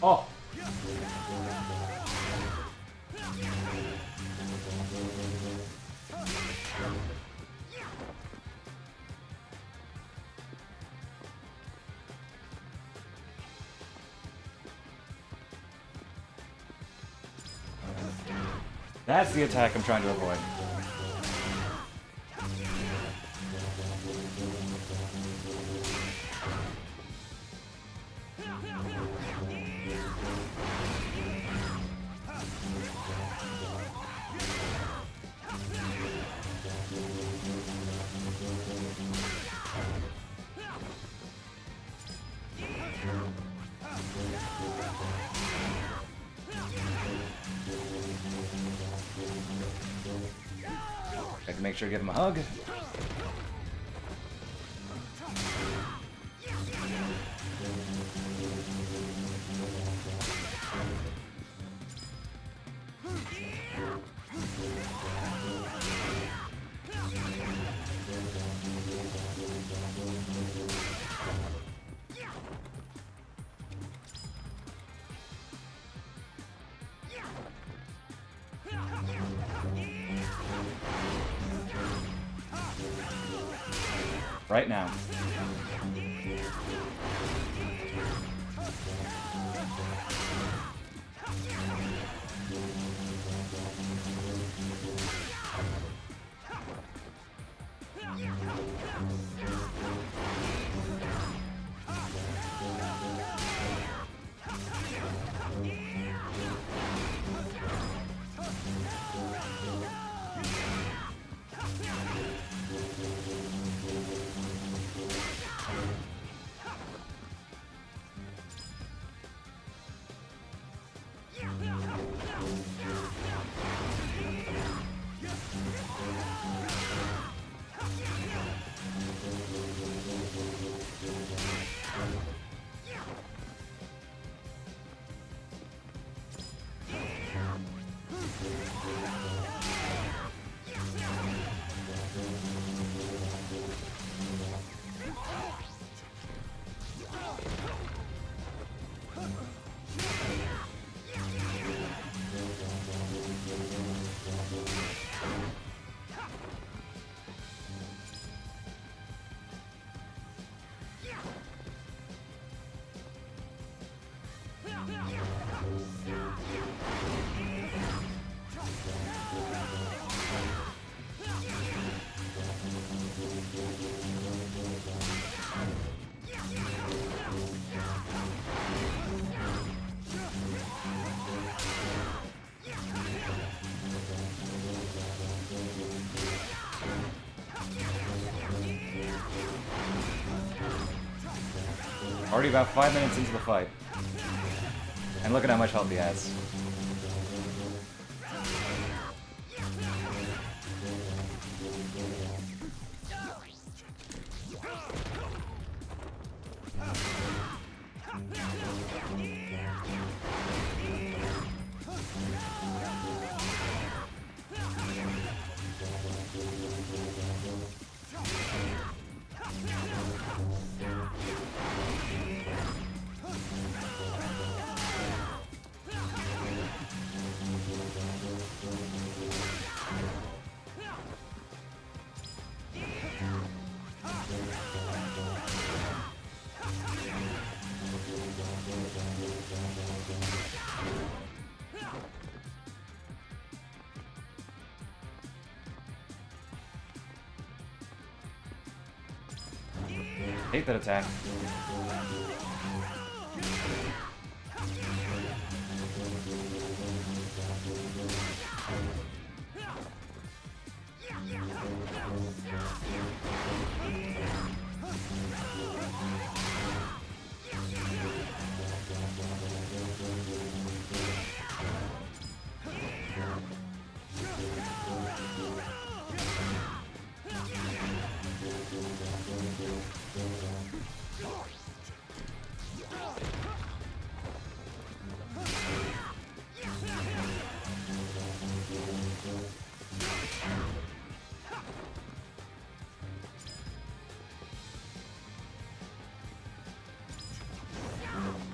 Oh! That's the attack I'm trying to avoid. I can make sure to give him a hug. Right now. Already about 5 minutes into the fight. And look at how much health he has. Hate that attack.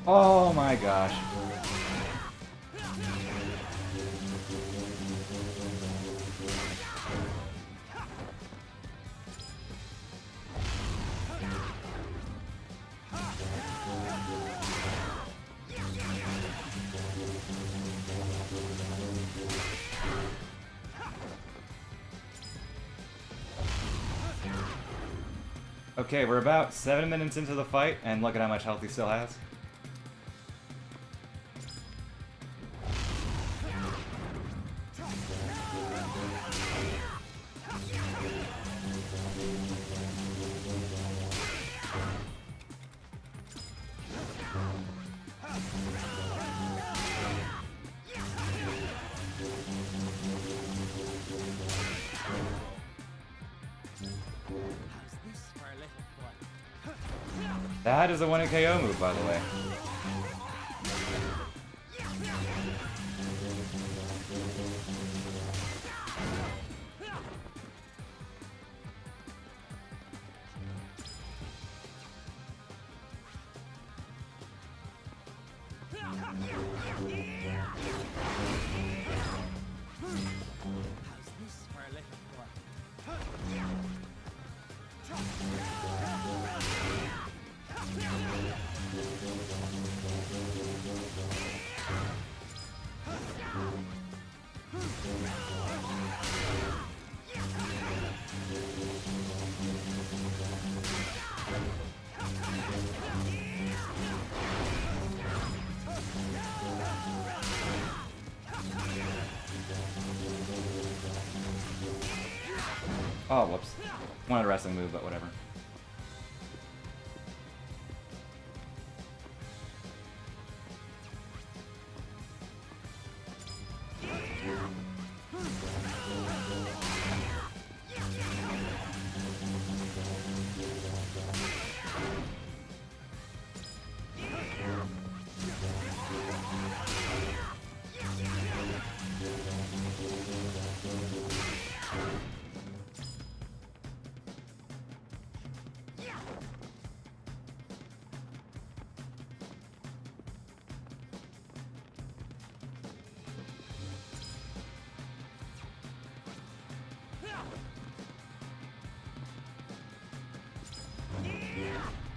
Oh my gosh. Okay, we're about 7 minutes into the fight, and look at how much health he still has. That is a 1-hit KO move, by the way. Oh, whoops. Wanted a wrestling move, but whatever.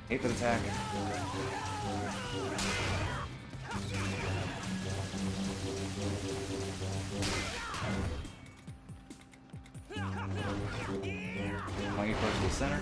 Hate that attack. Monkey close to the center.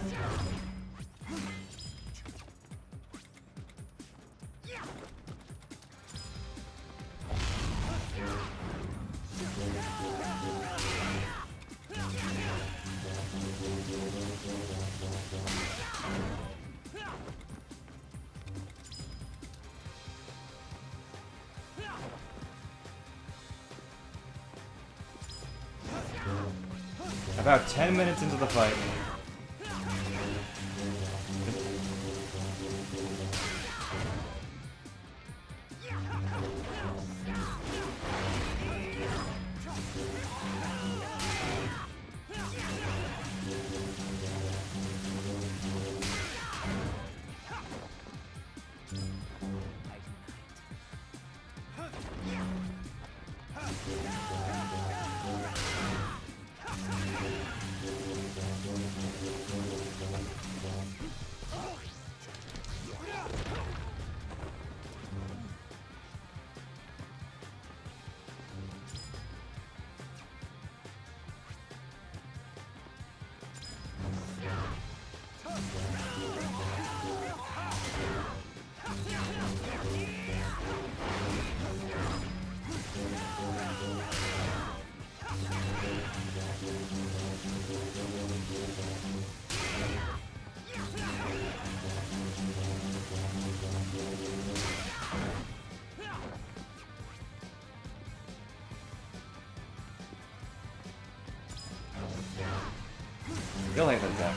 About 10 minutes into the fight. Still hate that attack.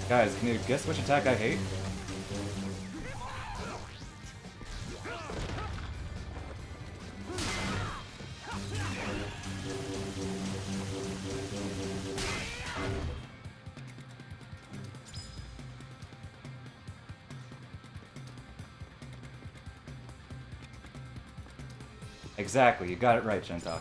Guys, can you guess which attack I hate? Exactly, you got it right, Shentok.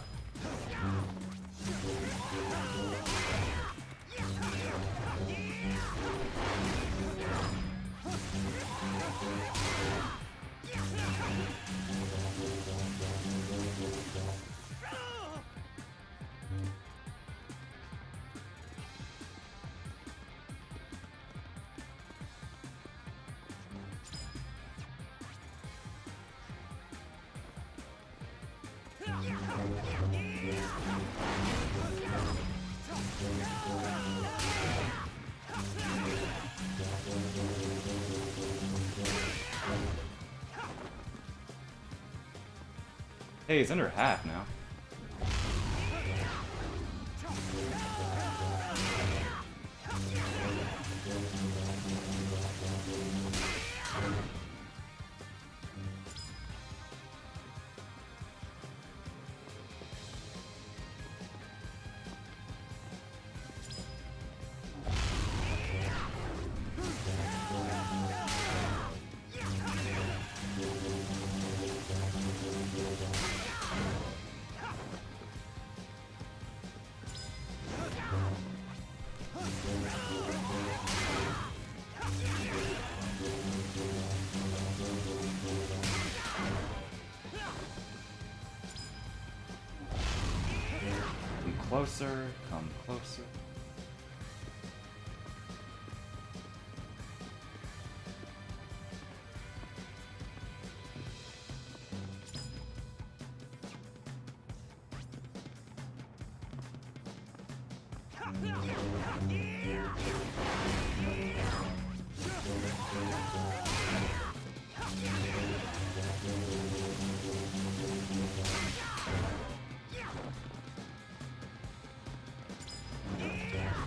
Hey, it's under half now. Closer, come closer.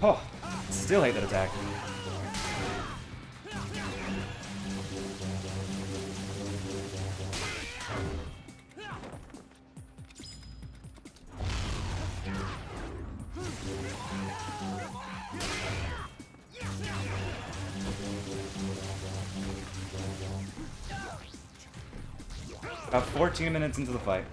Oh, still hate that attack. About 14 minutes into the fight.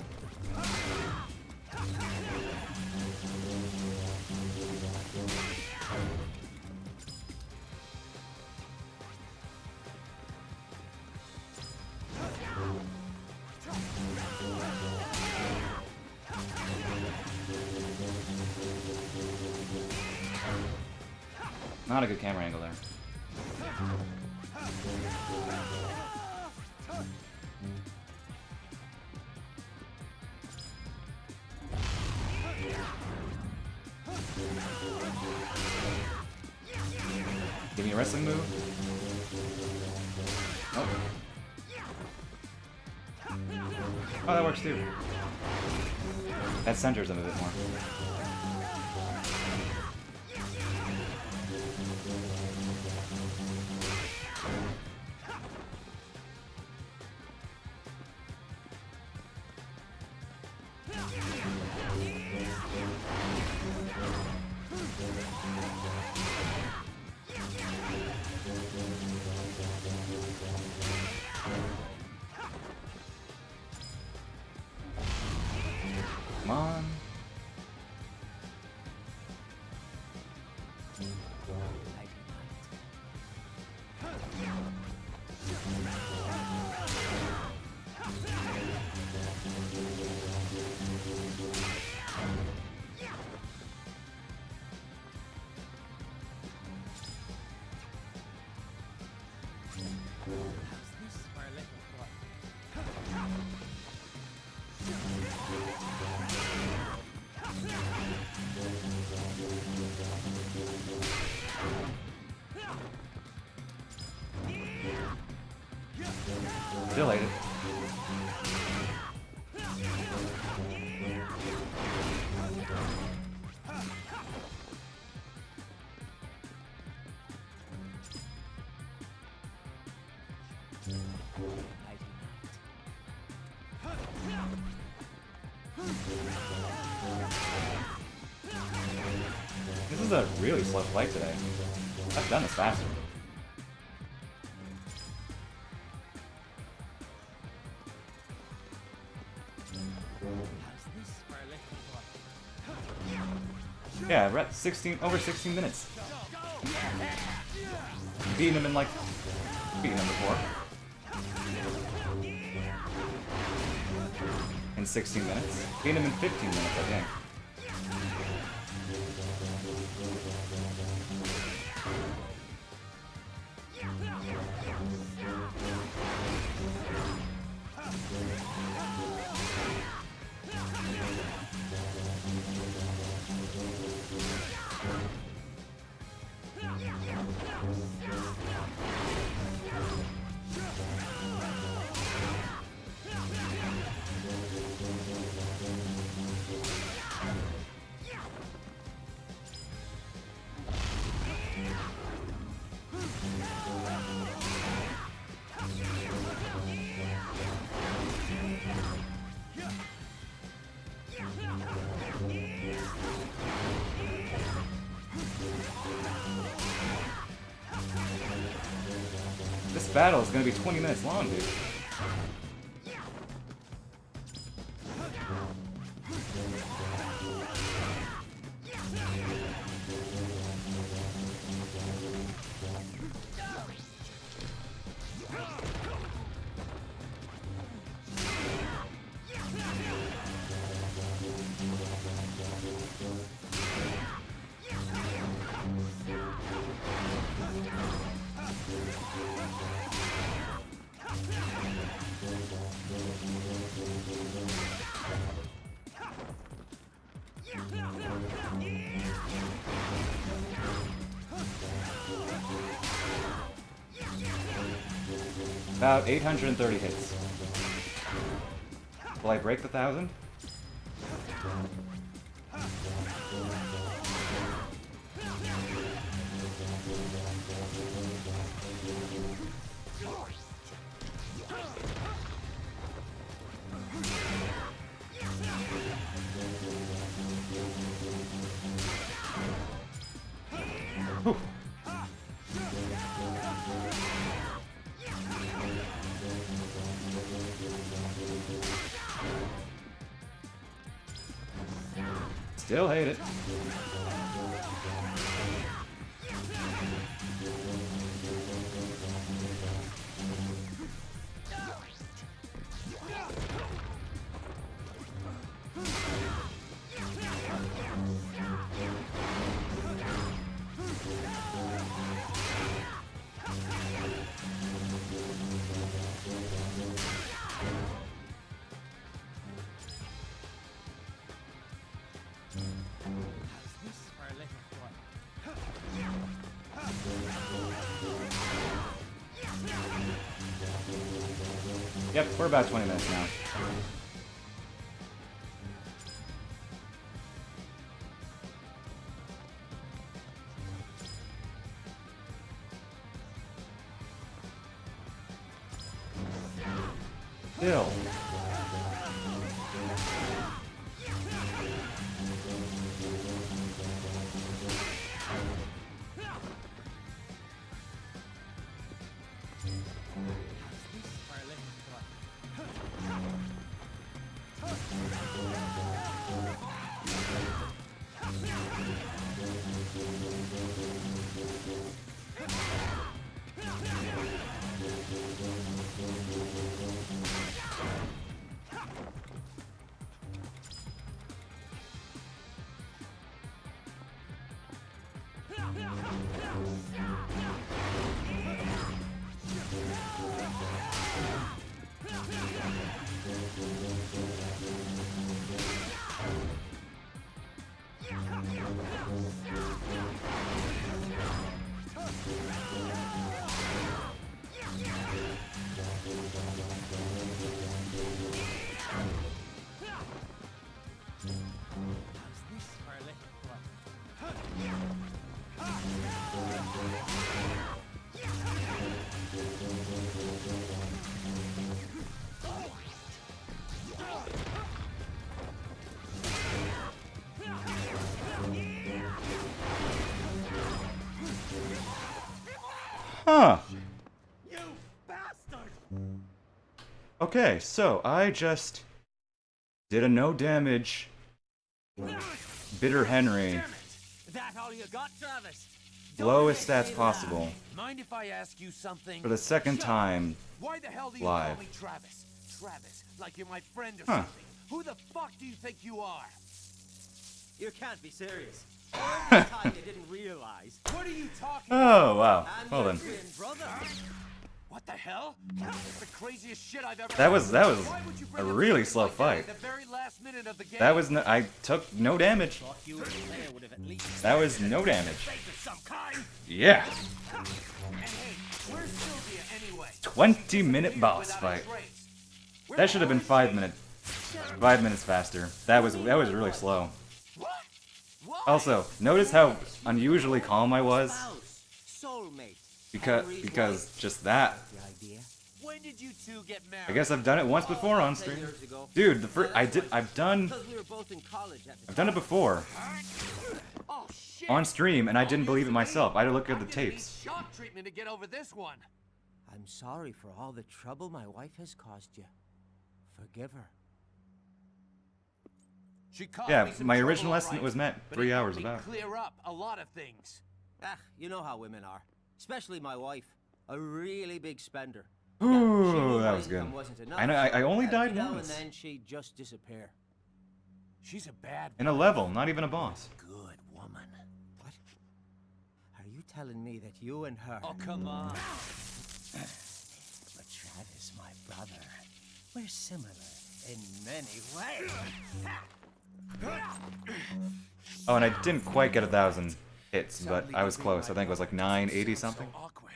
Not a good camera angle there. Give me a wrestling move. Nope. Oh, that works too. That centers him a bit more. Come on. Still ate it. This is a really slow fight today. I've done this faster. Yeah, we're at over 16 minutes. Beating him before. In 16 minutes. Beating him in 15 minutes, I think. This battle is going to be 20 minutes long, dude. About 830 hits. Will I break the 1,000? Whew. Still hate it. Yep, we're about 20 minutes now. Still. Huh. You bastard! Okay, so I just did a no damage Bitter Henry. Damn it! That all you got, Travis? Lowest stats possible Mind if I ask you something? for the second time. Why the hell do you live. call me Travis? Travis, like you're my friend or Huh. something. Who the fuck do you think you are? You can't be serious. All this time you didn't realize. What are you talking Oh, wow. I'm Well your then. twin brother. What the hell? That's the craziest shit I've ever That was Why would you a bring up really something slow like that fight. at the very last minute of the game? That was no, I took no damage. Thought you as a player would have at least That was no damage. Fake of some kind. Yeah. And hey, where's Sylvia anyway? 20-minute boss Without fight. a trace. Where That the should have hell been is 5 she? minutes. 5 minutes faster. That was really slow. What? What? Also, notice how unusually calm I was spouse, soulmate. because just that. The idea. When did you two get married? I guess I've done it once before on 10 stream. years ago. Dude, I've done Because we were both in college at the I've done it before Oh shit! on stream and I didn't believe it myself. I had to look at the I'm gonna need tapes. shock treatment to get over this one. I'm sorry for all the trouble my wife has caused you. Forgive her. She caused Yeah, me some my trouble, original all estimate right, was met but 3 it helped hours me about. clear up a lot of things. Ah, you know how women are. Especially my wife. A really big spender. Ooh, she knew that my was good. income wasn't enough, I know. I only so died every now once and then she'd just disappear. She's a bad in a level, not even a boss. good woman. What? Are you telling me that you and her... Oh come on. But Travis, my brother, we're similar in many ways. Oh, and I didn't quite get 1,000 hits, but I was close. I think it was like 980 something. So awkward.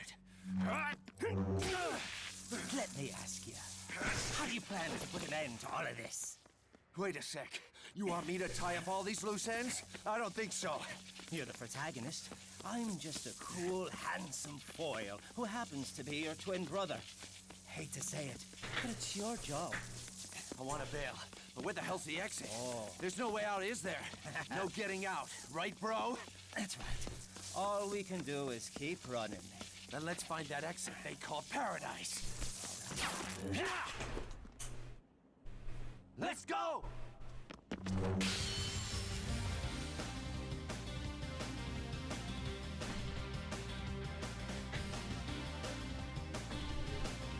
Let me ask you, how do you plan to put an end to all of this? Wait a sec. You want me to tie up all these loose ends? I don't think so. You're the protagonist. I'm just a cool, handsome foil who happens to be your twin brother. Hate to say it, but it's your job. I want to bail, but where the hell's the exit? Oh. There's no way out, is there? No getting out, right, bro? That's right. All we can do is keep running. Then let's find that exit they call paradise. Let's go!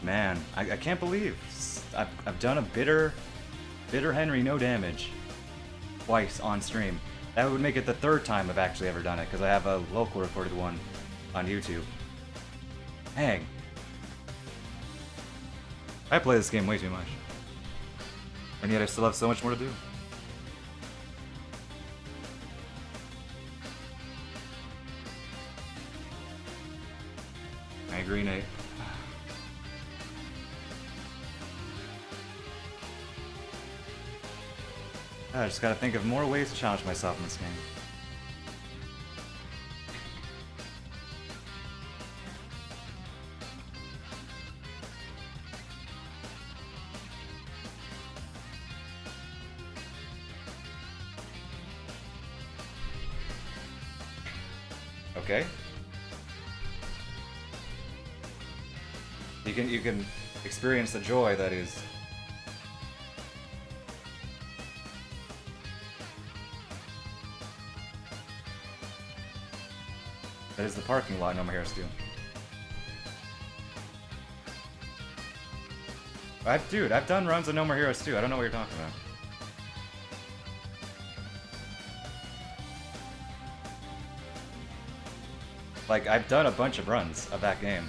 Man, I can't believe I've done a bitter Henry no damage twice on stream. That would make it the 3rd time I've actually ever done it because I have a local recorded one on YouTube. Dang. I play this game way too much. And yet I still have so much more to do. I agree, Nate. I just gotta think of more ways to challenge myself in this game. Okay. You can experience the joy that is the parking lot in No More Heroes 2. Dude, I've done runs of No More Heroes 2. I don't know what you're talking about. Like, I've done a bunch of runs of that game.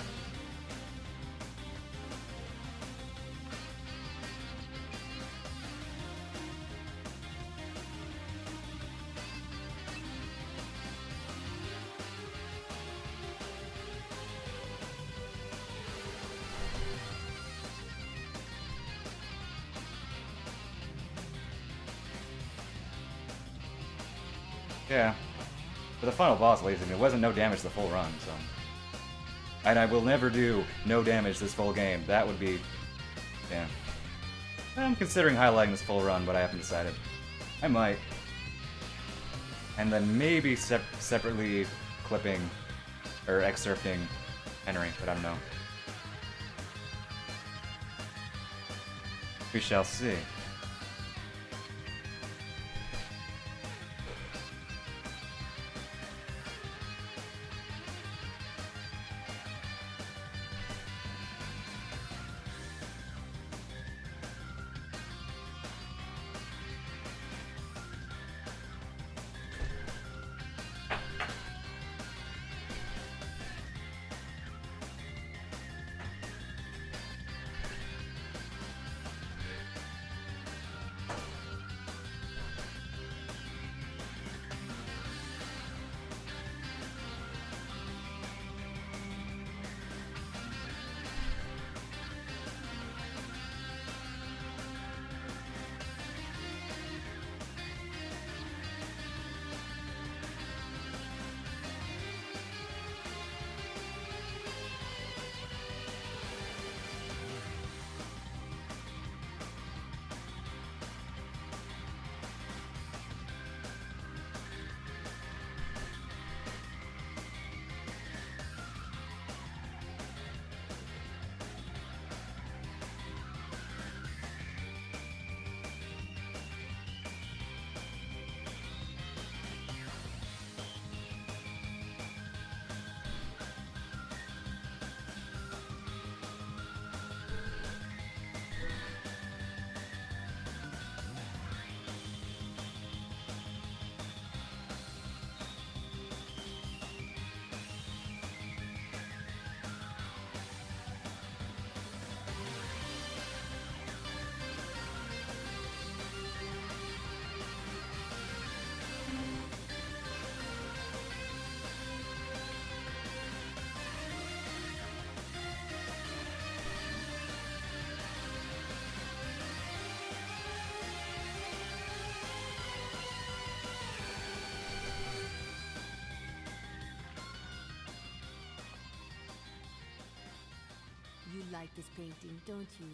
Yeah. But the final boss, ladies and gentlemen, it wasn't no damage the full run, so... And I will never do no damage this full game. That would be... yeah. I'm considering highlighting this full run, but I haven't decided. I might. And then maybe separately clipping or excerpting Henry, but I don't know. We shall see. You like this painting, don't you?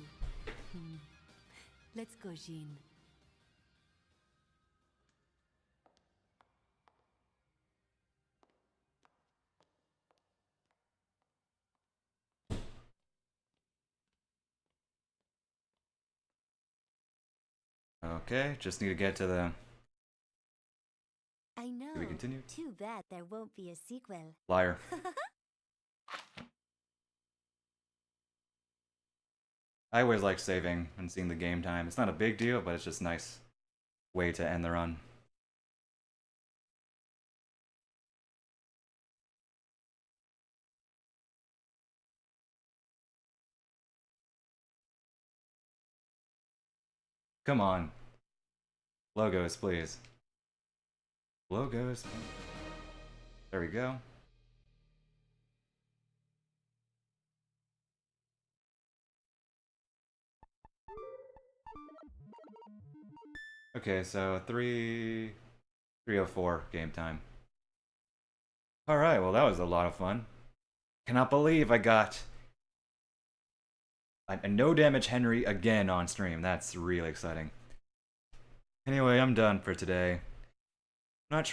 Let's go, Jean. Okay, just need to get to the... I know. Do we continue? Too bad there won't be a sequel. Liar. I always like saving and seeing the game time. It's not a big deal, but it's just a nice way to end the run. Come on. Logos, please. Logos. There we go. Okay, so 3:04 game time. Alright, well that was a lot of fun. Cannot believe I got a no damage Henry again on stream. That's really exciting. Anyway, I'm done for today. Not sure